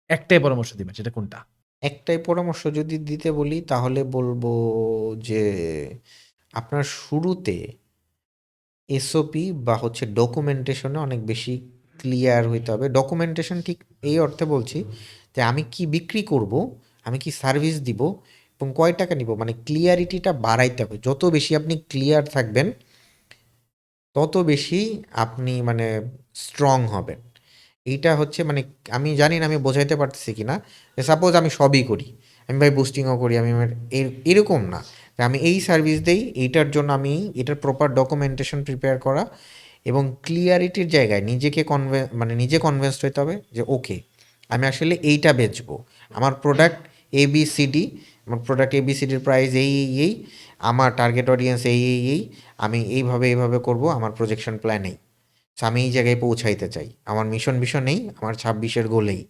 B: একটাই পরামর্শ দিবেন, সেটা কোনটা?
A: একটাই পরামর্শ যদি দিতে বলি তাহলে বলব যে আপনার শুরুতে এসওপি বা হচ্ছে ডকুমেন্টেশনে অনেক বেশি ক্লিয়ার হইতে হবে। ডকুমেন্টেশন ঠিক এই অর্থে বলছি যে আমি কি বিক্রি করব, আমি কি সার্ভিস দিব এবং কয় টাকা নিব, মানে ক্লিয়ারিটিটা বাড়াইতে হবে। যত বেশি আপনি ক্লিয়ার থাকবেন তত বেশি আপনি মানে স্ট্রং হবেন। এইটা হচ্ছে মানে আমি জানি না আমি বোঝাইতে পারতেছি কিনা। সাপোজ আমি সবই করি, আমি ভাই বুস্টিংও করি, আমি এরকম না যে আমি এই সার্ভিস দেই, এইটার জন্য আমি এটার প্রপার ডকুমেন্টেশন প্রিপেয়ার করা এবং ক্লিয়ারিটির জায়গায় নিজেকে মানে নিজে কনভিন্সড হইতে হবে যে ওকে আমি আসলে এইটা বেচবো, আমার প্রোডাক্ট এবিসিডি, আমার প্রোডাক্ট এবিসিডির প্রাইস এই, আমার টার্গেট অডিয়েন্স এই, আমি এইভাবে এইভাবে করব, আমার প্রজেকশন প্ল্যান এই। সো আমি এই জায়গায় পৌঁছাইতে চাই, আমার মিশন ভিশন এই, আমার ২৬-এর গোলেই।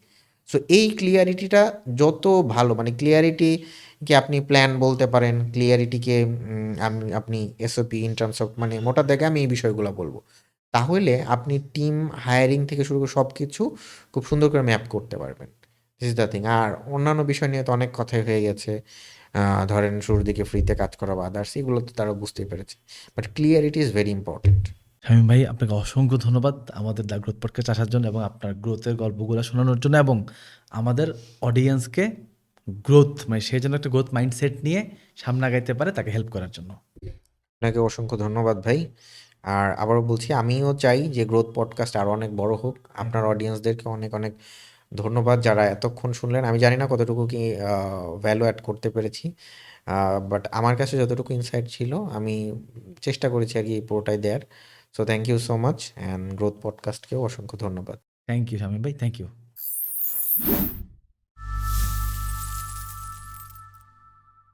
A: সো এই ক্লিয়ারিটিটা যত ভালো, মানে ক্লিয়ারিটিকে আপনি প্ল্যান বলতে পারেন, ক্লিয়ারিটিকে আপনি এসওপি ইন টার্মস অফ, মানে মোটা দাগে আমি এই বিষয়গুলো বলবো। তাহলে আপনি টিম হায়ারিং থেকে শুরু করে সব কিছু খুব সুন্দর করে ম্যাপ করতে পারবেন। This is the thing. আর অন্যান্য বিষয় নিয়ে তো অনেক কথাই হয়ে গেছে। ধরেন শুরুর দিকে ফ্রিতে কাজ করা বা আদার্স, এগুলো তো তারা বুঝতেই পেরেছে। But clarity is very important.
B: Shamim ভাই, আপনাকে অসংখ্য ধন্যবাদ আমাদের দ্য গ্রোথ পডকাস্টে আসার জন্য এবং আপনার গ্রোথের গল্পগুলো শোনানোর জন্য এবং আমাদের অডিয়েন্সকে গ্রোথ, মানে সে যেন একটা গ্রোথ মাইন্ডসেট নিয়ে সামনে আগাইতে পারে, তাকে হেল্প করার জন্য।
A: আপনাকে অসংখ্য ধন্যবাদ ভাই। আর আবারও বলছি, আমিও চাই যে গ্রোথ পডকাস্ট আরও অনেক বড় হোক। আপনার অডিয়েন্সদেরকে অনেক অনেক ধন্যবাদ যারা এতক্ষণ শুনলেন। আমি জানি না কতটুকু কি ভ্যালু অ্যাড করতে পেরেছি, বাট আমার কাছে যতটুকু ইনসাইট ছিল আমি চেষ্টা করেছি আর কি পুরোটাই there. So thank you so much, and growth পডকাস্টকেও অসংখ্য ধন্যবাদ।
B: থ্যাংক ইউ শামীম ভাই, থ্যাংক ইউ।